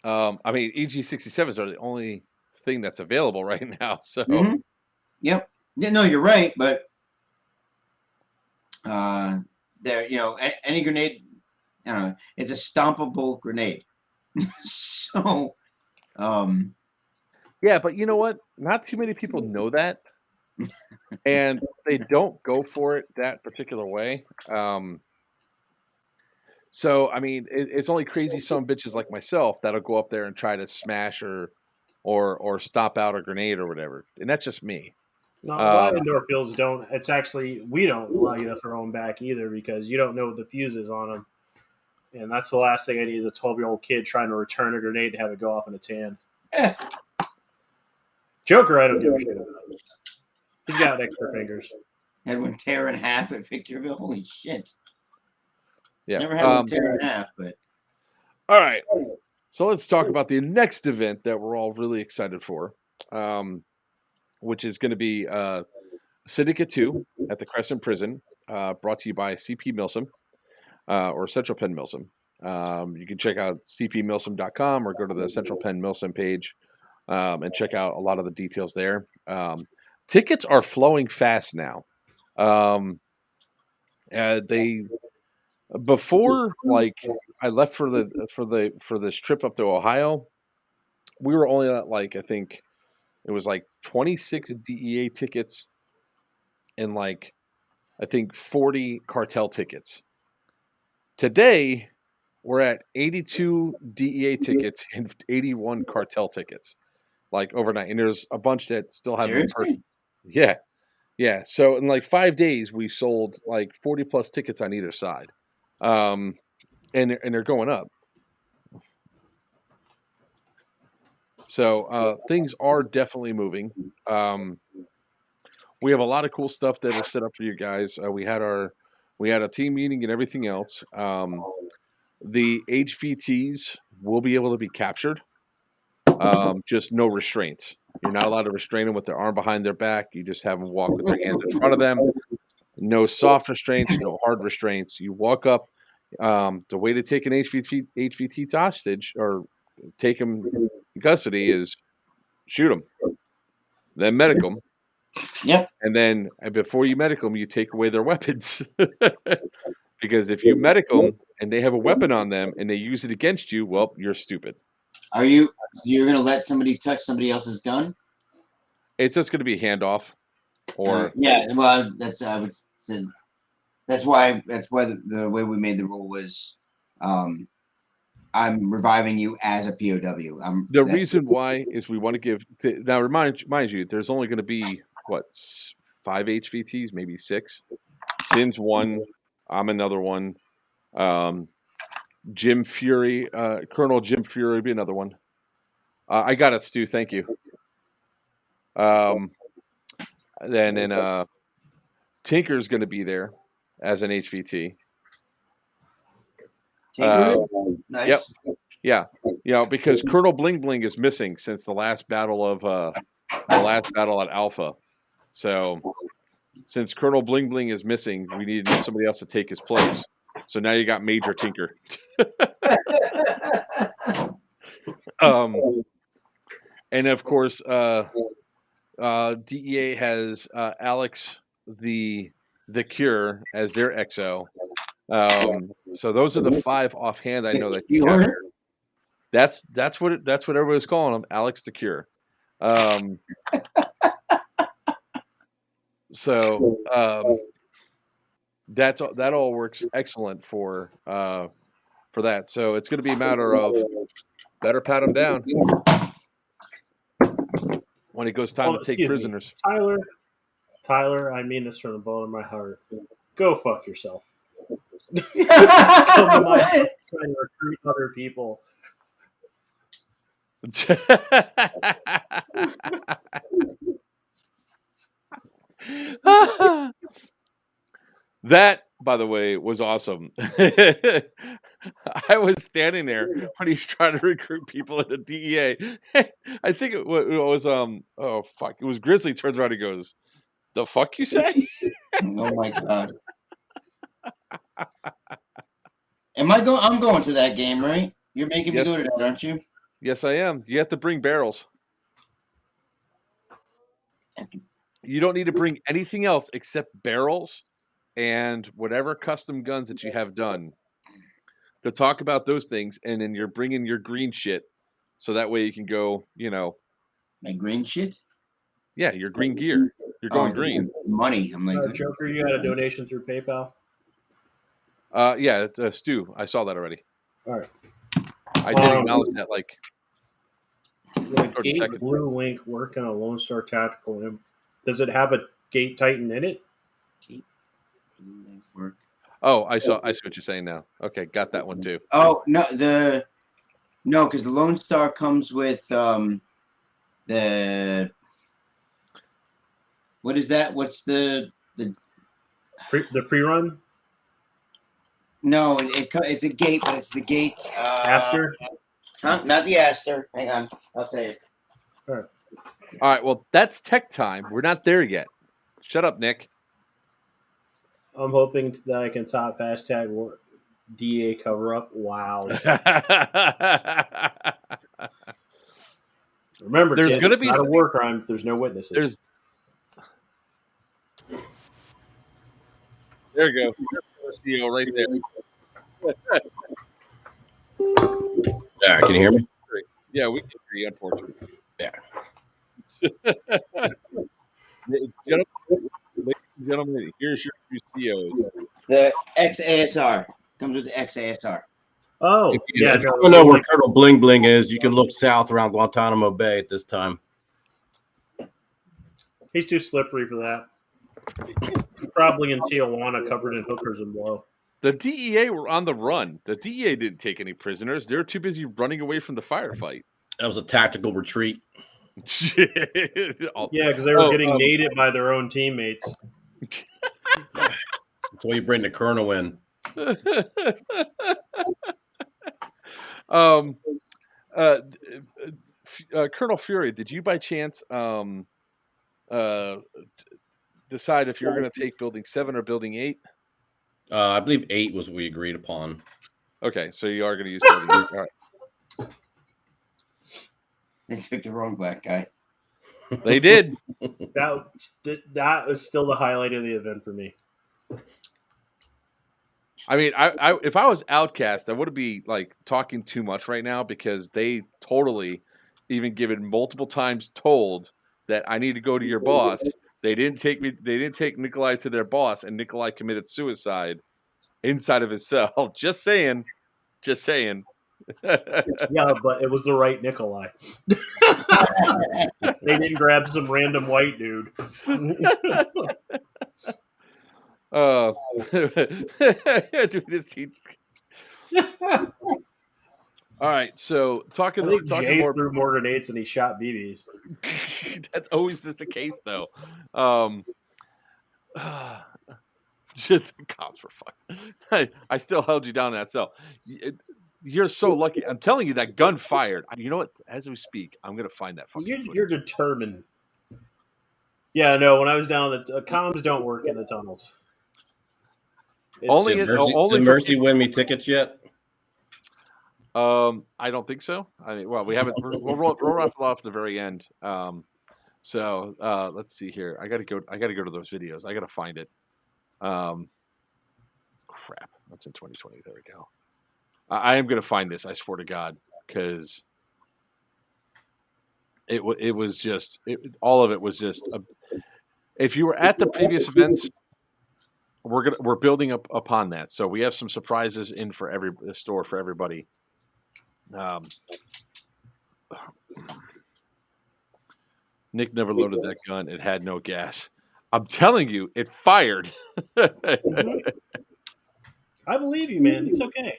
I mean, EG67s are the only thing that's available right now. So, Yep. Yeah, no, you're right. But there, any grenade, I don't know. It's a stompable grenade. So, yeah, but you know what? Not too many people know that, and they don't go for it that particular way. So, I mean, it's only crazy some bitches like myself that'll go up there and try to smash or stop out a grenade or whatever, and that's just me. No, a lot of indoor fields don't. It's actually, we don't allow you to throw them back either because you don't know what the fuse is on them. And that's the last thing I need is a 12-year-old kid trying to return a grenade to have it go off in a tan. Joker, I don't give a shit about. He's got extra fingers. Had one tear in half at Victorville. Holy shit. Yeah. Never had one tear in half, but. All right. So let's talk about the next event that we're all really excited for, which is going to be Syndicate 2 at the Crescent Prison, brought to you by CP Milsim or Central Penn Milsim. You can check out cpmilsim.com or go to the Central Penn Milsim page and check out a lot of the details there. Tickets are flowing fast now. Before, like, I left for this trip up to Ohio, we were only at, like, I think it was like 26 DEA tickets and, like, I think 40 cartel tickets. Today, we're at 82 DEA tickets and 81 cartel tickets, like, overnight. And there's a bunch that still haven't. Yeah. Yeah. So in like 5 days, we sold like 40 plus tickets on either side. And they're going up. So things are definitely moving. We have a lot of cool stuff that are set up for you guys. We had a team meeting and everything else. The HVTs will be able to be captured. Just no restraints. You're not allowed to restrain them with their arm behind their back. You just have them walk with their hands in front of them. No soft restraints, no hard restraints. You walk up. The way to take an HVT hostage or take them in custody is shoot them, then medic them. Yep. And then before you medic them, you take away their weapons. Because if you medic them and they have a weapon on them and they use it against you, well, you're stupid. You're going to let somebody touch somebody else's gun? It's just going to be a handoff. Or yeah, well, I would say that's why the way we made the rule was I'm reviving you as a POW. The reason why is we want to give now mind you, there's only going to be 5 HVTs, maybe 6. Sin's one, I'm another one. Jim Fury, Colonel Jim Fury would be another one. I got it, Stu. Thank you. Then Tinker's going to be there as an HVT. Tinker? Nice. Yep. Yeah. Because Colonel Bling Bling is missing since the last battle at Alpha. So since Colonel Bling Bling is missing, we needed somebody else to take his place. So now you got Major Tinker. And of course, DEA has Alex the Cure as their XO. So those are the 5 offhand I know that you captured. That's what everybody's calling him, Alex the Cure. So that all works excellent for that. So it's going to be a matter of better pat him down when it goes time to take prisoners. Tyler, I mean this from the bottom of my heart. Go fuck yourself. Come to my house trying to recruit other people. That by the way, was awesome. I was standing there when he's trying to recruit people at a DEA. I think it was oh fuck, it was Grizzly turns around and goes, "The fuck you say?" Oh my god. I'm going to that game, right? You're making me Yes. go to that, aren't you? Yes, I am. You have to bring barrels. You don't need to bring anything else except barrels and whatever custom guns that you have done to talk about those things, and then you're bringing your green shit, so that way you can go, My green shit? yeah, your green gear. You're going green. Money. I'm like, Joker, you got a donation through PayPal? Yeah, it's Stu. I saw that already. All right. I did acknowledge that, like, The Gate Blue Link work on a Lone Star Tactical. Does it have a Gate Titan in it? work. Oh, I see what you're saying now. Okay, got that one too. Oh no, because the Lone Star comes with the what is that? What's the pre-run? No, it's a Gate, but it's the Gate Aster? Huh? Not the Aster. Hang on, I'll tell you. All right, well, that's tech time. We're not there yet. Shut up, Nick. I'm hoping that I can top hashtag DA cover up. Wow. Remember, there's kids, going to be not a war crime if there's no witnesses. There you go. CEO right there. Yeah, can you hear me? Yeah, we can hear you, unfortunately. Yeah. Ladies and gentlemen, here's your CEO. The XASR comes with the XASR. Oh, if you don't know where Colonel Bling Bling is, you can look south around Guantanamo Bay at this time. He's too slippery for that. Probably in Tijuana, covered in hookers and blow. The DEA were on the run. The DEA didn't take any prisoners. They were too busy running away from the firefight. That was a tactical retreat. Yeah, because they were getting naded by their own teammates. That's why you bring the colonel in. Colonel Fury, did you by chance decide if you're going to take Building 7 or Building 8? I believe 8 was what we agreed upon. Okay, so you are going to use Building 8. All right. They took the wrong black guy. They did. That was still the highlight of the event for me. I mean, I if I was Outcast, I wouldn't be like talking too much right now because they totally, even given multiple times, told that I need to go to your boss. They didn't take me. They didn't take Nikolai to their boss, and Nikolai committed suicide inside of his cell. Just saying. Just saying. Yeah, but it was the right Nikolai. They didn't grab some random white dude. Dude, this all right, so talking Jay more. threw more grenades and he shot BBs. That's always just the case, though. The cops were fucked. I still held you down in that cell. You're so lucky. I'm telling you, that gun fired. You know what? As we speak, I'm gonna find that fucking. You're determined. Yeah, no. When I was down, the comms don't work in the tunnels. Did Mercy win me tickets yet? I don't think so. I mean, well, we haven't. We'll raffle off at the very end. So let's see here. I gotta go to those videos. I gotta find it. Crap. That's in 2020. There we go. I am gonna find this. I swear to God, because it was just all of it was just. If you were at the previous events, we're building up upon that. So we have some surprises in for every store for everybody. Nick never loaded that gun. It had no gas. I'm telling you, it fired. I believe you, man. It's okay.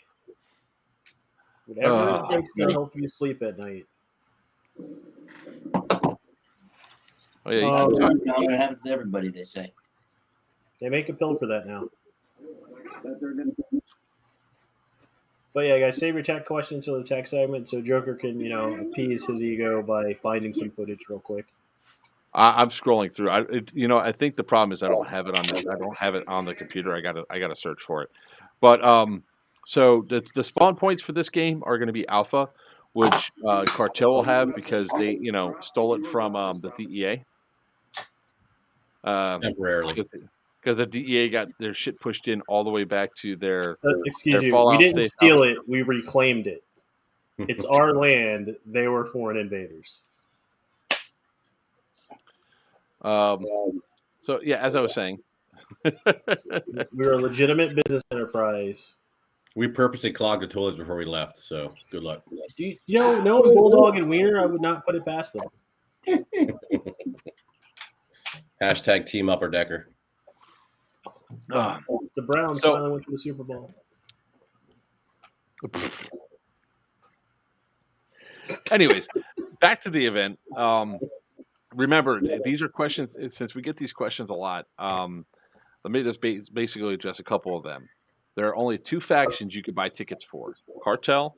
Whatever it takes to help you sleep at night. Oh, yeah, it happens to everybody, they say. They make a pill for that now. But yeah, guys, save your tech questions till the tech segment so Joker can, appease his ego by finding some footage real quick. I'm scrolling through. I think the problem is I don't have it on the computer. I gotta search for it. But so the spawn points for this game are going to be alpha, which Cartel will have because they stole it from the DEA. Temporarily. Because the DEA got their shit pushed in all the way back to their Excuse you, Fallout we didn't safe steal house. it. We reclaimed it. It's our land. They were foreign invaders. So yeah, as I was saying, We're a legitimate business enterprise. We purposely clogged the toilets before we left, so good luck. Knowing Bulldog and Wiener, I would not put it past them. Hashtag team upper decker. The Browns finally went to the Super Bowl. Anyways, back to the event. Remember, these are questions. Since we get these questions a lot, let me just basically address a couple of them. There are only two factions you can buy tickets for: Cartel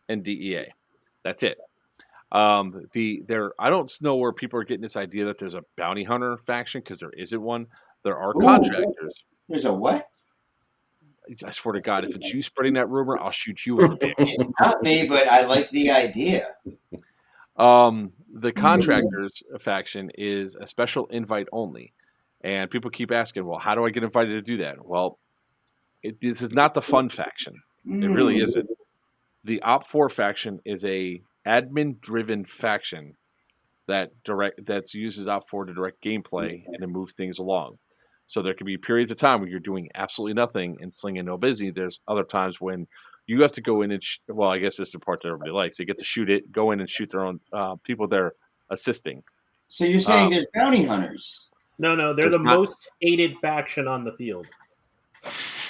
and DEA. That's it. I don't know where people are getting this idea that there's a bounty hunter faction because there isn't one. There are contractors. There's a what? I swear to God, if it's you spreading that rumor, I'll shoot you in the dick. Not me, but I like the idea. The contractors faction is a special invite only, and people keep asking, "Well, how do I get invited to do that?" Well, this is not the fun faction. It really isn't. The Op4 faction is a admin-driven faction that uses Op4 to direct gameplay and to move things along. So there can be periods of time where you're doing absolutely nothing and slinging no busy. There's other times when you have to go in and I guess this is the part that everybody likes. They get to shoot it, go in and shoot their own people they're assisting. So you're saying there's bounty hunters? No, they're the most hated faction on the field.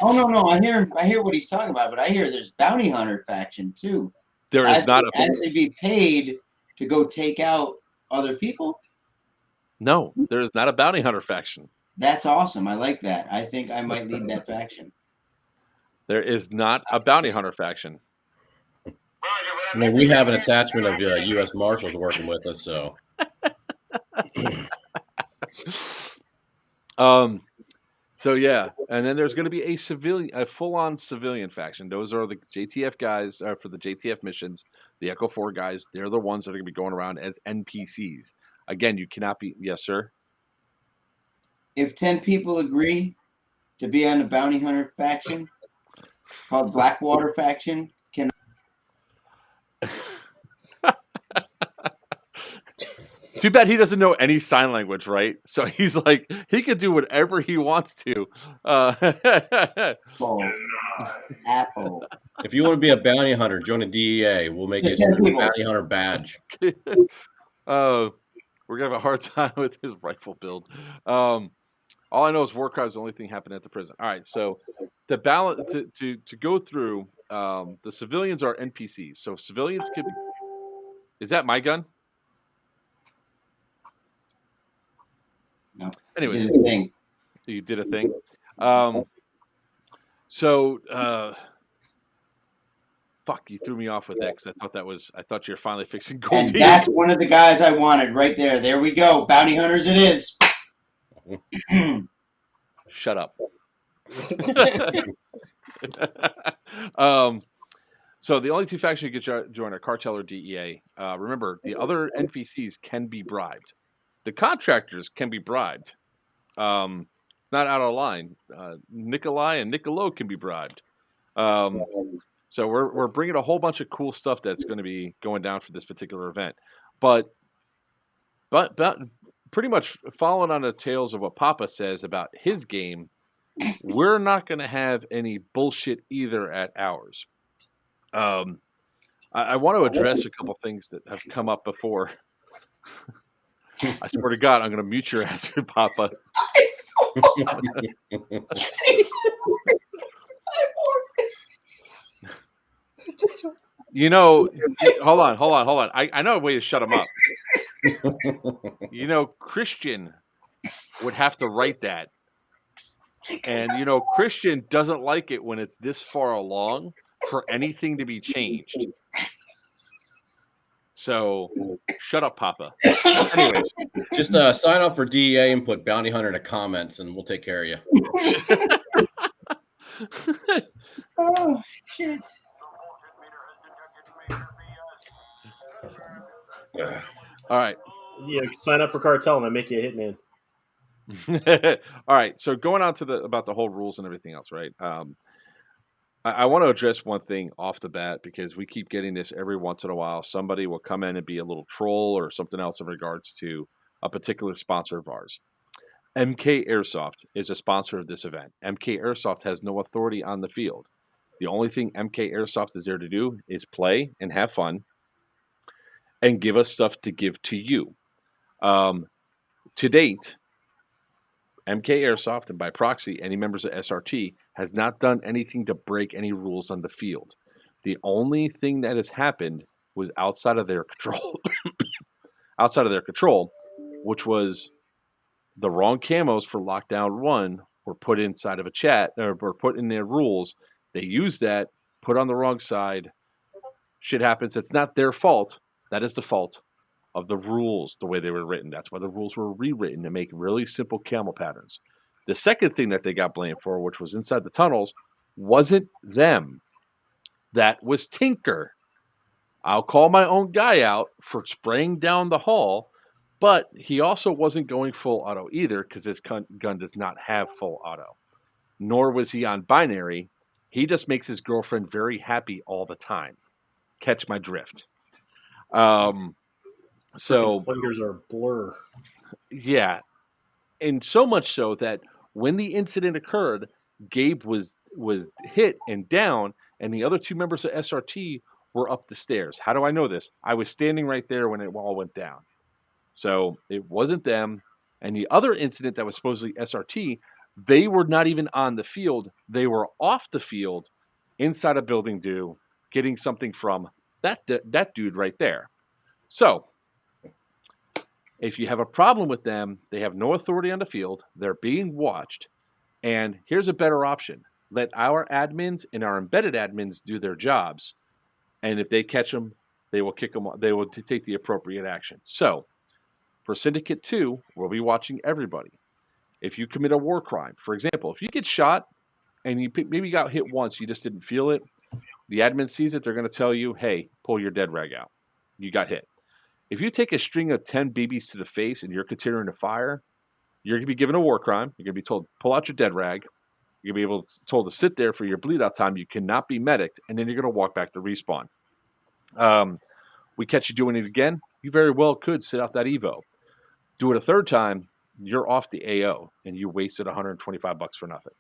Oh no! I hear what he's talking about, but I hear there's bounty hunter faction too. There is not actually be paid to go take out other people. No, there is not a bounty hunter faction. That's awesome. I like that. I think I might lead that faction. There is not a bounty hunter faction. I mean, we have an attachment of U.S. Marshals working with us, so. So yeah, and then there's going to be a full-on civilian faction. Those are the JTF guys for the JTF missions. The Echo 4 guys, they're the ones that are going to be going around as NPCs. Again, you cannot be. Yes, sir. If 10 people agree to be on the bounty hunter faction, called Blackwater faction, can. Too bad he doesn't know any sign language, right? So he's like, he can do whatever he wants to. Apple. If you want to be a bounty hunter, join the DEA. We'll make you a bounty hunter badge. We're gonna have a hard time with his rifle build. All I know is Warcry is the only thing happening at the prison. All right, so the balance to go through, the civilians are NPCs. So civilians could be. Is that my gun? No. Anyways, you did a thing. Fuck, you threw me off with that because I thought you were finally fixing Goldie. And that's one of the guys I wanted right there. There we go. Bounty hunters it is. Shut up. So the only two factions you can join are Cartel or DEA. Remember, the other NPCs can be bribed. The contractors can be bribed. It's not out of line. Nikolai and Nicolo can be bribed. So we're bringing a whole bunch of cool stuff that's going to be going down for this particular event. But pretty much following on the tails of what Papa says about his game, we're not going to have any bullshit either at ours. I want to address a couple things that have come up before. I swear to God, I'm going to mute your ass, Papa. Hold on. I know a way to shut him up. Christian would have to write that And Christian doesn't like it when it's this far along for anything to be changed. So shut up, Papa. Anyways, Just sign up for DEA and put bounty hunter in the comments, and we'll take care of you. Oh shit! All right. Yeah, sign up for cartel and I make you a hitman. All right. So going on to about the whole rules and everything else, right? I want to address one thing off the bat because we keep getting this every once in a while. Somebody will come in and be a little troll or something else in regards to a particular sponsor of ours. MK Airsoft is a sponsor of this event. MK Airsoft has no authority on the field. The only thing MK Airsoft is there to do is play and have fun and give us stuff to give to you. To date, MK Airsoft, and by proxy, any members of SRT, has not done anything to break any rules on the field. The only thing that has happened was outside of their control. Which was the wrong camos for Lockdown 1 were put inside of a chat, or were put in their rules. They used that, put on the wrong side. Shit happens. It's not their fault. That is the fault of the rules, the way they were written. That's why the rules were rewritten to make really simple camo patterns. The second thing that they got blamed for, which was inside the tunnels, wasn't them. That was Tinker. I'll call my own guy out for spraying down the hall, but he also wasn't going full auto either because his gun does not have full auto. Nor was he on binary. He just makes his girlfriend very happy all the time. Catch my drift. So fingers are blur. Yeah. And so much so that when the incident occurred, Gabe was hit and down, and the other two members of SRT were up the stairs. How do I know this? I was standing right there when it all went down. So it wasn't them. And the other incident that was supposedly SRT, they were not even on the field. They were off the field inside a building getting something from that dude right there. So if you have a problem with them, they have no authority on the field. They're being watched. And here's a better option. Let our admins and our embedded admins do their jobs. And if they catch them, they will kick them. They will take the appropriate action. So for Syndicate 2, we'll be watching everybody. If you commit a war crime, for example, if you get shot and you maybe got hit once, you just didn't feel it, the admin sees it, they're going to tell you, hey, pull your dead rag out. You got hit. If you take a string of 10 BBs to the face and you're continuing to fire, you're going to be given a war crime. You're going to be told, pull out your dead rag. You're going to be told to sit there for your bleed out time. You cannot be medicked, and then you're going to walk back to respawn. We catch you doing it again, you very well could sit out that Evo. Do it a third time, you're off the AO, and you wasted $125 for nothing.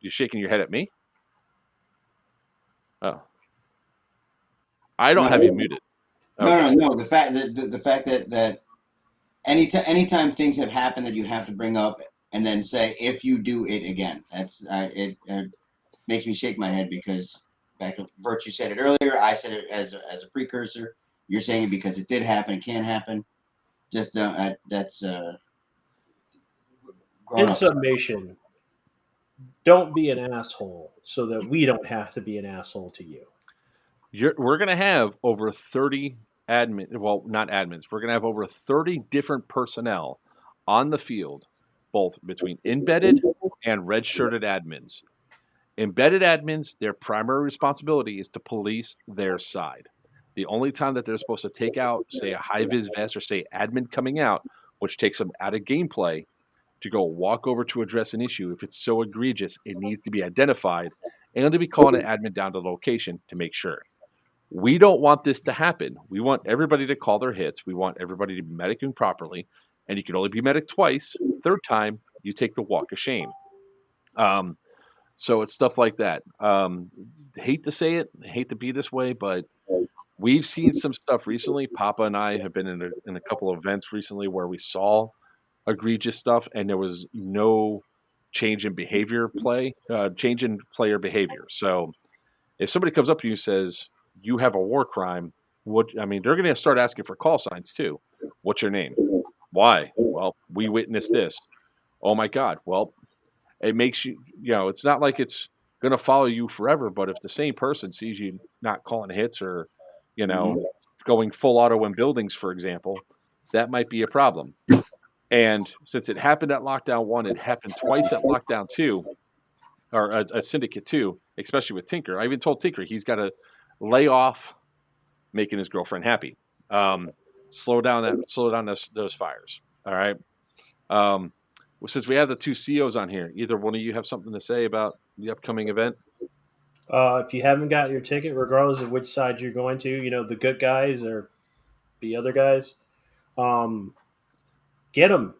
You're shaking your head at me? Oh. I don't have you muted. Okay. No. The fact that anytime things have happened that you have to bring up and then say if you do it again, that's it makes me shake my head because back to Virchew said it earlier. I said it as a precursor. You're saying it because it did happen. It can happen. Just that's. In summation, don't be an asshole so that we don't have to be an asshole to you. We're going to have over 30 admin, well, not admins. We're going to have over 30 different personnel on the field, both between embedded and red-shirted admins. Embedded admins, their primary responsibility is to police their side. The only time that they're supposed to take out, say, a high-vis vest or, say, admin coming out, which takes them out of gameplay, to go walk over to address an issue. If it's so egregious, it needs to be identified and to be calling an admin down to the location to make sure. We don't want this to happen. We want everybody to call their hits. We want everybody to be medicing properly. And you can only be medic twice. Third time, you take the walk of shame. So it's stuff like that. Hate to say it, hate to be this way, but we've seen some stuff recently. Papa and I have been in a couple of events recently where we saw egregious stuff, and there was no change in change in player behavior. So if somebody comes up to you and says, you have a war crime, they're going to start asking for call signs too. What's your name? Why? Well, we witnessed this. Oh my God. Well, it makes you, it's not like it's going to follow you forever, but if the same person sees you not calling hits or, going full auto in buildings, for example, that might be a problem. And since it happened at lockdown 1, it happened twice at lockdown 2, or a Syndicate 2, especially with Tinker. I even told Tinker he's got to lay off making his girlfriend happy. Slow down those fires. All right. Well, since we have the two CEOs on here, either one of you have something to say about the upcoming event? If you haven't got your ticket, regardless of which side you're going to, the good guys or the other guys, get them.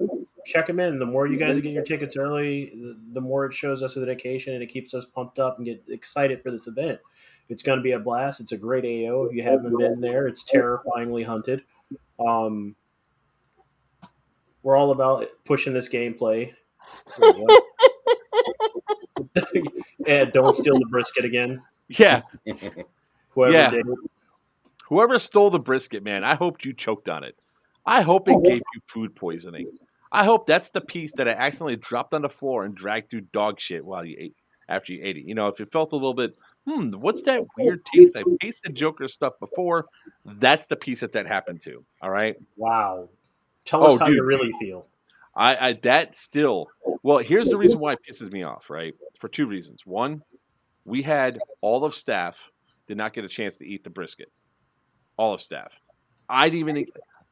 Check them in. The more you guys get your tickets early, the more it shows us the dedication and it keeps us pumped up and get excited for this event. It's going to be a blast. It's a great AO. If you haven't been there, it's terrifyingly hunted. We're all about pushing this gameplay. And don't steal the brisket again. Yeah. Whoever did it. Whoever stole the brisket, man, I hoped you choked on it. I hope it gave you food poisoning. I hope that's the piece that I accidentally dropped on the floor and dragged through dog shit while you ate after you ate it. If it felt a little bit, what's that weird taste? I've tasted Joker stuff before. That's the piece that happened to. All right. Wow. Tell us how you really feel. Well, here's the reason why it pisses me off, right? For two reasons. One, we had all of staff did not get a chance to eat the brisket. All of staff. I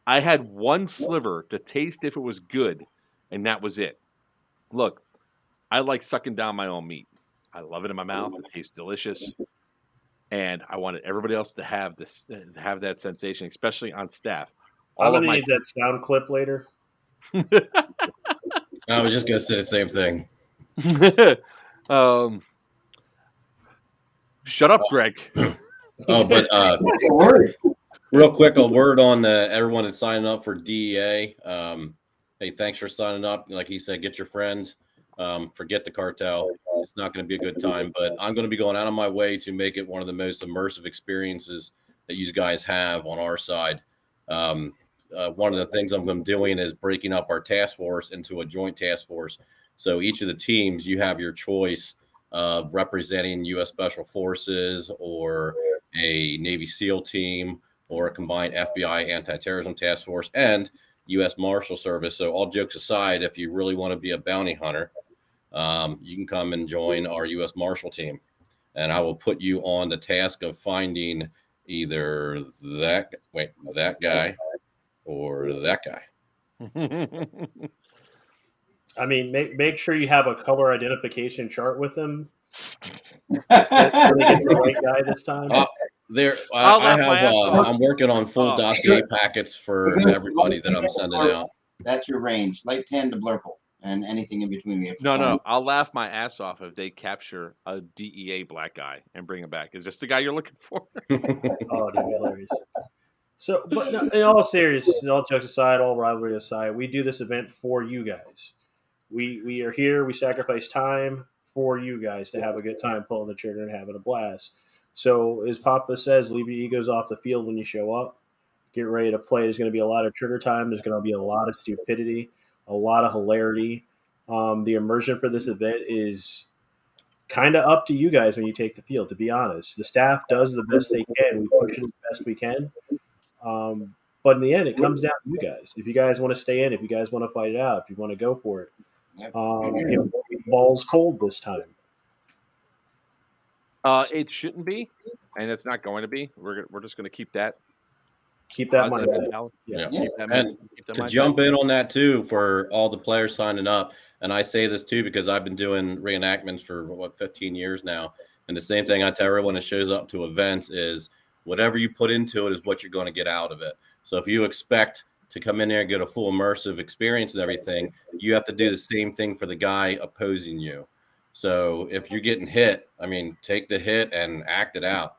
had one sliver to taste if it was good, and that was it. Look, I like sucking down my own meat. I love it in my mouth. It tastes delicious. And I wanted everybody else to have that sensation, especially on staff. I'm going to need that sound clip later. I was just going to say the same thing. Shut up, Greg. But real quick, a word on everyone that's signing up for DEA. Hey, thanks for signing up. Like he said, get your friends. Forget the cartel. It's not going to be a good time, but I'm going to be going out of my way to make it one of the most immersive experiences that you guys have on our side. One of the things I'm doing is breaking up our task force into a joint task force. So each of the teams, you have your choice of representing U.S. Special Forces or a Navy SEAL team or a combined FBI anti-terrorism task force and U.S. Marshal Service. So all jokes aside, if you really want to be a bounty hunter, you can come and join our U.S. Marshal team. And I will put you on the task of finding either that guy or that guy. I mean, make sure you have a color identification chart with them. So they get the right guy this time. I'm working on full dossier packets for everybody that I'm sending out. That's your range, light tan to blurple, and anything in between. No. I'll laugh my ass off if they capture a DEA black guy and bring him back. Is this the guy you're looking for? Oh, that'd be hilarious. So, but no, in all seriousness, all jokes aside, all rivalry aside, we do this event for you guys. We are here. We sacrifice time for you guys to have a good time pulling the trigger and having a blast. So, as Papa says, leave your egos off the field when you show up. Get ready to play. There's going to be a lot of trigger time. There's going to be a lot of stupidity, a lot of hilarity. The immersion for this event is kind of up to you guys when you take the field, to be honest. The staff does the best they can. We push it as best we can. But in the end, it comes down to you guys. If you guys want to stay in, if you guys want to fight it out, if you want to go for it. Ball's cold this time. It shouldn't be, and it's not going to be. We're just going to keep that mindset. To jump in on that too, for all the players signing up, and I say this too because I've been doing reenactments for 15 years now, and the same thing I tell everyone that shows up to events is whatever you put into it is what you're going to get out of it. So if you expect to come in there and get a full immersive experience and everything, you have to do the same thing for the guy opposing you. So if you're getting hit, I mean, take the hit and act it out.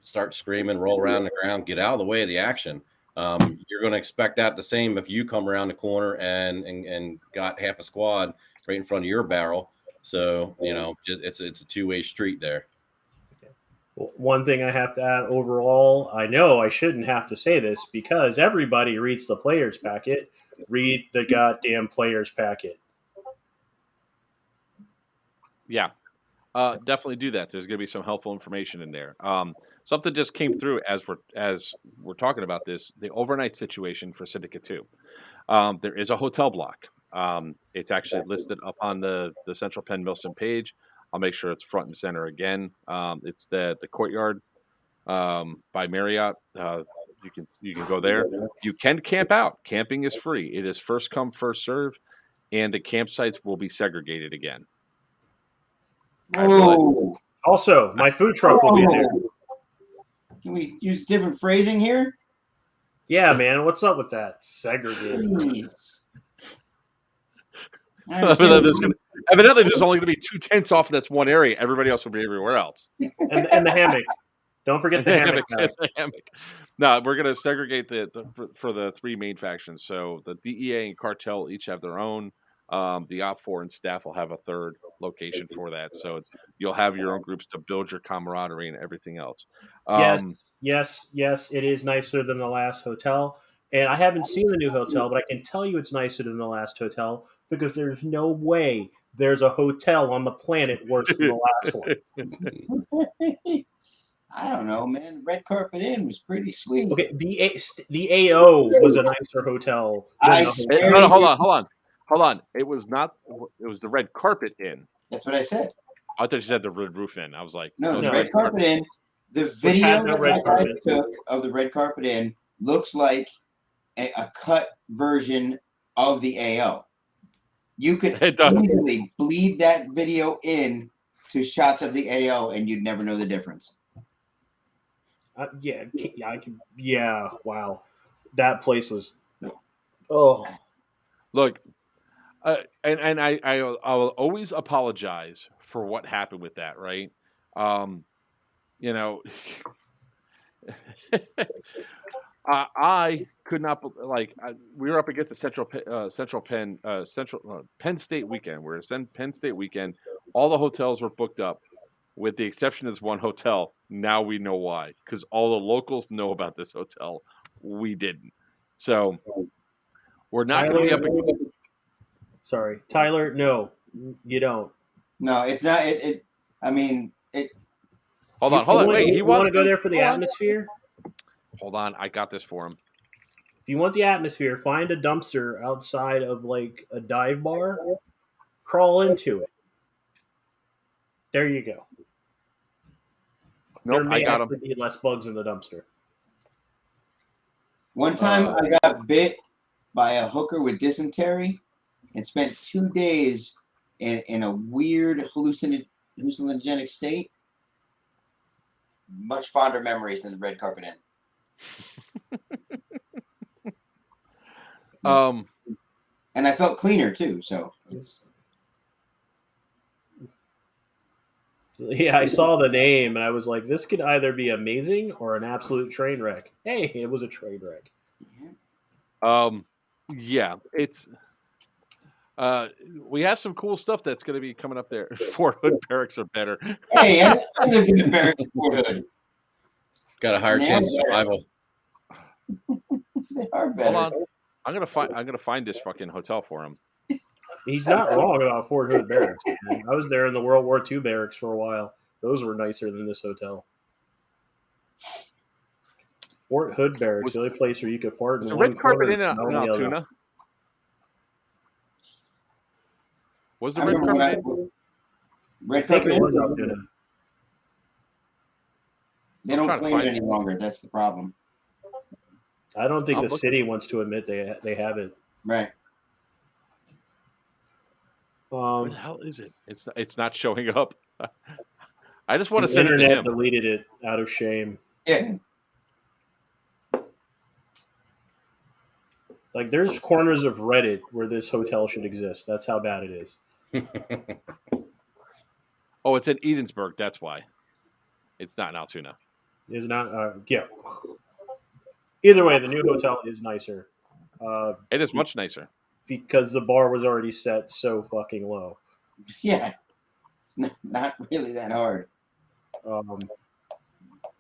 Start screaming, roll around the ground, get out of the way of the action. You're going to expect that the same if you come around the corner and got half a squad right in front of your barrel. So, it's a two-way street there. One thing I have to add overall, I know I shouldn't have to say this because everybody reads the players packet. read the goddamn player's packet. Yeah. Definitely do that. There's going to be some helpful information in there. Something just came through as we're talking about this. The overnight situation for Syndicate 2. There is a hotel block. It's actually listed up on the Central Penn Milsim page. I'll make sure it's front and center again. It's the Courtyard by Marriott. You can go there. You can camp out. Camping is free. It is first come, first serve, and the campsites will be segregated again. Whoa. Also, my food truck will be there. Can we use different phrasing here? Yeah, man. What's up with that? Segregated. Jeez. Evidently, there's only going to be 2 tents off. That's one area. Everybody else will be everywhere else. And the hammock. Don't forget the hammock. The hammock. No, we're going to segregate for the 3 main factions. So the DEA and Cartel each have their own. The OP4 and staff will have a third location for that. So you'll have your own groups to build your camaraderie and everything else. Yes. It is nicer than the last hotel. And I haven't seen the new hotel, but I can tell you it's nicer than the last hotel because there's no way there's a hotel on the planet worse than the last one. I don't know, man. Red Carpet Inn was pretty sweet. Okay, the AO was a nicer hotel. Hold on. It was not. It was the Red Carpet Inn. That's what I said. I thought you said the Red Roof Inn. I was like, no, the Red Carpet Inn. The video that my guy took of the Red Carpet Inn looks like a cut version of the AO. You could easily bleed that video in to shots of the AO, and you'd never know the difference. Yeah. Wow, that place was. Oh, look, and I will always apologize for what happened with that. Right, you know, I could not we were up against the Penn State weekend. We're Penn State weekend. All the hotels were booked up, with the exception of this one hotel. Now we know why, because all the locals know about this hotel. We didn't. So we're not going to be up. Sorry, Tyler. No, you don't. No, it's not. I mean, it. Hold on. Wait, he wants to go there for the atmosphere. Hold on, I got this for him. If you want the atmosphere, find a dumpster outside of like a dive bar, crawl into it. There you go. Nope, I got him. Be less bugs in the dumpster. One time I got bit by a hooker with dysentery and spent 2 days in a weird hallucinogenic state. Much fonder memories than the Red Carpet Inn. And I felt cleaner too, so it's. Yeah, I saw the name and I was like, this could either be amazing or an absolute train wreck. Hey, it was a train wreck. Yeah, it's we have some cool stuff that's going to be coming up there. Fort Hood barracks are better. Hey, I lived in the barracks in Fort Hood. Got a higher chance of survival. They are better. Hold on. I'm gonna find this fucking hotel for him. He's not wrong about Fort Hood barracks. Man. I was there in the World War II barracks for a while. Those were nicer than this hotel. Fort Hood barracks, the only place where you could fart in the one Red Carpet in Altoona. Was the Red Carpet in? Red Carpet in Altoona. They don't claim it any longer. That's the problem. I don't think the city wants to admit they have it. Right. Where the hell is it? It's not showing up. I just want to send it to him. Deleted it out of shame. Yeah. Like there's corners of Reddit where this hotel should exist. That's how bad it is. Oh, it's in Edensburg. That's why. It's not in Altoona. It's not. Yeah. Either way, the new hotel is nicer. It is much nicer. Because the bar was already set so fucking low. Yeah. It's not really that hard. All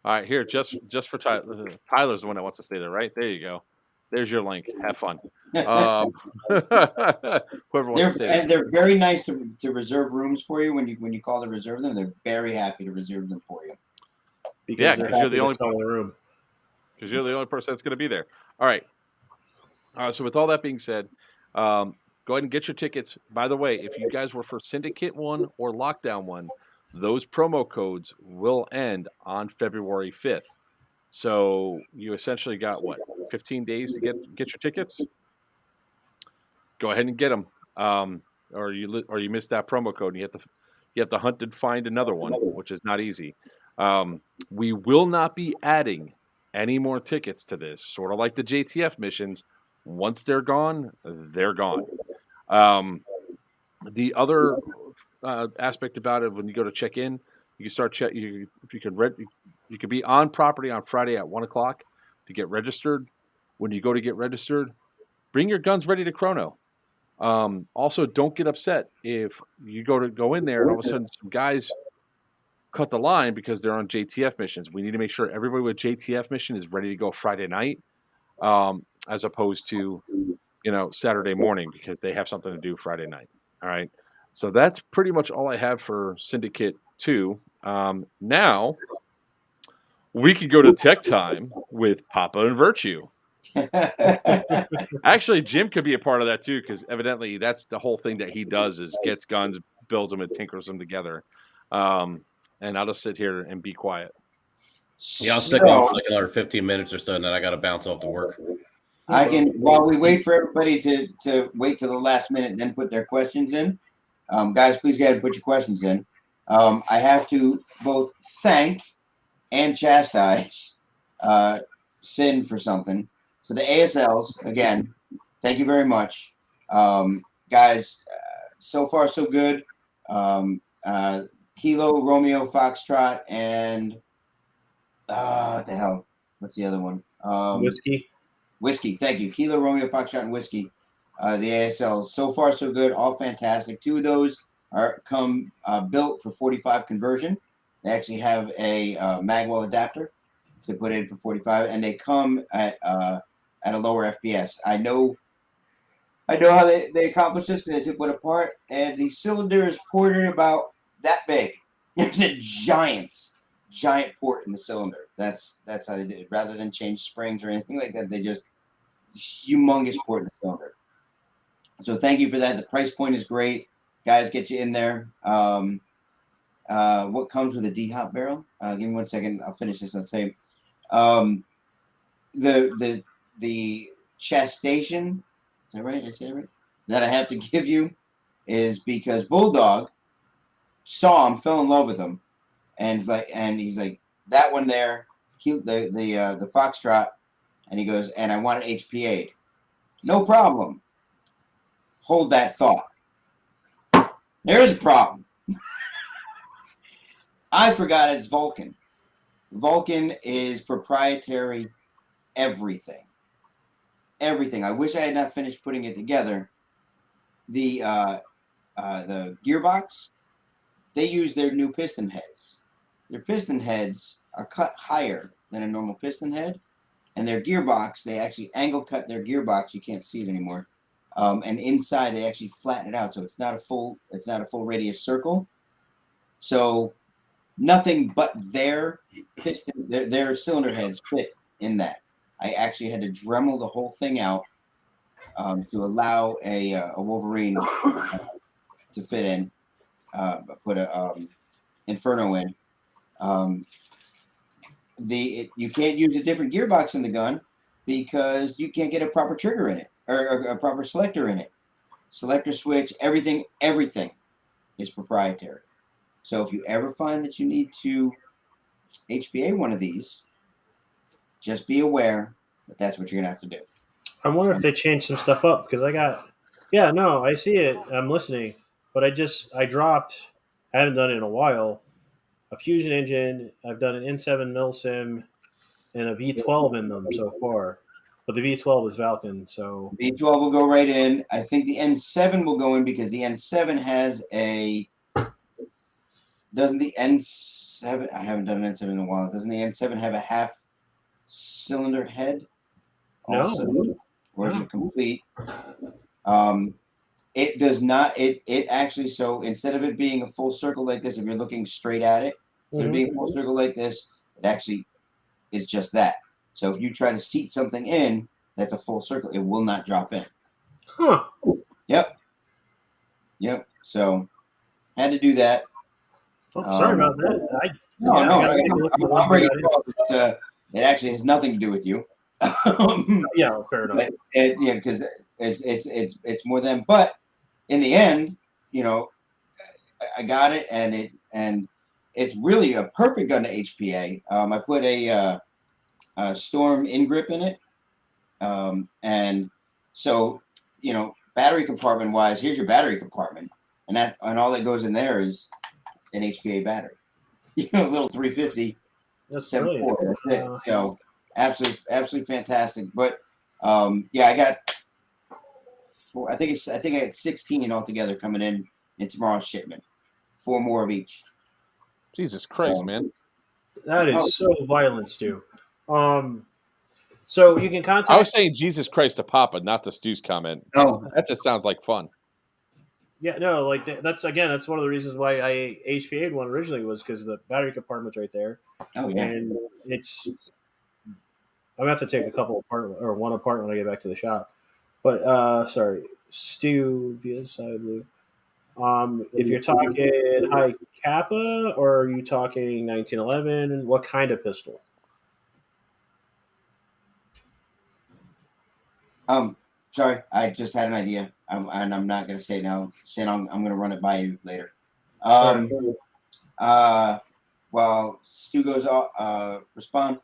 right, here, just for Tyler. Tyler's the one that wants to stay there, right? There you go. There's your link. Have fun. Whoever wants to stay there. And they're very nice to reserve rooms for you when you call to reserve them. They're very happy to reserve them for you. Because Because you're the only room. Because you're the only person that's going to be there. All right. So with all that being said, go ahead and get your tickets. By the way, if you guys were for Syndicate 1 or Lockdown 1, those promo codes will end on February 5th. So you essentially got, 15 days to get your tickets? Go ahead and get them. Or you missed that promo code and you have to hunt and find another one, which is not easy. We will not be adding any more tickets to this, sort of like the JTF missions. Once they're gone, they're gone. The other aspect about it, when you go to check in, you can start you could be on property on Friday at 1:00 to get registered. When you go to get registered, bring your guns ready to chrono. Also, don't get upset if you go in there and all of a sudden some guys cut the line because they're on JTF missions. We need to make sure everybody with JTF mission is ready to go Friday night, as opposed to, Saturday morning, because they have something to do Friday night. All right. So that's pretty much all I have for Syndicate 2. Now we could go to Tech Time with Papa and Virchew. Actually, Jim could be a part of that too, because evidently that's the whole thing that he does is gets guns, builds them, and tinkers them together. And I'll just sit here and be quiet. Yeah, I'll stick on for like another 15 minutes or so, and then I got to bounce off to work. While we wait for everybody to wait till the last minute and then put their questions in, guys, please go ahead and put your questions in. I have to both thank and chastise Sin for something. So the ASLs, again, thank you very much. Guys, so far so good. Kilo, Romeo, Foxtrot, and what the hell? What's the other one? Whiskey. Thank you. Kilo, Romeo, Foxtrot, and Whiskey. The ASLs, so far so good. All fantastic. 2 of those are built for 45 conversion. They actually have a magwell adapter to put in for 45, and they come at a lower FPS. I know how they accomplished this. They took one apart, and the cylinder is ported about that big. It's a giant port in the cylinder. That's how they did it. Rather than change springs or anything like that, they just humongous port in the cylinder. So thank you for that. The price point is great. Guys, get you in there. What comes with a D-hop barrel? Give me 1 second. I'll finish this. I'll tell you. The chastation, is that right? I said it right? That I have to give you is because Bulldog saw him, fell in love with him, and he's like that one there, cute, the Foxtrot, and he goes, and I want it HPA'd. No problem. Hold that thought. There is a problem. I forgot it's Vulcan. Vulcan is proprietary everything. Everything. I wish I had not finished putting it together. The gearbox, they use their new piston heads. Their piston heads are cut higher than a normal piston head, and their gearbox, they actually angle cut their gearbox. You can't see it anymore. And inside they actually flatten it out, so it's not a full radius circle. So nothing but their piston, their cylinder heads fit in that. I actually had to Dremel the whole thing out to allow a Wolverine to fit in. Put a Inferno in. You can't use a different gearbox in the gun because you can't get a proper trigger in it or a proper selector in it. Selector switch, everything is proprietary. So if you ever find that you need to HPA one of these, just be aware that that's what you're gonna have to do. I wonder if they changed some stuff up because I see it. I'm listening, but I dropped. I haven't done it in a while. A Fusion engine. I've done an N7 Milsim and a V12 in them so far, but the V12 is Vulcan. So V12 will go right in. I think the N7 will go in because the N7 has a. Doesn't the N7? I haven't done an N7 in a while. Doesn't the N7 have a half cylinder head? also, No. or is it complete? It does not. It actually. So instead of it being a full circle like this, if you're looking straight at it, instead of being a full circle like this, it actually is just that. So if you try to seat something in that's a full circle, it will not drop in. Huh. Yep. So had to do that. Oh, sorry about that. I'm breaking it. It actually has nothing to do with you. Yeah, fair enough. Because it's more than. But in the end, I got it, and it's really a perfect gun to HPA. I put a Storm in grip in it, and so battery compartment wise, here's your battery compartment, and all that goes in there is an HPA battery. A little 350. That's 7.4. That's it. So absolutely fantastic. But I got four. I think I had 16 altogether coming in tomorrow's shipment. 4 more of each. Jesus Christ, man! That is so violent, Stu. So you can contact. I was saying Jesus Christ to Papa, not to Stu's comment. Oh, that just sounds like fun. Yeah, no, like that's one of the reasons why I HPA'd one originally was because the battery compartment's right there. Oh yeah, and I'm gonna have to take one apart when I get back to the shop. But sorry, Stu via side blue. If you're talking high Kappa or are you talking 1911, what kind of pistol? Sorry, I just had an idea, and I'm not gonna say it now. Saying I'm gonna run it by you later. While Stu goes off, respond.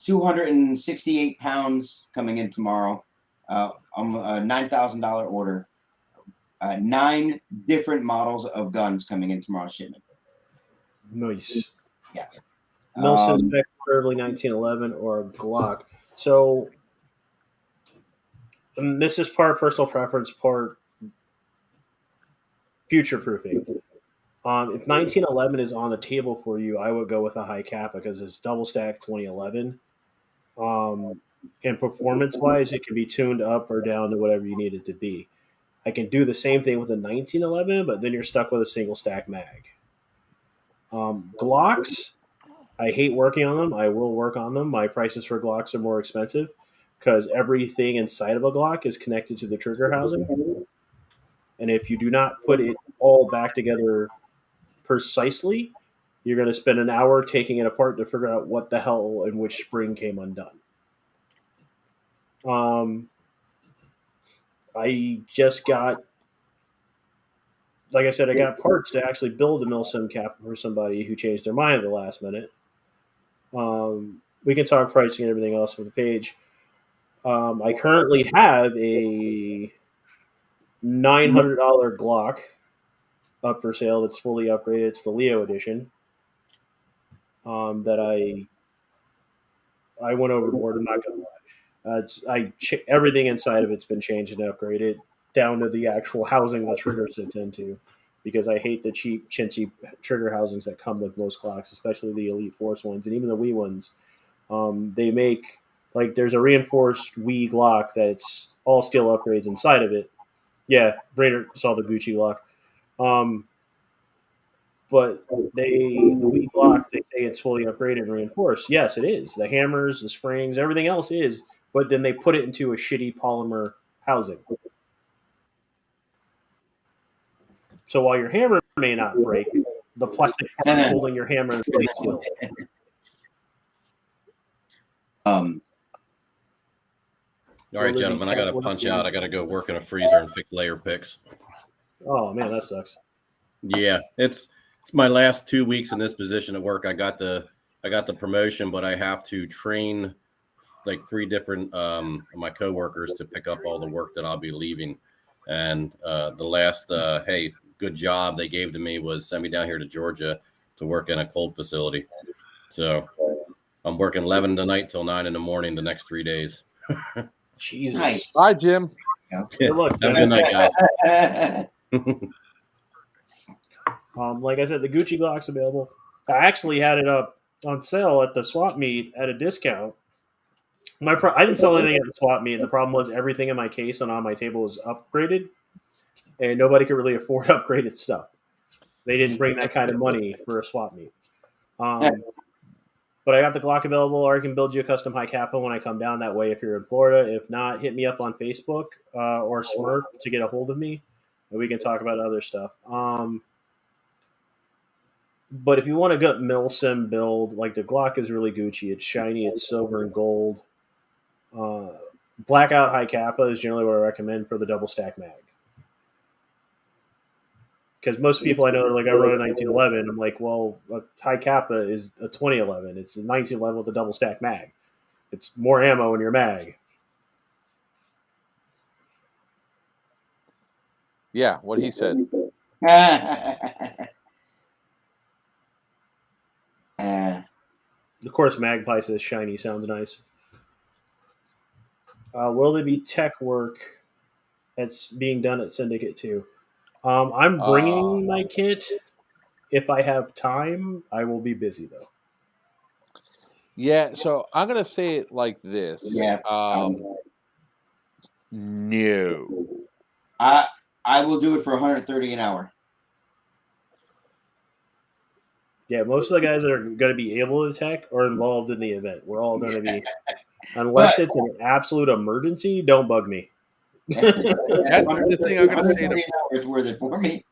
268 pounds coming in tomorrow. A $9,000 order. 9 different models of guns coming in tomorrow's shipment. Nice. Yeah. Milsim, preferably 1911 or Glock. So this is part personal preference, part future proofing. If 1911 is on the table for you, I would go with a high Kappa because it's double stack 2011. And performance wise, it can be tuned up or down to whatever you need it to be. I can do the same thing with a 1911, but then you're stuck with a single stack mag. Glocks, I hate working on them. I will work on them. My prices for Glocks are more expensive because everything inside of a Glock is connected to the trigger housing. And if you do not put it all back together precisely, you're going to spend an hour taking it apart to figure out what the hell and which spring came undone. I just got, like I said, I got parts to actually build a Milsim cap for somebody who changed their mind at the last minute. We can talk pricing and everything else on the page. I currently have a $900 Glock up for sale that's fully upgraded. It's the Leo edition. That I went overboard. I'm not gonna lie. Everything inside of it's been changed and upgraded down to the actual housing the trigger sits into, because I hate the cheap, chintzy trigger housings that come with most Glocks, especially the Elite Force ones and even the Wii ones. They make there's a reinforced Wii Glock that's all steel upgrades inside of it. Yeah, Brainerd saw the Gucci Glock. But the Wii Glock, they say it's fully upgraded and reinforced. Yes, it is. The hammers, the springs, everything else is. But then they put it into a shitty polymer housing. So while your hammer may not break, the plastic part holding your hammer in place will. All right, gentlemen, I got to punch out. I got to go work in a freezer and fix layer picks. Oh, man, that sucks. Yeah, it's my last 2 weeks in this position at work. I got the promotion, but I have to train 3 different of my coworkers to pick up all the work that I'll be leaving. And the last hey, good job they gave to me was send me down here to Georgia to work in a cold facility. So I'm working 11 tonight till 9 in the morning the next 3 days. Jesus. Nice. Bye, Jim. Good luck. Have a good night, guys. Like I said, the Gucci Glock's available. I actually had it up on sale at the swap meet at a discount. I didn't sell anything at the swap meet, and the problem was everything in my case and on my table was upgraded, and nobody could really afford upgraded stuff. They didn't bring that kind of money for a swap meet. But I got the Glock available, or I can build you a custom high kappa when I come down that way if you're in Florida. If not, hit me up on Facebook or Smurf to get a hold of me, and we can talk about other stuff. But if you want a good Milsim build, like the Glock is really Gucci. It's shiny, it's silver and gold. Blackout high kappa is generally what I recommend for the double stack mag. Because most people I know are like, I run a 1911. I'm like, well, a high kappa is a 2011. It's a 1911 with a double stack mag. It's more ammo in your mag. Yeah, what he said. Of course, Magpie says shiny sounds nice. Will there be tech work that's being done at Syndicate too? I'm bringing my kit. If I have time, I will be busy though. Yeah, so I'm gonna say it like this. Yeah. No. I will do it for $130 an hour. Yeah, most of the guys that are going to be able to tech are involved in the event. We're all going to be, unless it's an absolute emergency. Don't bug me. That's the thing I'm going to say. It's worth it for me.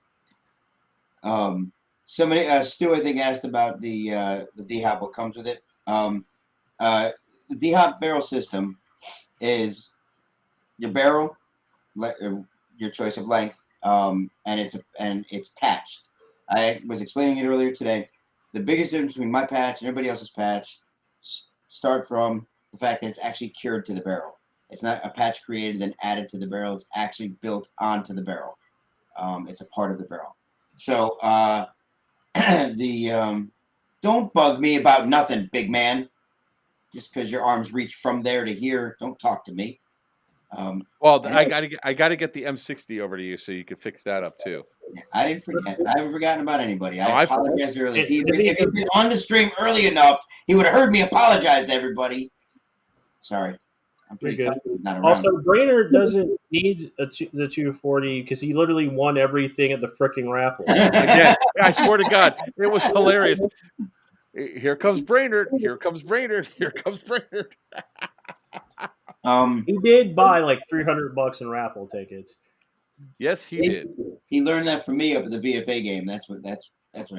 Somebody, Stu, I think, asked about the D-Hop, what comes with it. The D-Hop barrel system is your barrel, your choice of length, and it's patched. I was explaining it earlier today. The biggest difference between my patch and everybody else's patch start from the fact that it's actually cured to the barrel. It's not a patch created then added to the barrel. It's actually built onto the barrel. It's a part of the barrel. So don't bug me about nothing, big man. Just because your arms reach from there to here, don't talk to me. Well, I gotta get the M60 over to you so you can fix that up too. I didn't forget. I haven't forgotten about anybody. No, I apologized earlier. If he'd been on the stream early enough, he would have heard me apologize to everybody. Sorry. I'm pretty tough. Not around. Also, Brainerd doesn't need the 240 because he literally won everything at the frickin' raffle. Again, I swear to God, it was hilarious. Here comes Brainerd. Here comes Brainerd. Here comes Brainerd. He did buy like $300 in raffle tickets. Yes, he did. He learned that from me up at the VFA game. That's what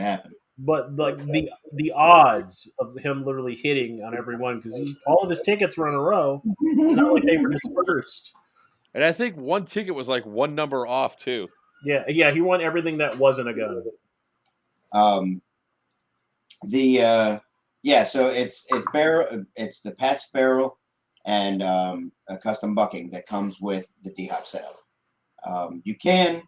happened. But like the odds of him literally hitting on every one because all of his tickets were in a row. Not like they were dispersed. And I think one ticket was like one number off too. Yeah, he won everything that wasn't a gun. So it's barrel, it's the patched barrel and a custom bucking that comes with the D-Hop setup. You can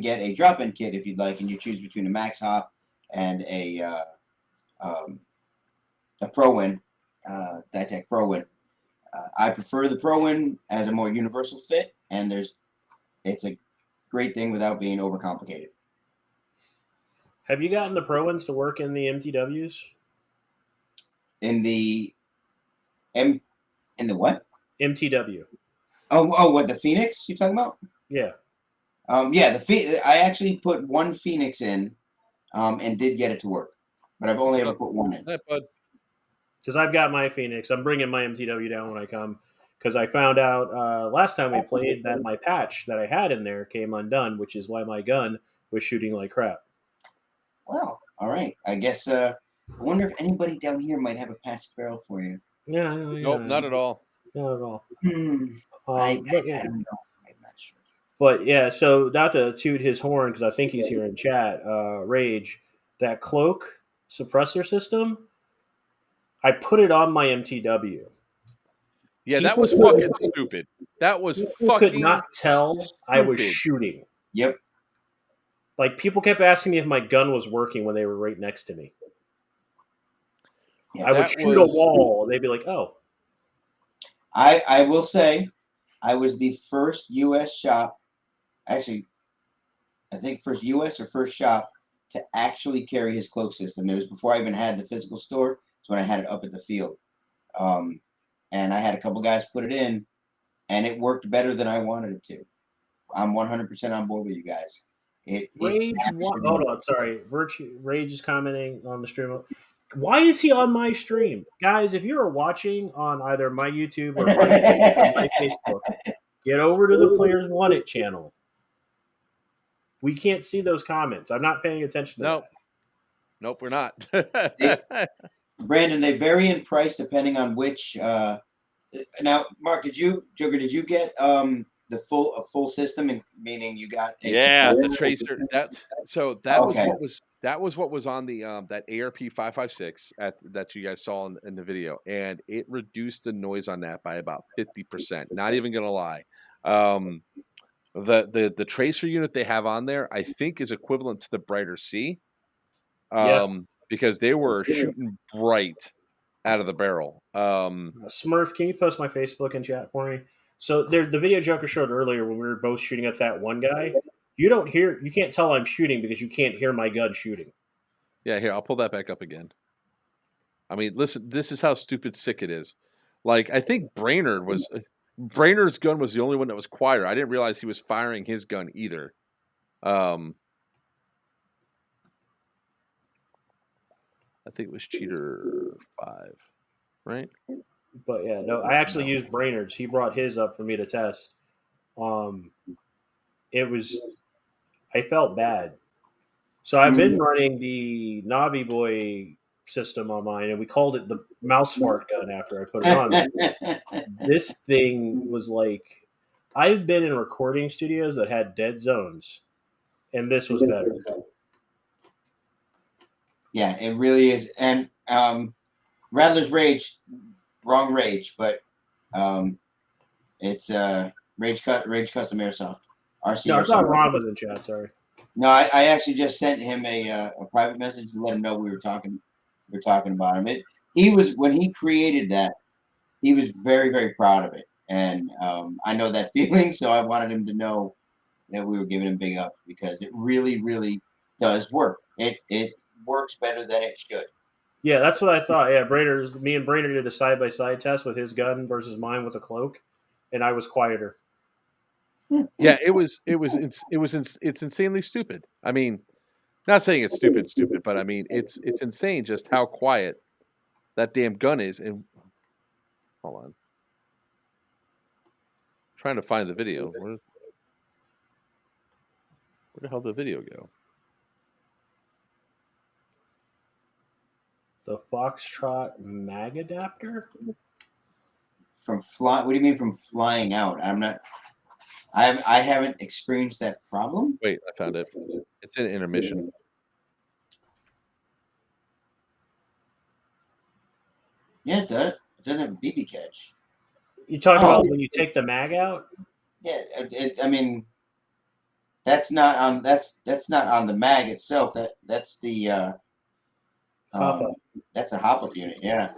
get a drop-in kit if you'd like, and you choose between a max hop and a Pro-Win, Ditech Pro-Win. I prefer the Pro-Win as a more universal fit, and it's a great thing without being overcomplicated. Have you gotten the Pro-Wins to work in the MTWs? In the what? MTW. Oh, what, the Phoenix you're talking about? Yeah. I actually put one Phoenix in, and did get it to work, but I've only ever put one in. Because I've got my Phoenix. I'm bringing my MTW down when I come. Because I found out last time we played that my patch that I had in there came undone, which is why my gun was shooting like crap. Well, all right. I guess I wonder if anybody down here might have a patched barrel for you. Yeah. Nope, not at all. Not at all. I don't know. I'm not sure. But yeah, so not to toot his horn, because I think he's here in chat, Rage, that cloak suppressor system, I put it on my MTW. Yeah, that was fucking stupid. That was fucking could not tell stupid. I was shooting. Yep. Like, people kept asking me if my gun was working when they were right next to me. Yeah, I would shoot a wall, and they'd be like, oh. I will say, I was the first U.S. shop, actually, I think first U.S. or first shop to actually carry his cloak system. It was before I even had the physical store. It's when I had it up at the field. And I had a couple guys put it in, and it worked better than I wanted it to. I'm 100% on board with you guys. Rage, hold on, sorry. Rage is commenting on the stream. Why is he on my stream? Guys, if you are watching on either my YouTube or my Facebook, get over to the Players Want It channel. We can't see those comments. I'm not paying attention to that. Nope, we're not. Brandon, they vary in price depending on which. Now, Mark, did you get the full system, meaning you got the tracer? Okay. That was what was on the that ARP 556 that you guys saw in the video, and it reduced the noise on that by about 50%. Not even gonna lie. The tracer unit they have on there, I think, is equivalent to the Brighter C. Because they were shooting bright out of the barrel. Smurf, can you post my Facebook in chat for me? So the video Joker showed earlier when we were both shooting at that one guy, you can't tell I'm shooting because you can't hear my gun shooting. Yeah, here, I'll pull that back up again. I mean, listen, this is how stupid sick it is. Like, I think Brainerd's gun was the only one that was quieter. I didn't realize he was firing his gun either. I think it was Cheater 5, right? But yeah, no, I actually used Brainerd's. He brought his up for me to test. I felt bad. So I've been running the Navi Boy system on mine, and we called it the mouse fart gun after I put it on. This thing was like, I've been in recording studios that had dead zones, and this was better. Yeah, it really is. And Rattler's Rage, wrong Rage, but it's Rage Custom Airsoft. RC No, I Airsoft. thought Ron was in chat. Sorry. No, I actually just sent him a private message to let him know we were talking about him. He was, when he created that, he was very, very proud of it, and I know that feeling. So I wanted him to know that we were giving him big up because it really, really does work. It works better than it should. Yeah, that's what I thought. Yeah, me and Brainerd did a side by side test with his gun versus mine with a cloak, and I was quieter. Yeah, it's insanely stupid. I mean, not saying it's stupid, but I mean it's insane just how quiet that damn gun is. And hold on, I'm trying to find the video. Where the hell did the video go? The Foxtrot mag adapter? What do you mean from flying out? I haven't experienced that problem. Wait, I found it. It's in intermission. Yeah, it does. It doesn't have a BB catch. You talking about when you take the mag out? Yeah, I mean, that's not on the mag itself. That's the Hop-up. That's a hop-up unit. Yeah.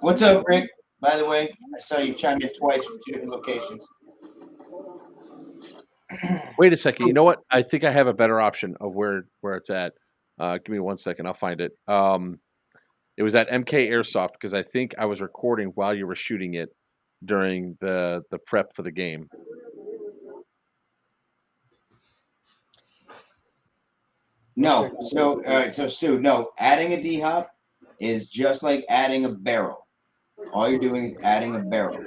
What's up, Rick? By the way, I saw you chime in twice from 2 different locations. Wait a second. You know what? I think I have a better option of where it's at. Give me 1 second. I'll find it. It was at MK Airsoft because I think I was recording while you were shooting it during the prep for the game. No. So, so Stu, no. Adding a D-hop is just like adding a barrel. All you're doing is adding a barrel.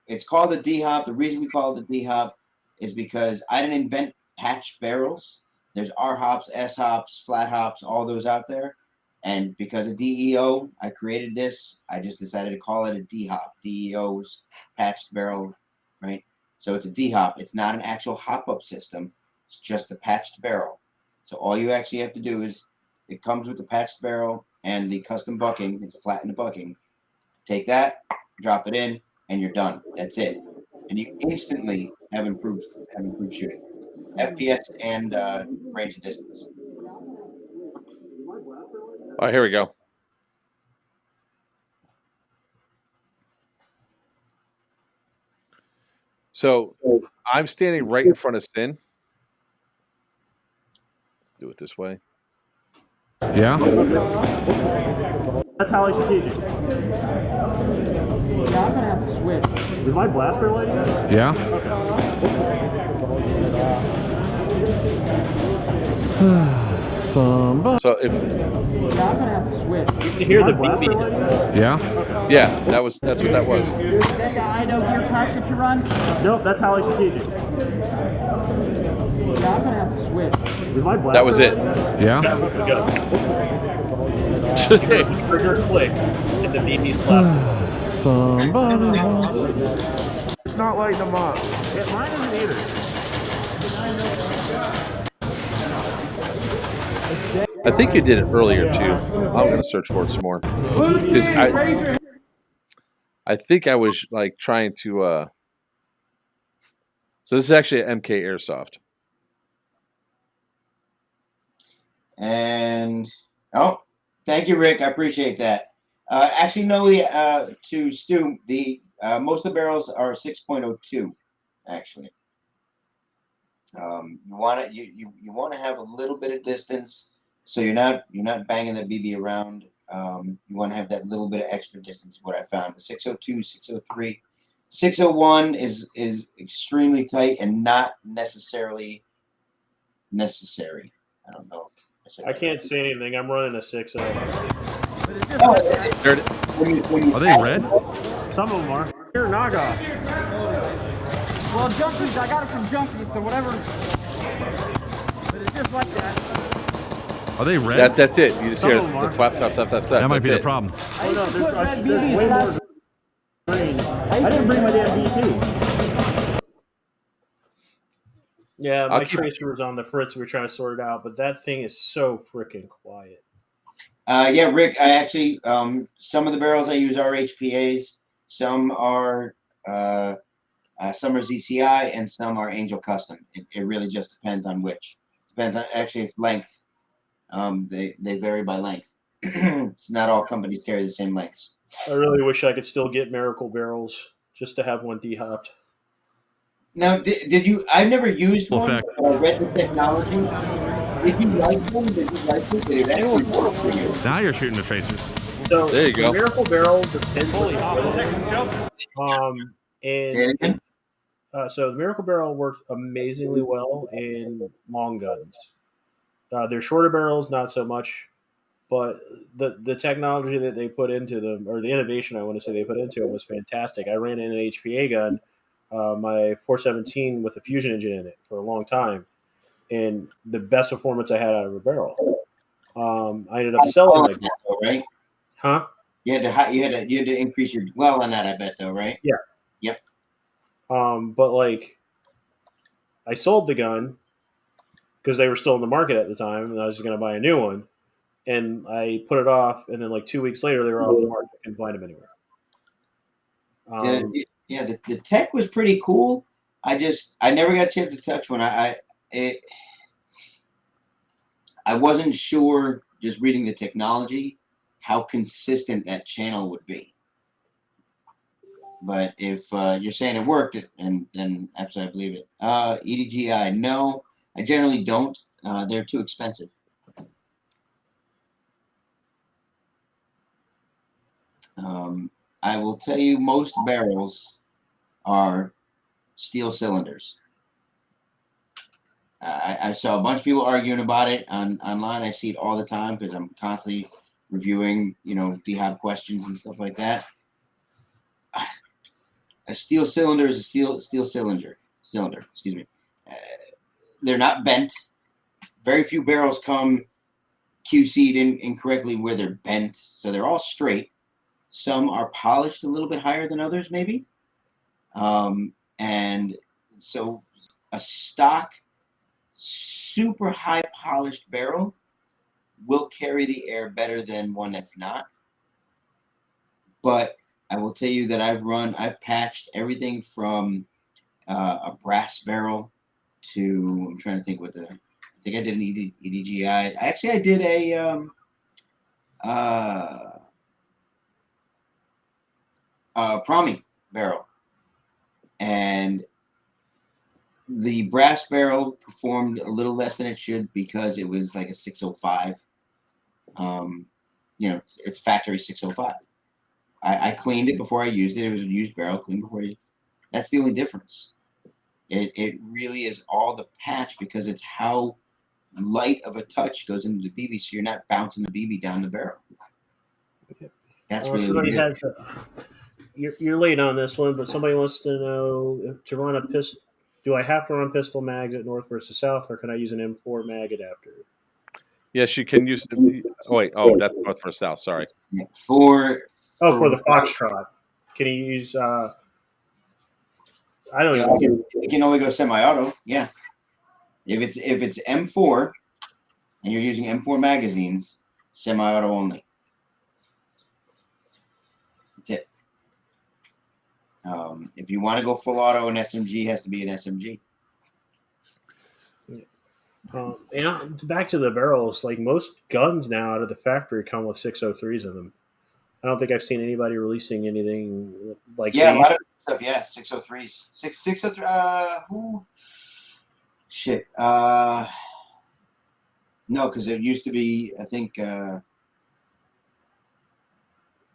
It's called a D-hop. The reason we call it a D-hop is because I didn't invent patch barrels. There's R hops, S hops, flat hops, all those out there. And because of DEO, I created this. I just decided to call it a D-hop. DEO's patched barrel, right? So it's a D-hop. It's not an actual hop-up system. It's just a patched barrel. So all you actually have to do is, it comes with the patched barrel and the custom bucking. It's a flattened bucking. Take that, drop it in, and you're done. That's it. And you instantly have improved shooting, FPS and range of distance. All right, here we go. So I'm standing right in front of Sin. Let's do it this way. Yeah. That's highly strategic. Yeah, I'm gonna have to switch. Is my blaster lighting? Yeah. Somebody. So if Yeah, I'm gonna have to switch. You can hear the blaster lighting? Yeah. yeah, that's what that was. Is that the I know gear pack that you run? Nope, that's highly strategic. Yeah, I'm gonna have to switch. Is my blaster That was it. lighting? Yeah. That was the gun. Trigger click and the BB slap. Somebody. It's not lighting them up. Yeah, mine isn't either. I think you did it earlier too. I'm gonna search for it some more. 'Cause I think I was like trying to. So this is actually an MK Airsoft. And thank you, Rick. I appreciate that. Actually, no. To Stu, the most of the barrels are 6.02. Actually, you want to you want to have a little bit of distance, so you're not banging the BB around. You want to have that little bit of extra distance. What I found, the 602, 603, 601 is extremely tight and not necessarily necessary. I don't know. I can't see anything. I'm running a 6.0. Are they red? Some of them are. Here, Naga. Well, Junkies, I got it from Junkies, so whatever. But it's just like that. Are they red? That's it. You just hear Some of them the are. swap. That might be the problem. Oh, no, Put red there's BBs way back. more green. I didn't bring my damn B2. Yeah, my tracer was on the fritz. We were trying to sort it out, but that thing is so freaking quiet. Yeah, Rick. I actually some of the barrels I use are HPAs. Some are ZCI, and some are Angel Custom. It really just depends on which. Depends on actually its length. They vary by length. It's not all companies carry the same lengths. I really wish I could still get Miracle barrels just to have one dehopped. Now, did you? I've never used Full one. effect. But I read the technology. Did you like them? Did you like it? Did it actually work for you? Now you're shooting the tracers. So There you go. the Miracle barrel depends on and so the Miracle barrel works amazingly well in long guns. Their shorter barrels, not so much, but the technology that they put into them, or the innovation I want to say they put into them, was fantastic. I ran in an HPA gun, my 417 with a fusion engine in it for a long time, and the best performance I had out of a barrel. I ended up selling my gun. Right? Huh? You had to increase your well on that. I bet though, right? Yeah. Yep. But like, I sold the gun because they were still in the market at the time, and I was going to buy a new one. And I put it off, and then like 2 weeks later, they were off the market. I couldn't find them anywhere. The tech was pretty cool. I never got a chance to touch one. I wasn't sure, just reading the technology, how consistent that channel would be. But if you're saying it worked, and then absolutely I believe it. EDGI, no, I generally don't. They're too expensive. I will tell you, most barrels are steel cylinders. I saw a bunch of people arguing about it online. I see it all the time because I'm constantly reviewing, DHOB questions and stuff like that. A steel cylinder is a steel cylinder. Excuse me. They're not bent. Very few barrels come QC'd incorrectly where they're bent, so they're all straight. Some are polished a little bit higher than others, maybe. And so a stock, super high polished barrel will carry the air better than one that's not. But I will tell you that I've patched everything from a brass barrel to, I'm trying to think I think I did an EDGI. Actually, I did a Promi barrel, and the brass barrel performed a little less than it should because it was like a 605. You know, it's factory 605. I cleaned it before I used it. It was a used barrel, cleaned before you. That's the only difference. It really is all the patch because it's how light of a touch goes into the BB, so you're not bouncing the BB down the barrel. That's really what it is. You're late on this one, but somebody wants to know if to run a pistol. Do I have to run pistol mags at north versus south, or can I use an M4 mag adapter? Yes, you can use. Oh wait, oh that's north versus south. Sorry. For the Foxtrot, can you use? I don't know. You can only go semi-auto. Yeah. If it's M4 and you're using M4 magazines, semi-auto only. That's it. If you want to go full auto, an SMG has to be an SMG. And back to the barrels, like most guns now out of the factory come with 603s in them. I don't think I've seen anybody releasing anything like a lot of stuff. Yeah, 603s. 603. Who? Shit. No, because it used to be. I think. I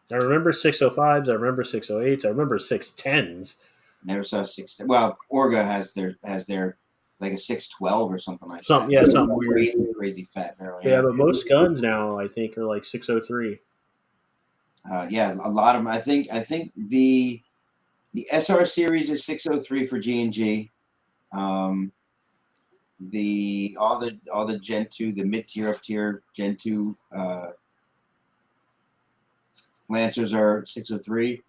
remember 605s. I remember 608s. I remember 610s. Never saw 6. Well, Orga has their like a 612 or something like that. Yeah, something weird. Crazy fat barrel. Yeah, but most guns now I think are like 603. Yeah, a lot of them. I think the SR series is 603 for G&G. All the Gen 2, the mid tier, up tier Gen 2 Lancers are 603.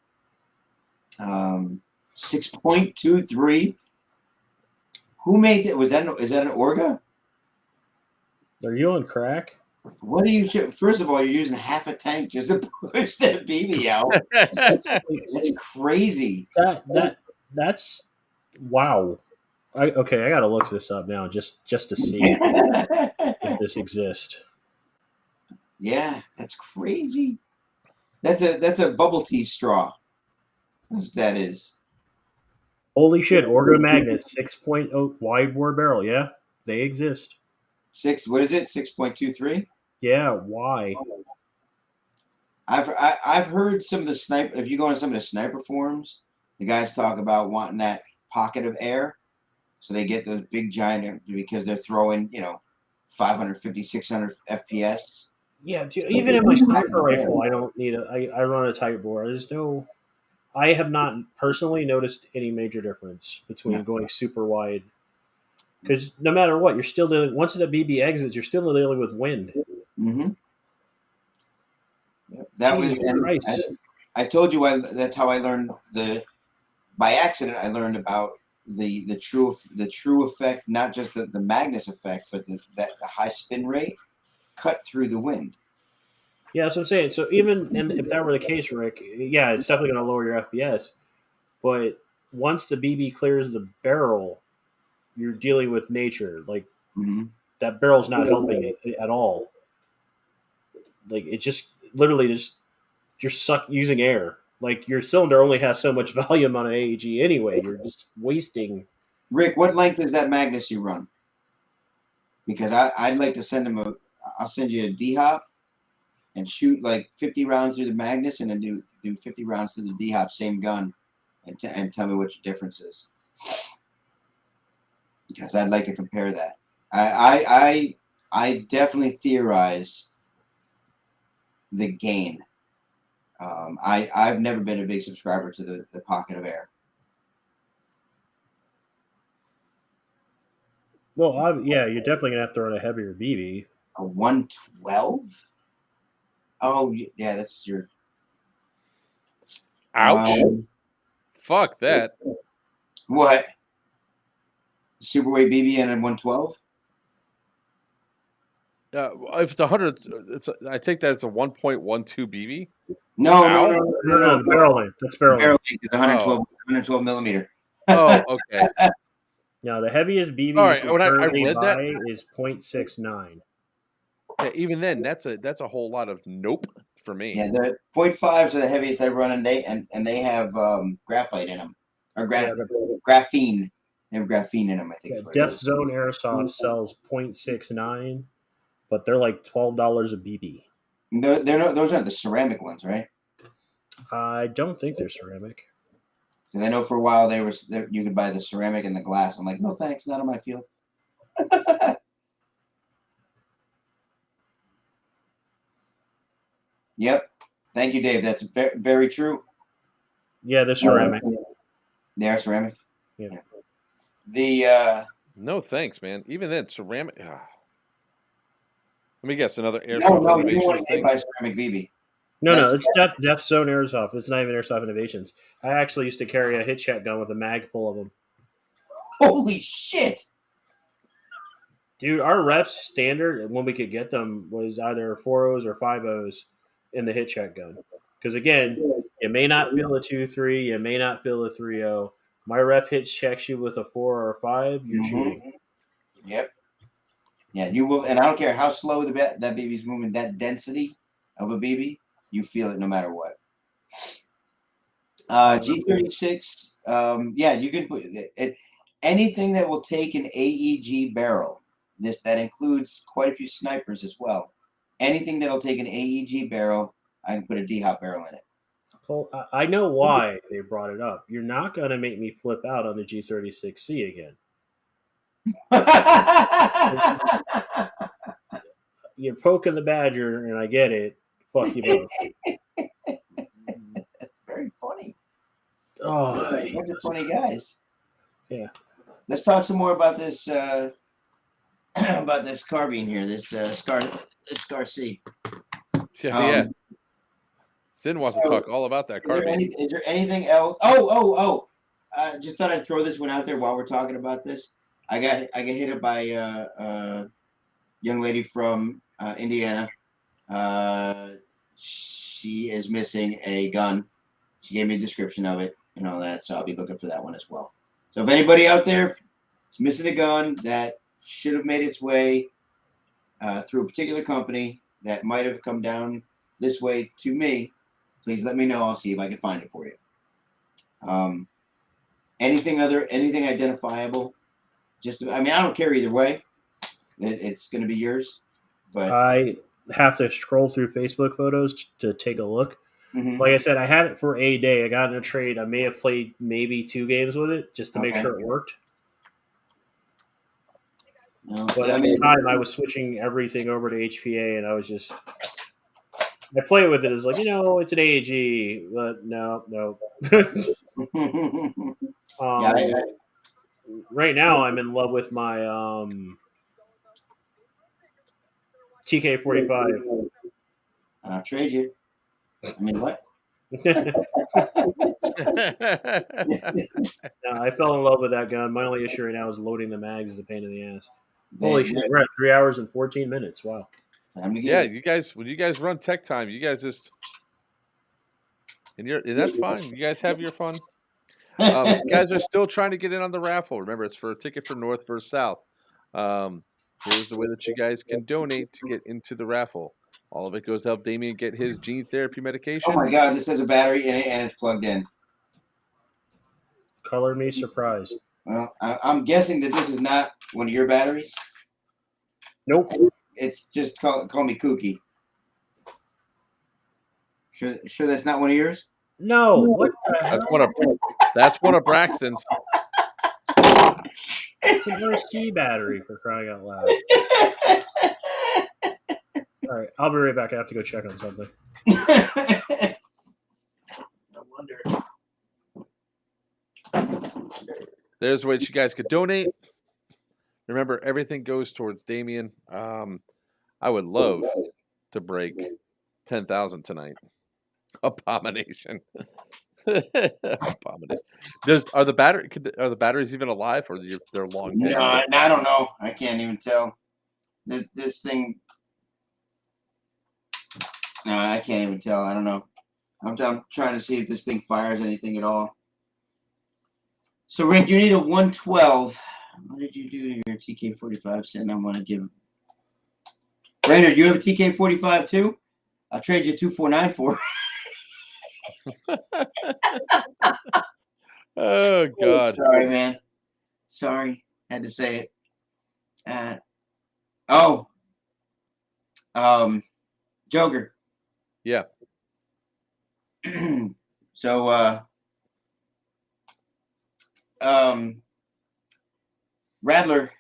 6.23. Who made it? Is that an Orga? Are you on crack? What are you? First of all, you're using half a tank just to push that BB out. That's crazy. That's wow. I got to look this up now just to see if this exists. Yeah, that's crazy. That's a bubble tea straw. That's what that is. Holy shit! Orga Magnets 6.0 wide bore barrel. Yeah, they exist. What is it? 6.23. Yeah, why? I've heard some of the sniper. If you go on some of the sniper forums, the guys talk about wanting that pocket of air, so they get those big giant because they're throwing 550, 600 FPS. Yeah, dude, even in my sniper rifle, I don't need I run a tight bore. I have not personally noticed any major difference between going super wide. Because no matter what, you're still dealing. Once the BB exits, you're still dealing with wind. Mm-hmm. That was. I told you that's how I learned by accident. I learned about the true effect, not just the Magnus effect, but the high spin rate cut through the wind. Yeah, that's what I'm saying. So even if that were the case, Rick, yeah, it's definitely going to lower your FPS. But once the BB clears the barrel, you're dealing with nature. Like that barrel's not helping it at all. Like it just literally you're using air. Like your cylinder only has so much volume on an AEG anyway. You're just wasting. Rick, what length is that Magnus you run? Because I'd like to send him I'll send you a D-hop and shoot like 50 rounds through the Magnus and then do 50 rounds through the D-hop, same gun, and tell me what your difference is. Because I'd like to compare that. I definitely theorize the gain. I've never been a big subscriber to the pocket of air. Well, you're definitely gonna have to run a heavier BB. A 112? Oh yeah, that's your. Ouch! Fuck that. What? Superweight BB and a 112? If it's 100, I think that's a 1.12 BB. No, barrel length. That's barrel length. Is 112 millimeter. Oh, okay. No, the heaviest BB when I read that is 0.69. Yeah, even then, that's a whole lot of nope for me. Yeah, the 0.5s are the heaviest I run, and they have graphite in them or graphene. They have graphene in them, I think. Yeah, is what it Death is. Zone Airsoft sells .69, but they're like $12 a BB. Those aren't the ceramic ones, right? I don't think they're ceramic. Because I know for a while you could buy the ceramic and the glass. I'm like, no thanks, not in my field. Yep. Thank you, Dave. That's very, very true. Yeah, they're ceramic. They are ceramic. Yeah. The No thanks, man. Even then, ceramic. Let me guess, another no, Airsoft you don't Innovations want to thing. buy ceramic BB. No, it's Death Zone Airsoft. It's not even Airsoft Innovations. I actually used to carry a hit check gun with a mag full of them. Holy shit! Dude, our reps standard when we could get them was either 4.0s or 5.0s in the hit check gun. Because again, you may not feel a 2.3, you may not feel a 3.0. My rep hit checks you with a 4 or a 5, you're shooting. Yep. Yeah, you will, and I don't care how slow that BB's moving. That density of a BB, you feel it no matter what. G36. Yeah, you can put it. Anything that will take an AEG barrel. That includes quite a few snipers as well. Anything that'll take an AEG barrel, I can put a D-hop barrel in it. Well, I know why they brought it up. You're not going to make me flip out on the G36C again. You're poking the badger, and I get it. Fuck you both. That's very funny. Oh, Bunch of funny guys. Yeah. Let's talk some more about this about this carbine here. This Scar C. Yeah. Sin wants to talk all about that carbine. Is there anything else? Oh! Just thought I'd throw this one out there while we're talking about this. I got hit up by a young lady from Indiana. She is missing a gun. She gave me a description of it and all that, so I'll be looking for that one as well. So if anybody out there is missing a gun that should have made its way through a particular company that might have come down this way to me, please let me know. I'll see if I can find it for you. Anything identifiable? I don't care either way. It's going to be yours. But I have to scroll through Facebook photos to take a look. Mm-hmm. Like I said, I had it for a day. I got in a trade. I may have played maybe 2 games with it just to make sure it worked. No, but at the time, I was switching everything over to HPA, and I was just... I play it with it as like, it's an AEG, but no. Right now, I'm in love with my TK45. I'll trade you. I mean, what? I fell in love with that gun. My only issue right now is loading the mags is a pain in the ass. Holy shit, we're at 3 hours and 14 minutes. Wow. Yeah, you guys, when you guys run tech time, you guys just and that's fine. You guys have your fun. You guys are still trying to get in on the raffle. Remember, it's for a ticket for North versus South. Here's the way that you guys can donate to get into the raffle. All of it goes to help Damien get his gene therapy medication. Oh my God, this has a battery in it and it's plugged in. Color me surprised. Well, I'm guessing that this is not one of your batteries. Nope. It's just call me kooky. Sure that's not one of yours? No. What? That's one of Braxton's. It's an RC battery, for crying out loud. All right, I'll be right back. I have to go check on something. No wonder. There's a way that you guys could donate. Remember, everything goes towards Damien. I would love to break 10,000 tonight. Abomination. Abomination. Are the batteries even alive, or they're long dead? No, I don't know. I can't even tell. This thing. No, I can't even tell. I don't know. I'm trying to see if this thing fires anything at all. So, Rick, you need a 112. What did you do to your TK45? Saying I'm going to give. Rainer, do you have a TK45 too? I'll trade you 249 for. Oh God! Sorry, man. Sorry, had to say it. Joker. Yeah. So, Rattler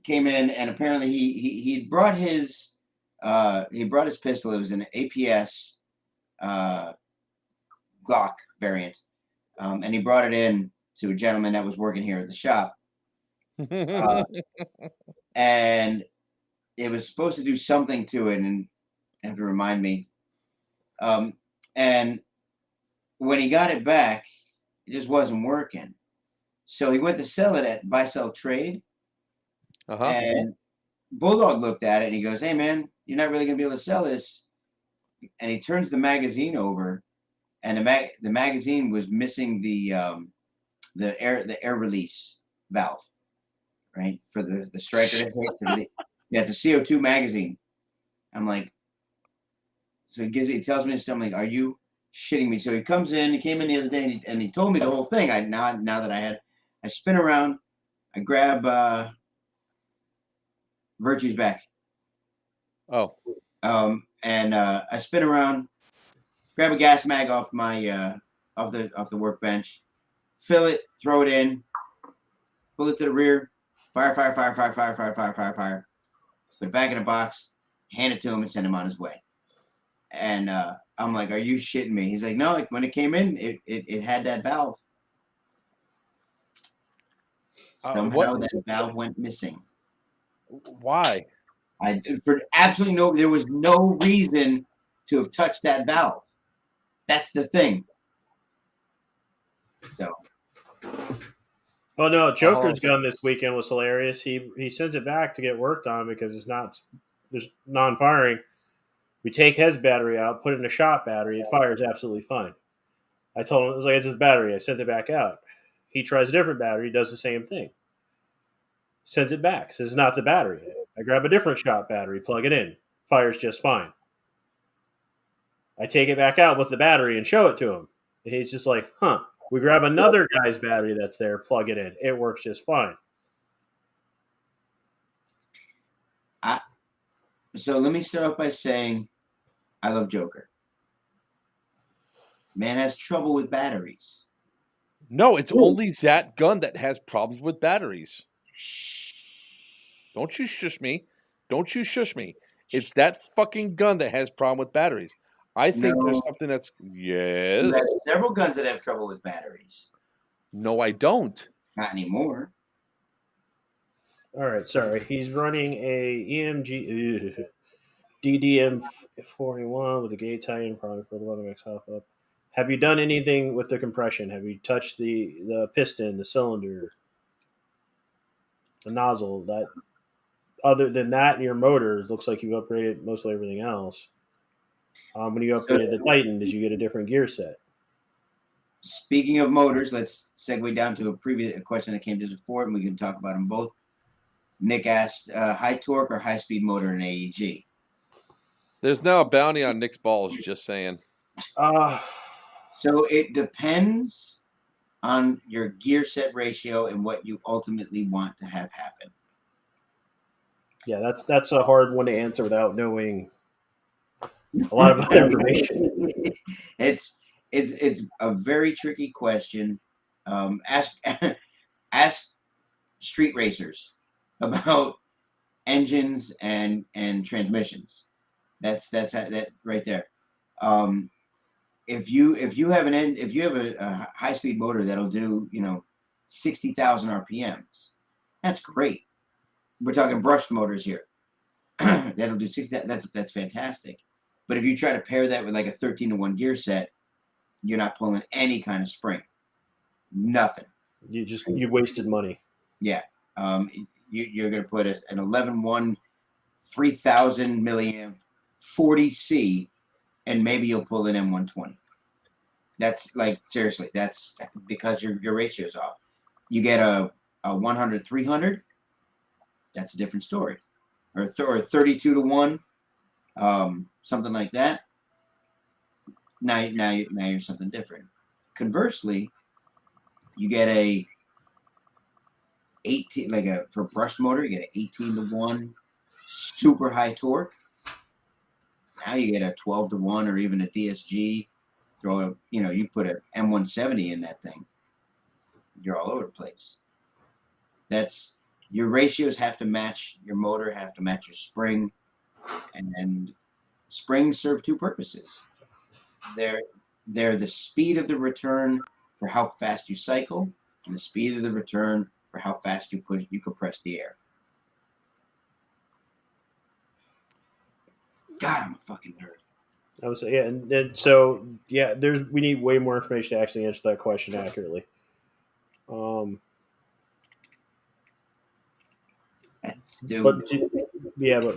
came in, and apparently he brought his pistol. It was an APS Glock variant, and he brought it in to a gentleman that was working here at the shop, and it was supposed to do something to it, and have to remind me. And when he got it back, it just wasn't working. So he went to sell it at buy sell trade. And Bulldog looked at it and he goes, "Hey man, you're not really gonna be able to sell this." And he turns the magazine over, and the magazine was missing the air release valve, right, for the striker. Yeah, it's a CO2 magazine. I'm like, so he tells me this. I'm like, are you shitting me? So he comes in. He came in the other day and he told me the whole thing. Now that I spin around, I grab Virchew's back. Oh. And I spin around, grab a gas mag off my off the workbench, fill it, throw it in, pull it to the rear, fire. Put it back in a box, hand it to him, and send him on his way. And I'm like, "Are you shitting me?" He's like, "No, when it came in, it had that valve. Somehow that valve went missing." Why? There was no reason to have touched that valve. That's the thing. So. Well, no, Joker's gun this weekend was hilarious. He sends it back to get worked on because there's non-firing. We take his battery out, put it in a shot battery. It fires absolutely fine. I told him, it was like, "It's his battery." I sent it back out. He tries a different battery, does the same thing. Sends it back, says it's not the battery. I grab a different shot battery, plug it in. Fires just fine. I take it back out with the battery and show it to him. And he's just like, "Huh." We grab another guy's battery that's there, plug it in. It works just fine. So let me start off by saying I love Joker. Man has trouble with batteries. No, it's only that gun that has problems with batteries. Don't you shush me. Don't you shush me. It's that fucking gun that has problem with batteries. I think there's something that's... Yes. There's several guns that have trouble with batteries. No, I don't. Not anymore. All right, sorry. He's running a EMG DDM 41 with a gate tie-in, probably for the 11x half up. Have you done anything with the compression? Have you touched the piston, the cylinder, the nozzle? That other than that, in your motor, it looks like you've upgraded mostly everything else. When you upgraded the Titan, did you get a different gear set? Speaking of motors, let's segue down to a question that came just before, and we can talk about them both. Nick asked, high torque or high speed motor in AEG? There's now a bounty on Nick's balls, just saying. So it depends on your gear set ratio and what you ultimately want to have happen. Yeah, that's a hard one to answer without knowing a lot of information. It's a very tricky question. Ask street racers about engines and transmissions. That's that right there. If you have a high speed motor that'll do 60,000 RPMs, that's great. We're talking brushed motors here. That'll do 60. That's fantastic. But if you try to pair that with like a 13-to-1 gear set, you're not pulling any kind of spring. Nothing. You wasted money. Yeah. You're going to put an 11.1 3,000 milliamp 40C, and maybe you'll pull an M120. That's like, seriously, that's because your ratio's off. You get a 100-300, that's a different story. Or 32-to-1, something like that. Now, you're something different. Conversely, you get a 18, for a brush motor, you get an 18-to-1 super high torque. Now you get a 12-to-1 or even a DSG. You put a M170 in that thing, you're all over the place. Your ratios have to match your motor, have to match your spring, and springs serve two purposes. They're the speed of the return for how fast you cycle, and the speed of the return for how fast you compress the air. God, I'm a fucking nerd. I was we need way more information to actually answer that question accurately. But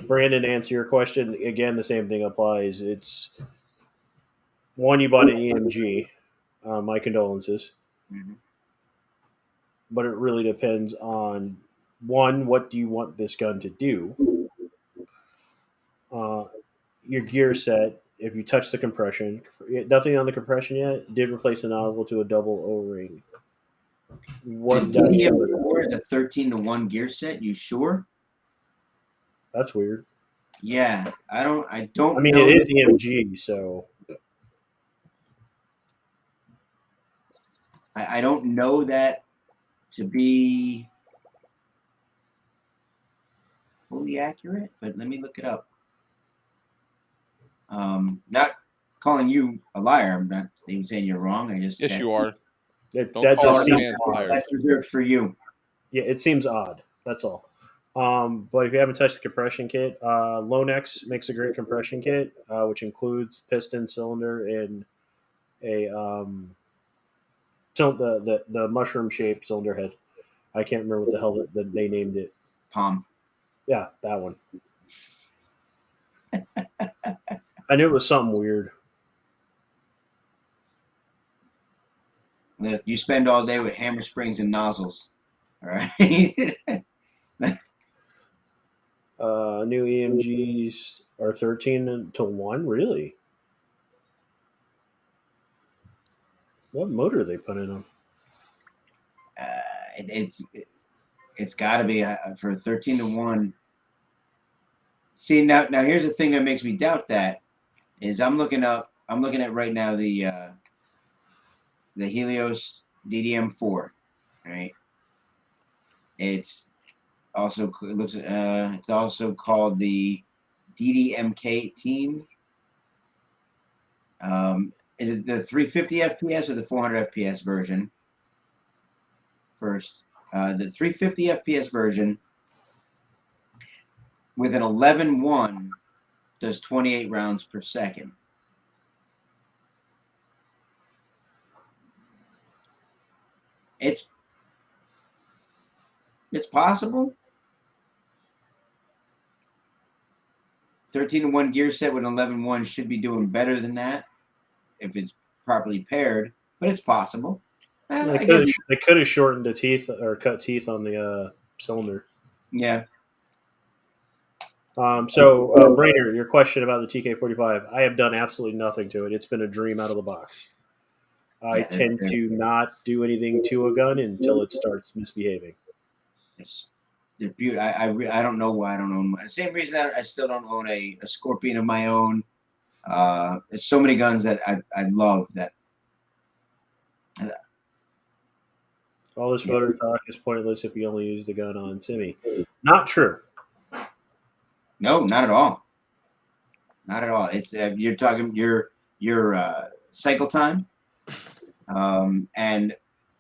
Brandon, to answer your question again, the same thing applies. It's one, you bought an EMG. My condolences. Mm-hmm. But it really depends on one, what do you want this gun to do? Your gear set. If you touch the compression, nothing on the compression yet. Did replace the nozzle to a double O-ring. What the DDM4 is a 13-to-1 gear set? You sure? That's weird. Yeah, I don't. I mean, it is EMG, so I don't know that to be fully accurate, but let me look it up. Not calling you a liar. I'm not even saying you're wrong. Yes, you are. That Don't call does our seem fans odd. liars. That's reserved for you. Yeah, it seems odd. That's all. But if you haven't touched the compression kit, Lonex makes a great compression kit, which includes piston, cylinder, and a the mushroom shaped cylinder head. I can't remember what the hell that they named it. Palm. Yeah, that one. I knew it was something weird. You spend all day with hammer springs and nozzles. All right. New EMGs are 13-to-1. Really? What motor are they putting on? It's got to be for 13-to-1. See, now here's the thing that makes me doubt that is I'm looking at right now the Helios DDM4, right? It's also it's also called the DDMK18. Is it the 350 FPS or the 400 FPS version? First, the 350 FPS version with an 11.1 does 28 rounds per second. It's possible. 13-to-1 gear set with an 11.1 should be doing better than that if it's properly paired, but it's possible. They could have shortened the teeth or cut teeth on the cylinder. Yeah. Brainer, your question about the TK45, I have done absolutely nothing to it. It's been a dream out of the box. I tend to not do anything to a gun until it starts misbehaving. They're beautiful. I don't know why I don't own one. The same reason I still don't own a Scorpion of my own. There's so many guns that I love that. All this motor talk is pointless if you only use the gun on semi. Not true. No, not at all. Not at all. It's you're talking your cycle time, and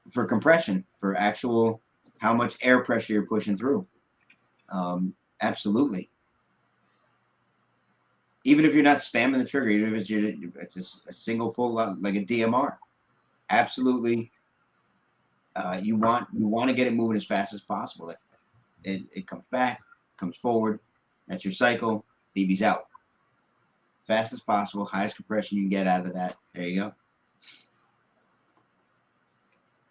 for compression, for actual how much air pressure you're pushing through. Absolutely. Even if you're not spamming the trigger, even if it's a single pull like a DMR, absolutely. You want to get it moving as fast as possible. It comes back, comes forward. That's your cycle. BB's out. Fast as possible, highest compression you can get out of that. There you go.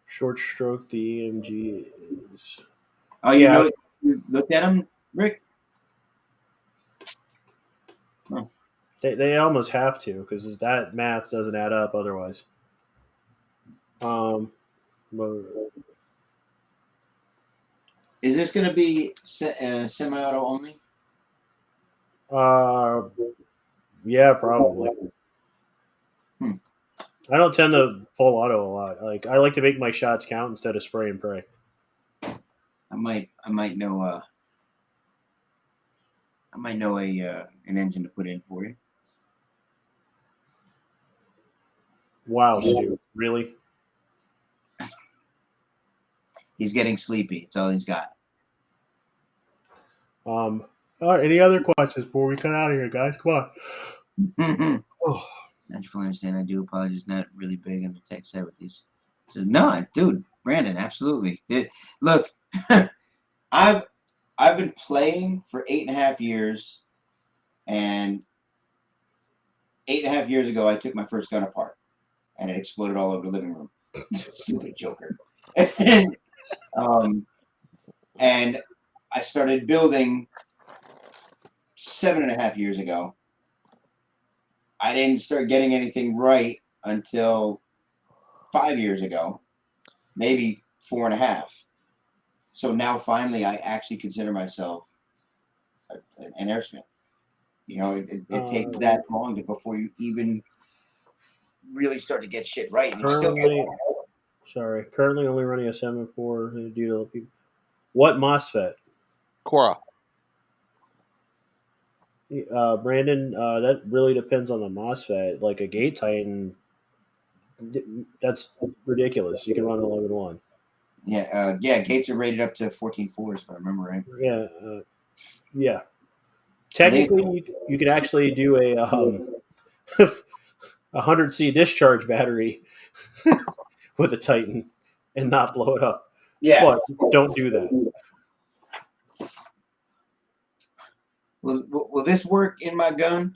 Short stroke, the EMG is. Oh, you looked at them, Rick? Oh. They almost have to because that math doesn't add up otherwise. Is this going to be semi-auto only? Yeah, probably. Hmm. I don't tend to full auto a lot. Like I like to make my shots count instead of spray and pray. I might know an engine to put in for you. Wow, Stu, really? He's getting sleepy. It's all he's got. All right, any other questions before we cut out of here, guys? Come on. Oh. Not fully understand. I do apologize. Not really big on the tech side with these. So no, dude, Brandon, absolutely. Look, I've been playing for 8.5 years, and 8.5 years ago, I took my first gun apart, and it exploded all over the living room. Stupid joker. And I started building 7.5 years ago. I didn't start getting anything right until 5 years ago, maybe 4.5. So now finally I actually consider myself an airsmith. You know, it takes that long before you even really start to get shit right. And Currently only running a 7.4 due to people. What MOSFET? Cora. Brandon, that really depends on the MOSFET. Like a Gate Titan, that's ridiculous. You can run 11.1. Yeah, gates are rated up to 14.4s, if I remember right. Yeah. Technically, you could actually do a 100C discharge battery with a Titan and not blow it up. Yeah. But don't do that. Will this work in my gun?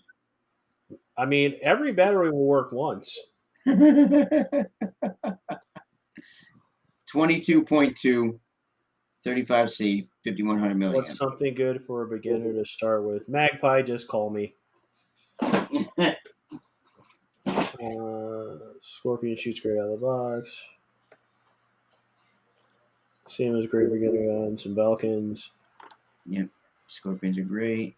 I mean, every battery will work once. 22.2, 35C, 5,100 milliamp. What's something good for a beginner to start with? Magpie, just call me. Scorpion shoots great out of the box. Same as great beginner guns and Balkans. Yep, Scorpions are great.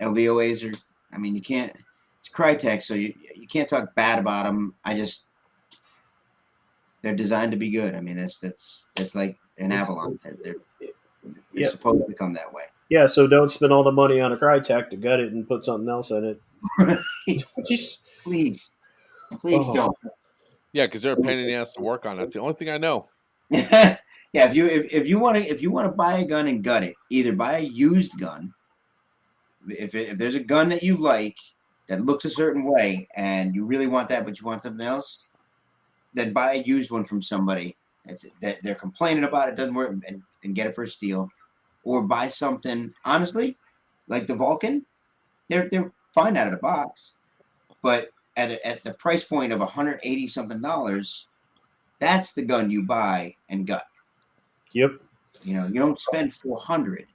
LVOAs are. I mean, you can't. It's Crytek, so you can't talk bad about them. They're designed to be good. I mean, it's like an Avalon. They're supposed to come that way. Yeah, so don't spend all the money on a Crytek to gut it and put something else in it. Please don't. Yeah, because they're a pain in the ass to work on. That's the only thing I know. Yeah, if you want to buy a gun and gut it, either buy a used gun. If there's a gun that you like that looks a certain way and you really want that, but you want something else, then buy a used one from somebody that they're complaining about it doesn't work and get it for a steal, or buy something honestly like the Vulcan. They're fine out of the box, but at the price point of $180 something, that's the gun you buy and gut. Yep. You know, you don't spend $400.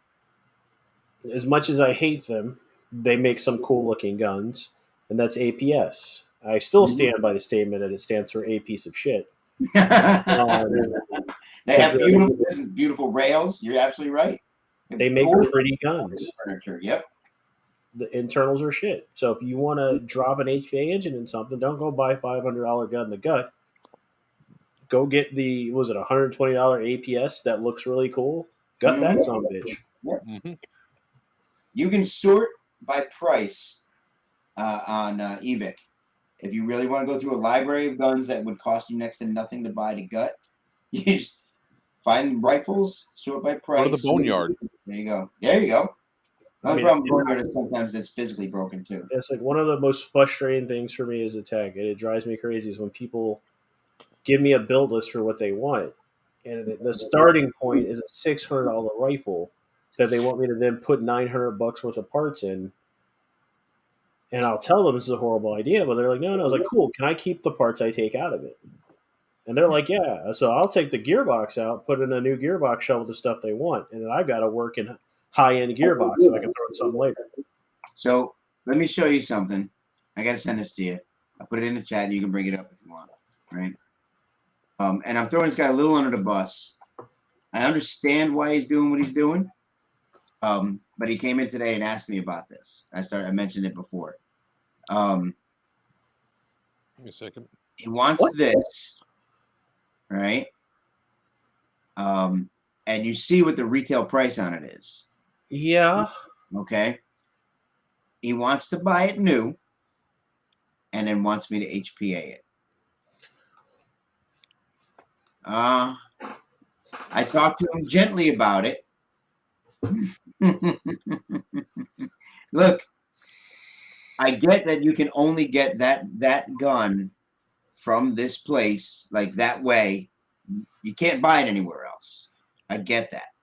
As much as I hate them, they make some cool looking guns, and that's APS. I still stand by the statement that it stands for a piece of shit. They have beautiful rails. You're absolutely right. They make pretty guns. Furniture. Yep. The internals are shit. So if you want to drop an HVA engine in something, don't go buy a $500 gun in the gut. Go get the $120 APS that looks really cool. Gut that son of a bitch. Yep. Mm-hmm. You can sort by price on eVic. If you really want to go through a library of guns that would cost you next to nothing to buy to gut, you just find rifles, sort by price. Go to the boneyard. There you go. Another problem with boneyard is sometimes it's physically broken too. It's like one of the most frustrating things for me as a tech, and it drives me crazy, is when people give me a build list for what they want, and the starting point is a $600 rifle that they want me to then put $900 worth of parts in. And I'll tell them this is a horrible idea, but they're like, no. I was like, cool. Can I keep the parts I take out of it? And they're like, yeah. So I'll take the gearbox out, put in a new gearbox shell with the stuff they want, and then I've got to work in high-end gearbox so I can throw in something later. So let me show you something. I got to send this to you. I'll put it in the chat, and you can bring it up if you want. Right? And I'm throwing this guy a little under the bus. I understand why he's doing what he's doing. But he came in today and asked me about this. I mentioned it before. Give me a second. He wants this, right? And you see what the retail price on it is. Yeah. Okay. He wants to buy it new and then wants me to HPA it. I talked to him gently about it. Look, I get that you can only get that gun from this place, like that way. You can't buy it anywhere else. I get that.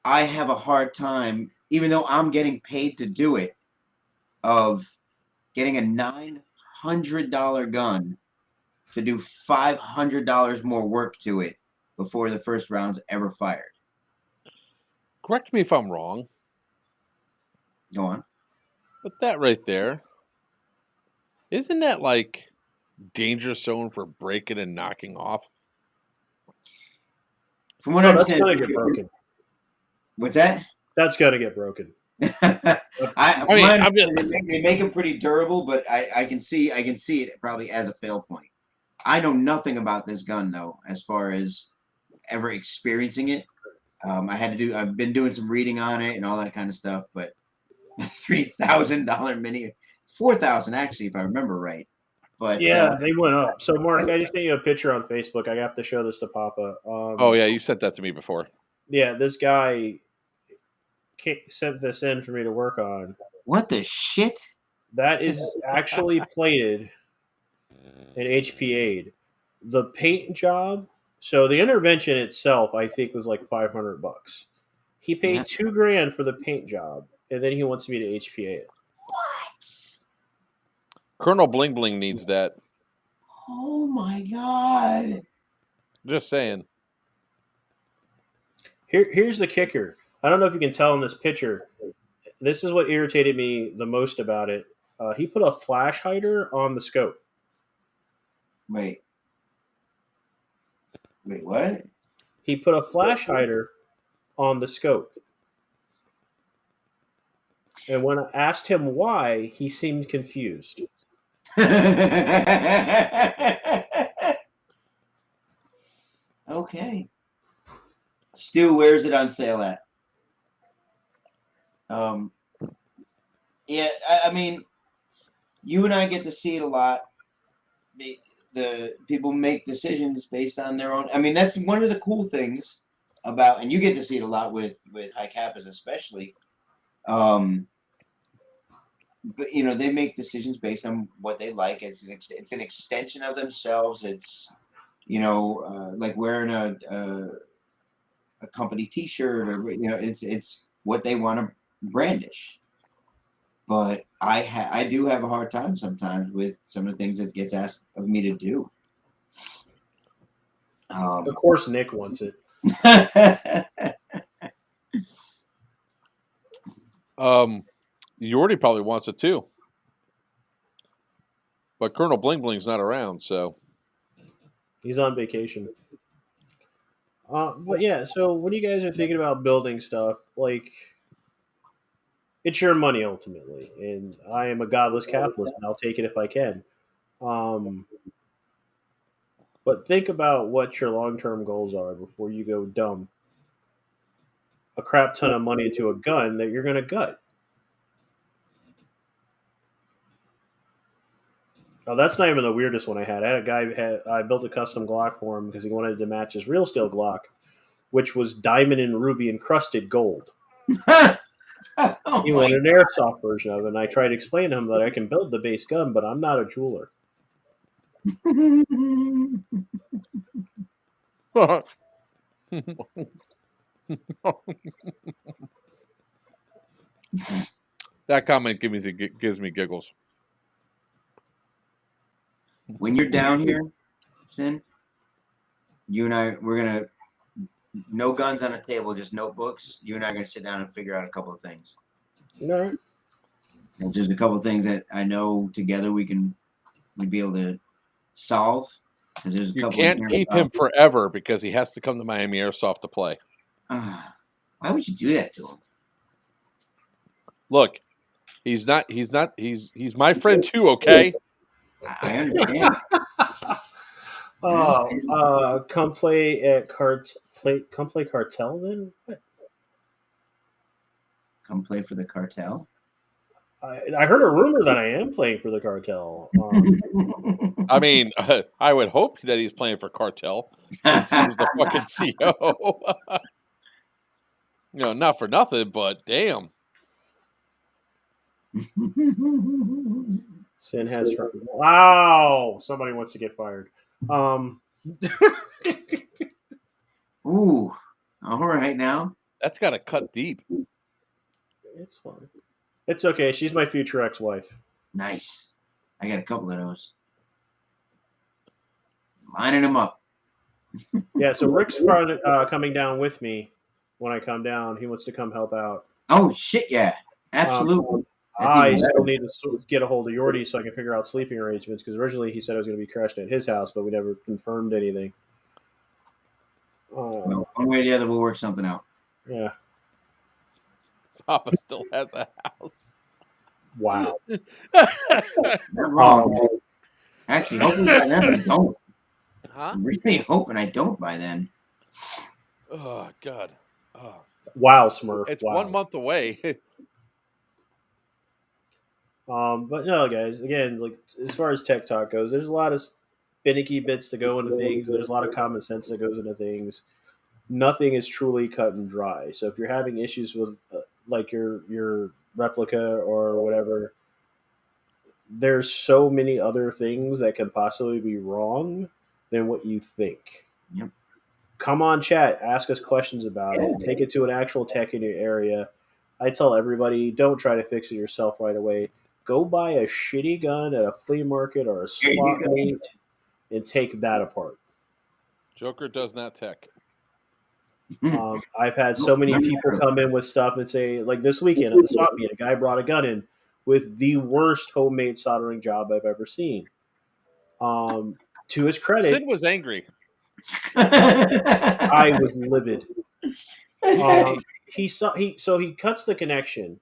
I have a hard time, even though I'm getting paid to do it, of getting a $900 gun to do $500 more work to it before the first round's ever fired. Correct me if I'm wrong, Go on. but that right there, isn't that like danger zone for breaking and knocking off? From what I That's understand, gonna get broken. what's that? That's gonna get broken. They make them pretty durable, but I can see it probably as a fail point. I know nothing about this gun though, as far as ever experiencing it. I've been doing some reading on it and all that kind of stuff, but $3,000 mini, $4,000 actually, if I remember right. But yeah, they went up. So Mark, I just sent you a picture on Facebook. I have to show this to Papa. Oh yeah, you sent that to me before. Yeah, this guy sent this in for me to work on. What the shit? That is actually plated and HPA'd. The paint job. So the intervention itself, I think, was like $500. He paid $2,000 for the paint job, and then he wants me to HPA it. What? Colonel Bling Bling needs that. Oh my god! Just saying. Here's the kicker. I don't know if you can tell in this picture. This is what irritated me the most about it. He put a flash hider on the scope. Wait, what? He put a flash hider on the scope. And when I asked him why, he seemed confused. Okay. Stu, where's it on sale at? Yeah, I mean, you and I get to see it a lot. The people make decisions based on their own. I mean, that's one of the cool things about, and you get to see it a lot with high cappers especially. But you know, they make decisions based on what they like. It's an extension of themselves. It's, you know, like wearing a company T-shirt, or you know, it's what they want to brandish. But I do have a hard time sometimes with some of the things that gets asked of me to do. Of course, Nick wants it. Yordi probably wants it too. But Colonel Bling Bling's not around, so He's on vacation. But yeah, so when you guys are thinking about building stuff, like, it's your money ultimately, and I am a godless capitalist, and I'll take it if I can. But think about what your long-term goals are before you go dumb a crap ton of money into a gun that you're going to gut. Oh, that's not even the weirdest one I had. I had a guy I built a custom Glock for him because he wanted to match his real steel Glock, which was diamond and ruby encrusted gold. He wanted an airsoft version of it, and I tried to explain to him that I can build the base gun, but I'm not a jeweler. That comment gives me giggles. When you're down here, Sin, you and I, we're gonna, no guns on a table, just notebooks. You and I are gonna sit down and figure out a couple of things. All right. And just a couple of things that I know together we'd be able to solve. There's a You couple can't in here keep about- him forever because he has to come to Miami Airsoft to play. Why would you do that to him? Look, he's my friend too, okay? I understand. Come play at come play Cartel then? What? Come play for the cartel. I heard a rumor that I am playing for the Cartel. I mean, I would hope that he's playing for Cartel since he's the fucking CO. Not for nothing, but damn. Sin has wow. Somebody wants to get fired. Ooh, all right now. That's got to cut deep. It's fine. It's okay. She's my future ex-wife. Nice. I got a couple of those. Lining them up. Yeah, so Rick's probably, coming down with me when I come down. He wants to come help out. Oh shit! Yeah, absolutely. I still need to get a hold of Yordi so I can figure out sleeping arrangements because originally he said I was going to be crashing at his house, but we never confirmed anything. Well, one way or the other, we'll work something out. Yeah. Papa still has a house. Wow. Not wrong. Actually, hopefully by then I don't. Huh? I'm really hoping I don't by then. Oh God. Oh. Wow, Smurf. It's wow. 1 month away. But no, guys. Again, like as far as tech talk goes, there's a lot of finicky bits to go into things. There's a lot of common sense that goes into things. Nothing is truly cut and dry. So if you're having issues with like your replica or whatever, there's so many other things that can possibly be wrong than what you think. Yep. Come on, chat. Ask us questions about it. Take it to an actual tech in your area. I tell everybody, don't try to fix it yourself right away. Go buy a shitty gun at a flea market or a swap meet and take that apart. Joker does not tech. I've had so many people come in with stuff and say, like this weekend at the swap meet, a guy brought a gun in with the worst homemade soldering job I've ever seen. To his credit, Sid was angry. I was livid. He cuts the connection.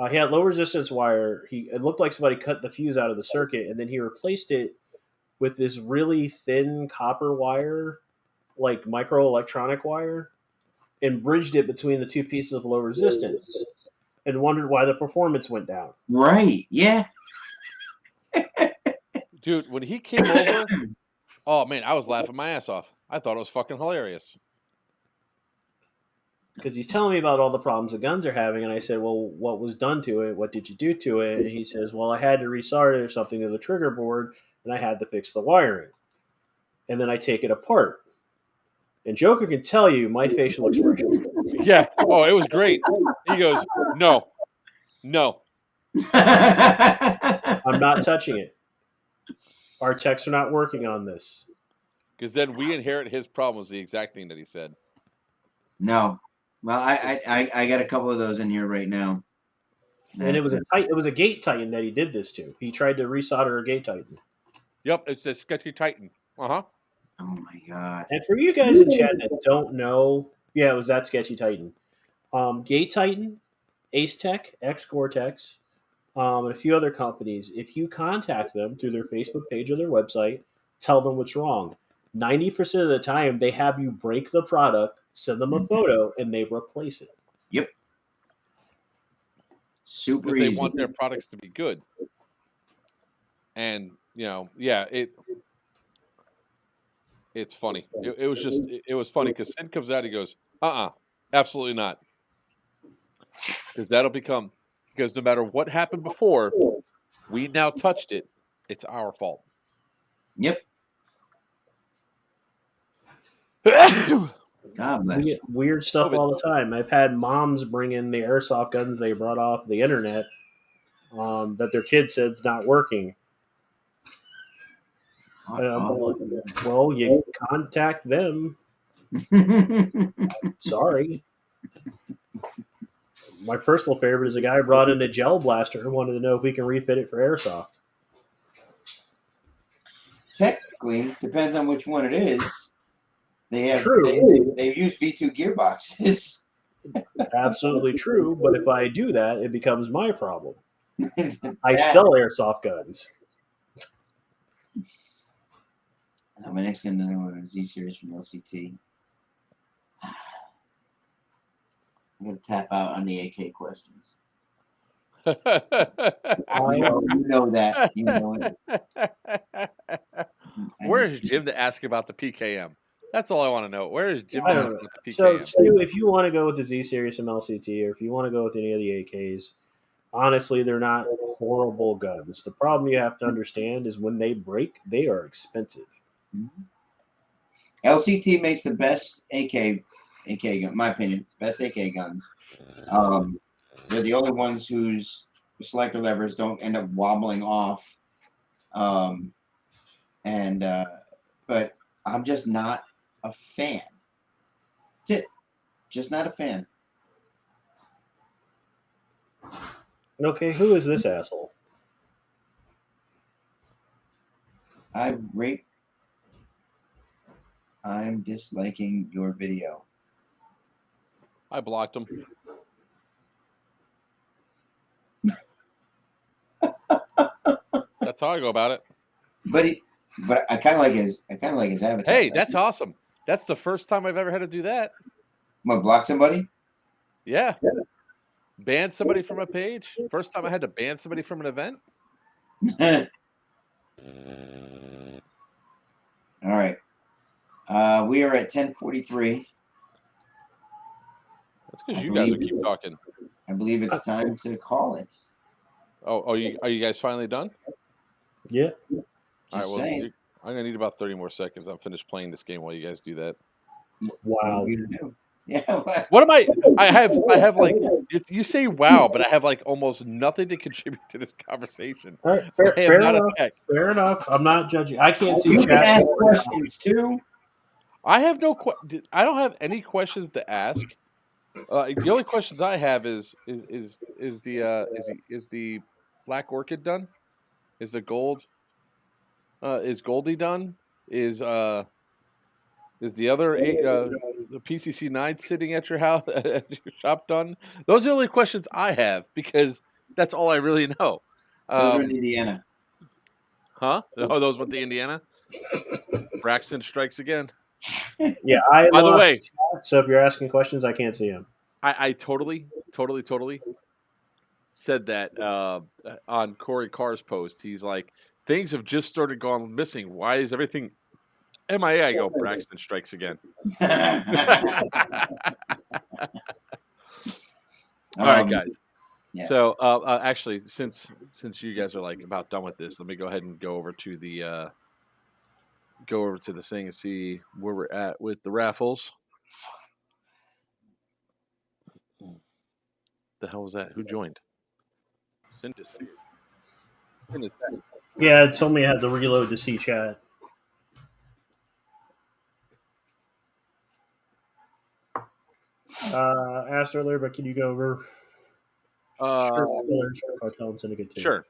He had low resistance wire. It looked like somebody cut the fuse out of the circuit, and then he replaced it with this really thin copper wire, like microelectronic wire, and bridged it between the two pieces of low resistance, and wondered why the performance went down. Right? Yeah. Dude, when he came over, oh man, I was laughing my ass off. I thought it was fucking hilarious. Because he's telling me about all the problems the guns are having, and I said, well, what was done to it? What did you do to it? And he says, well, I had to resolder something to the trigger board, and I had to fix the wiring. And then I take it apart. And Joker can tell you my facial expression. Yeah. Oh, it was great. He goes, no. I'm not touching it. Our techs are not working on this. Because then we inherit his problems, the exact thing that he said. No. Well, I got a couple of those in here right now. And it was a gate titan that he did this to. He tried to resolder a gate titan. Yep, it's a sketchy Titan. Uh-huh. Oh my God. And for you guys in chat that don't know, yeah, it was that sketchy Titan. Gate Titan, Ace Tech, X Gore-Tex, and a few other companies. If you contact them through their Facebook page or their website, tell them what's wrong. 90% of the time, they have you break the product, send them a photo, and they replace it. Yep. Super Because easy. they want their products to be good. And, yeah, it's funny. It was funny because Sid comes out, he goes, absolutely not. Because because no matter what happened before, we now touched it. It's our fault. Yep. God bless. We get weird stuff all the time. I've had moms bring in the airsoft guns they brought off the internet that their kid said's not working. Well, you contact them. Sorry. My personal favorite is a guy brought in a gel blaster and wanted to know if we can refit it for airsoft. typically depends on which one it is. They have True. they've used V2 gearboxes. Absolutely true. But if I do that, it becomes my problem. I That- sell airsoft guns. My next gun is Z series from LCT. I'm gonna tap out on the AK questions. You know that. You know it. Where is Jim to ask about the PKM? That's all I want to know. Where is Jim I to don't ask know. about the So, PKM? Stu, if you want to go with the Z series from LCT, or if you want to go with any of the AKs, honestly, they're not horrible guns. The problem you have to understand is when they break, they are expensive. LCT makes the best AK gun, in my opinion, best AK guns. They're the only ones whose selector levers don't end up wobbling off. But I'm just not a fan. That's it. Just not a fan. Okay, who is this asshole? I'm disliking your video. I blocked him. That's how I go about it. But I kind of like his avatar. Hey, that's awesome. That's the first time I've ever had to do that. What, block somebody? Yeah. Ban somebody from a page. First time I had to ban somebody from an event. All right. We are at 10:43. That's because you guys will keep talking. I believe it's time to call it. Oh, are you guys finally done? Yeah. All right. Well, saying. I'm gonna need about 30 more seconds. I'm finished playing this game while you guys do that. Wow. Yeah. What am I? I have like you say wow, but I have like almost nothing to contribute to this conversation. All right, I am fair not enough. a tech. Fair enough. I'm not judging. I can't see You can chat. ask questions too. I have I don't have any questions to ask. The only questions I have is the Black Orchid done? Is the gold? Is Goldie done? Is the other the PCC 9 sitting at your house at your shop done? Those are the only questions I have because that's all I really know. Those are in Indiana. Huh? Oh, those went to Indiana. Braxton strikes again. Yeah, By the way, so if you're asking questions, I can't see him. I totally said that on Corey Carr's post. He's like, things have just started going missing. Why is everything MIA? I go, Braxton strikes again. All right, guys. Yeah. So actually, since you guys are like about done with this, let me go ahead and go over to the thing and see where we're at with the raffles. The hell was that? Who joined? Sin disappeared. Yeah, it told me I had to reload to see chat. Asked earlier, but can you go over Cartel and Syndicate 2? Sure.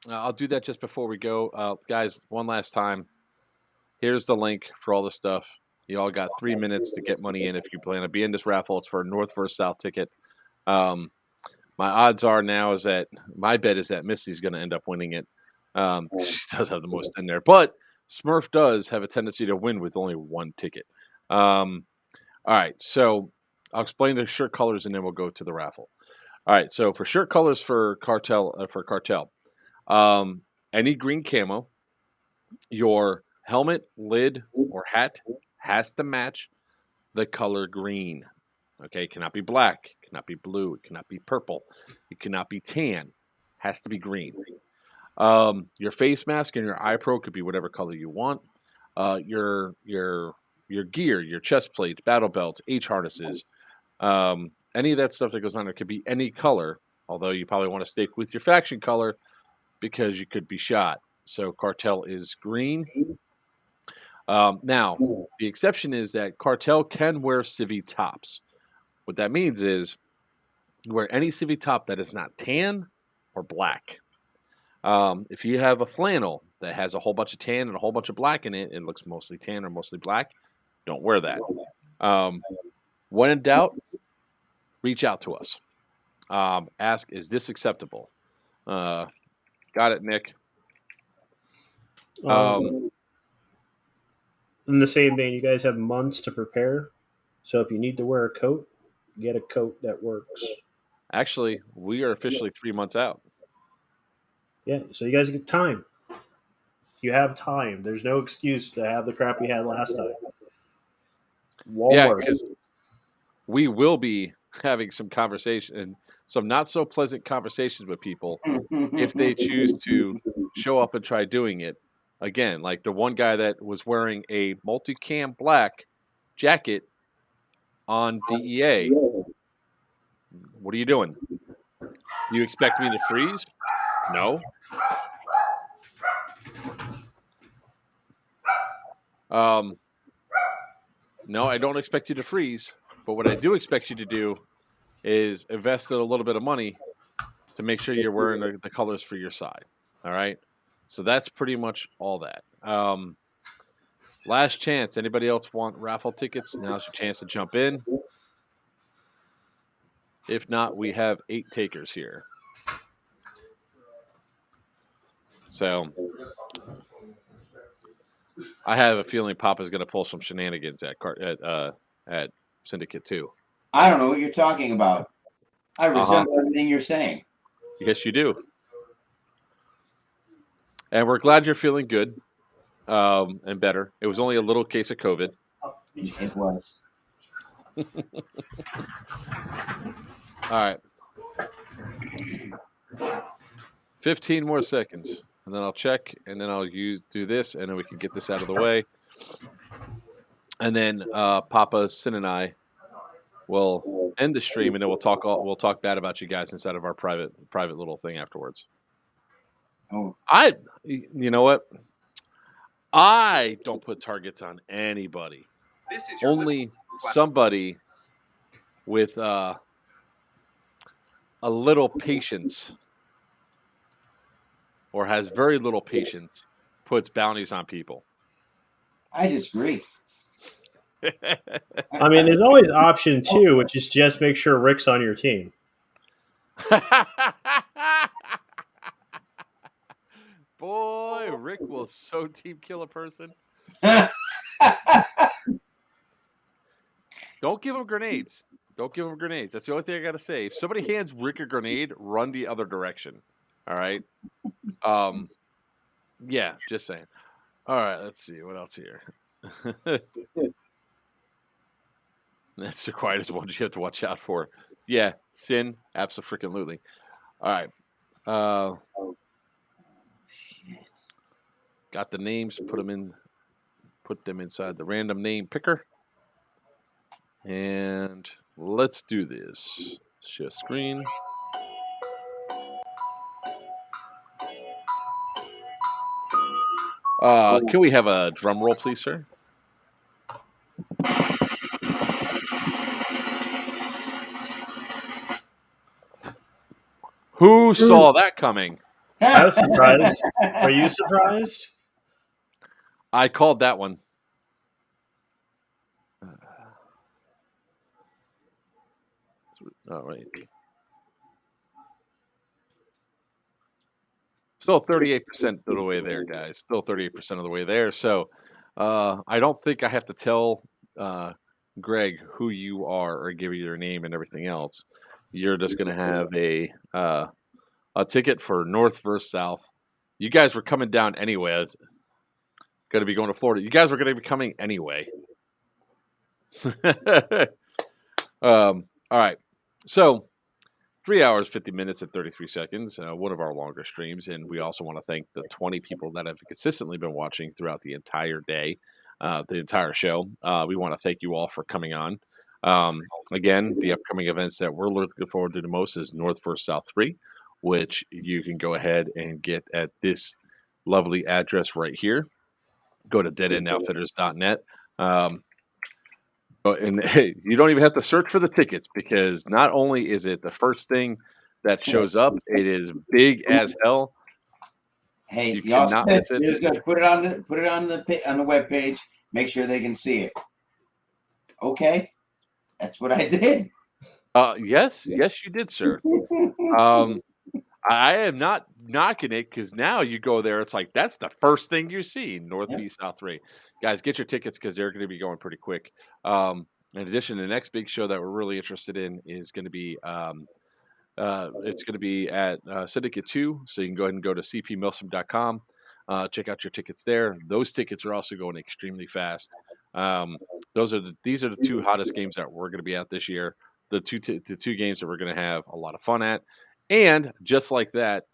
I'll do that just before we go. Guys, one last time. Here's the link for all the stuff. You all got 3 minutes to get money in if you plan to be in this raffle. It's for a North versus South ticket. My odds are now is that my bet is that Missy's going to end up winning it. She does have the most in there. But Smurf does have a tendency to win with only one ticket. All right, so I'll explain the shirt colors and then we'll go to the raffle. All right, so for shirt colors for Cartel, any green camo, your helmet, lid, or hat has to match the color green. Okay, it cannot be black, it cannot be blue, it cannot be purple, it cannot be tan, has to be green. Your face mask and your eye pro could be whatever color you want. Your gear, your chest plates, battle belts, H harnesses, any of that stuff that goes on there could be any color, although you probably want to stick with your faction color because you could be shot. So Cartel is green. Now, the exception is that Cartel can wear civvy tops. What that means is you wear any civvy top that is not tan or black. If you have a flannel that has a whole bunch of tan and a whole bunch of black in it and looks mostly tan or mostly black, don't wear that. When in doubt, reach out to us. Ask, is this acceptable? Got it, Nick. In the same vein, you guys have months to prepare. So if you need to wear a coat, get a coat that works. Actually, we are officially 3 months out. Yeah, so you guys get time. You have time. There's no excuse to have the crap we had last time. Yeah, because we will be having some conversation and some not so pleasant conversations with people if they choose to show up and try doing it. Again, like the one guy that was wearing a multicam black jacket on DEA. What are you doing? You expect me to freeze? No. No, I don't expect you to freeze. But what I do expect you to do is invest a little bit of money to make sure you're wearing the colors for your side. All right. So that's pretty much all that. Last chance. Anybody else want raffle tickets? Now's your chance to jump in. If not, we have 8 takers here. So I have a feeling Papa's going to pull some shenanigans at Syndicate too. I don't know what you're talking about. I resemble everything you're saying. Yes, you do. And we're glad you're feeling good and better. It was only a little case of COVID. It was. All right. 15 more seconds, and then I'll check, and then I'll do this, and then we can get this out of the way. And then Papa, Sin, and I will end the stream, and then we'll talk bad about you guys inside of our private little thing afterwards. Oh, you know what? I don't put targets on anybody. This is Only somebody with a little patience or has very little patience puts bounties on people. I disagree. I mean, there's always option 2, which is just make sure Rick's on your team. Boy, Rick will so team kill a person. Don't give him grenades. Don't give him grenades. That's the only thing I got to say. If somebody hands Rick a grenade, run the other direction. All right? Yeah, just saying. All right, let's see. What else here? That's the quietest one you have to watch out for. Yeah, Sin, abso-freaking-lutely. All right. Got the names. Put them inside the random name picker. And let's do this. Share screen. Can we have a drum roll, please, sir? Who saw that coming? I was surprised. Are you surprised? I called that one. All right. Still 38% of the way there, guys. Still 38% of the way there. So I don't think I have to tell Greg who you are or give you your name and everything else. You're just going to have a ticket for North versus South. You guys were coming down anyway. Going to be going to Florida. You guys were going to be coming anyway. All right. So 3 hours, 50 minutes, and 33 seconds. One of our longer streams. And we also want to thank the 20 people that have consistently been watching throughout the entire day, the entire show. We want to thank you all for coming on. Again, the upcoming events that we're looking forward to the most is North versus South 3, which you can go ahead and get at this lovely address right here. Go to deadendoutfitters.net. And hey, you don't even have to search for the tickets because not only is it the first thing that shows up, it is big as hell. Hey, You y'all cannot said miss it. you're just gonna put it on the web page. Make sure they can see it. Okay, that's what I did. Yes, you did, sir. I am not knocking it because now you go there, it's like that's the first thing you see, North Yep. V, South 3. Guys, get your tickets because they're going to be going pretty quick. In addition, the next big show that we're really interested in is going to be it's going to be at Syndicate 2, so you can go ahead and go to cpmilsim.com. Check out your tickets there. Those tickets are also going extremely fast. These are the two hottest games that we're going to be at this year. The two games that we're going to have a lot of fun at, and just like that,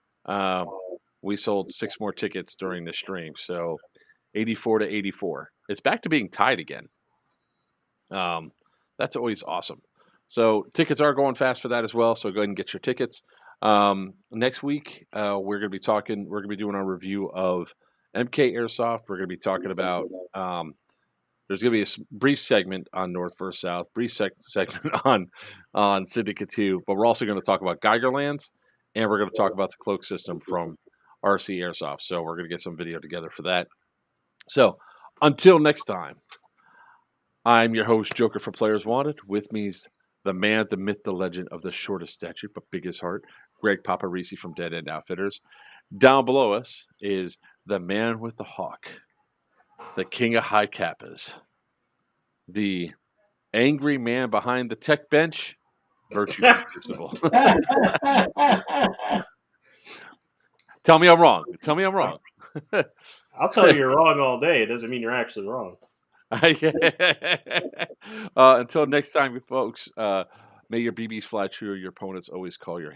we sold 6 more tickets during the stream. So 84 to 84. It's back to being tied again. That's always awesome. So tickets are going fast for that as well. So go ahead and get your tickets. Next week, we're going to be doing our review of MK Airsoft. We're going to be talking about, there's going to be a brief segment on North versus South, segment on Syndicate 2, but we're also going to talk about Geigerlands, and we're going to talk about the Cloak System from RC Airsoft. So we're going to get some video together for that. So until next time, I'm your host, Joker from Players Wanted. With me is the man, the myth, the legend of the shortest stature but biggest heart, Greg Papa and Virchew from Dead End Outfitters. Down below us is the man with the hawk, the king of high kappas, the angry man behind the tech bench, Virchew from Crucible. Tell me I'm wrong. I'll tell you you're wrong all day. It doesn't mean you're actually wrong. Until next time, folks, may your BBs fly true. Your opponents always call your hit.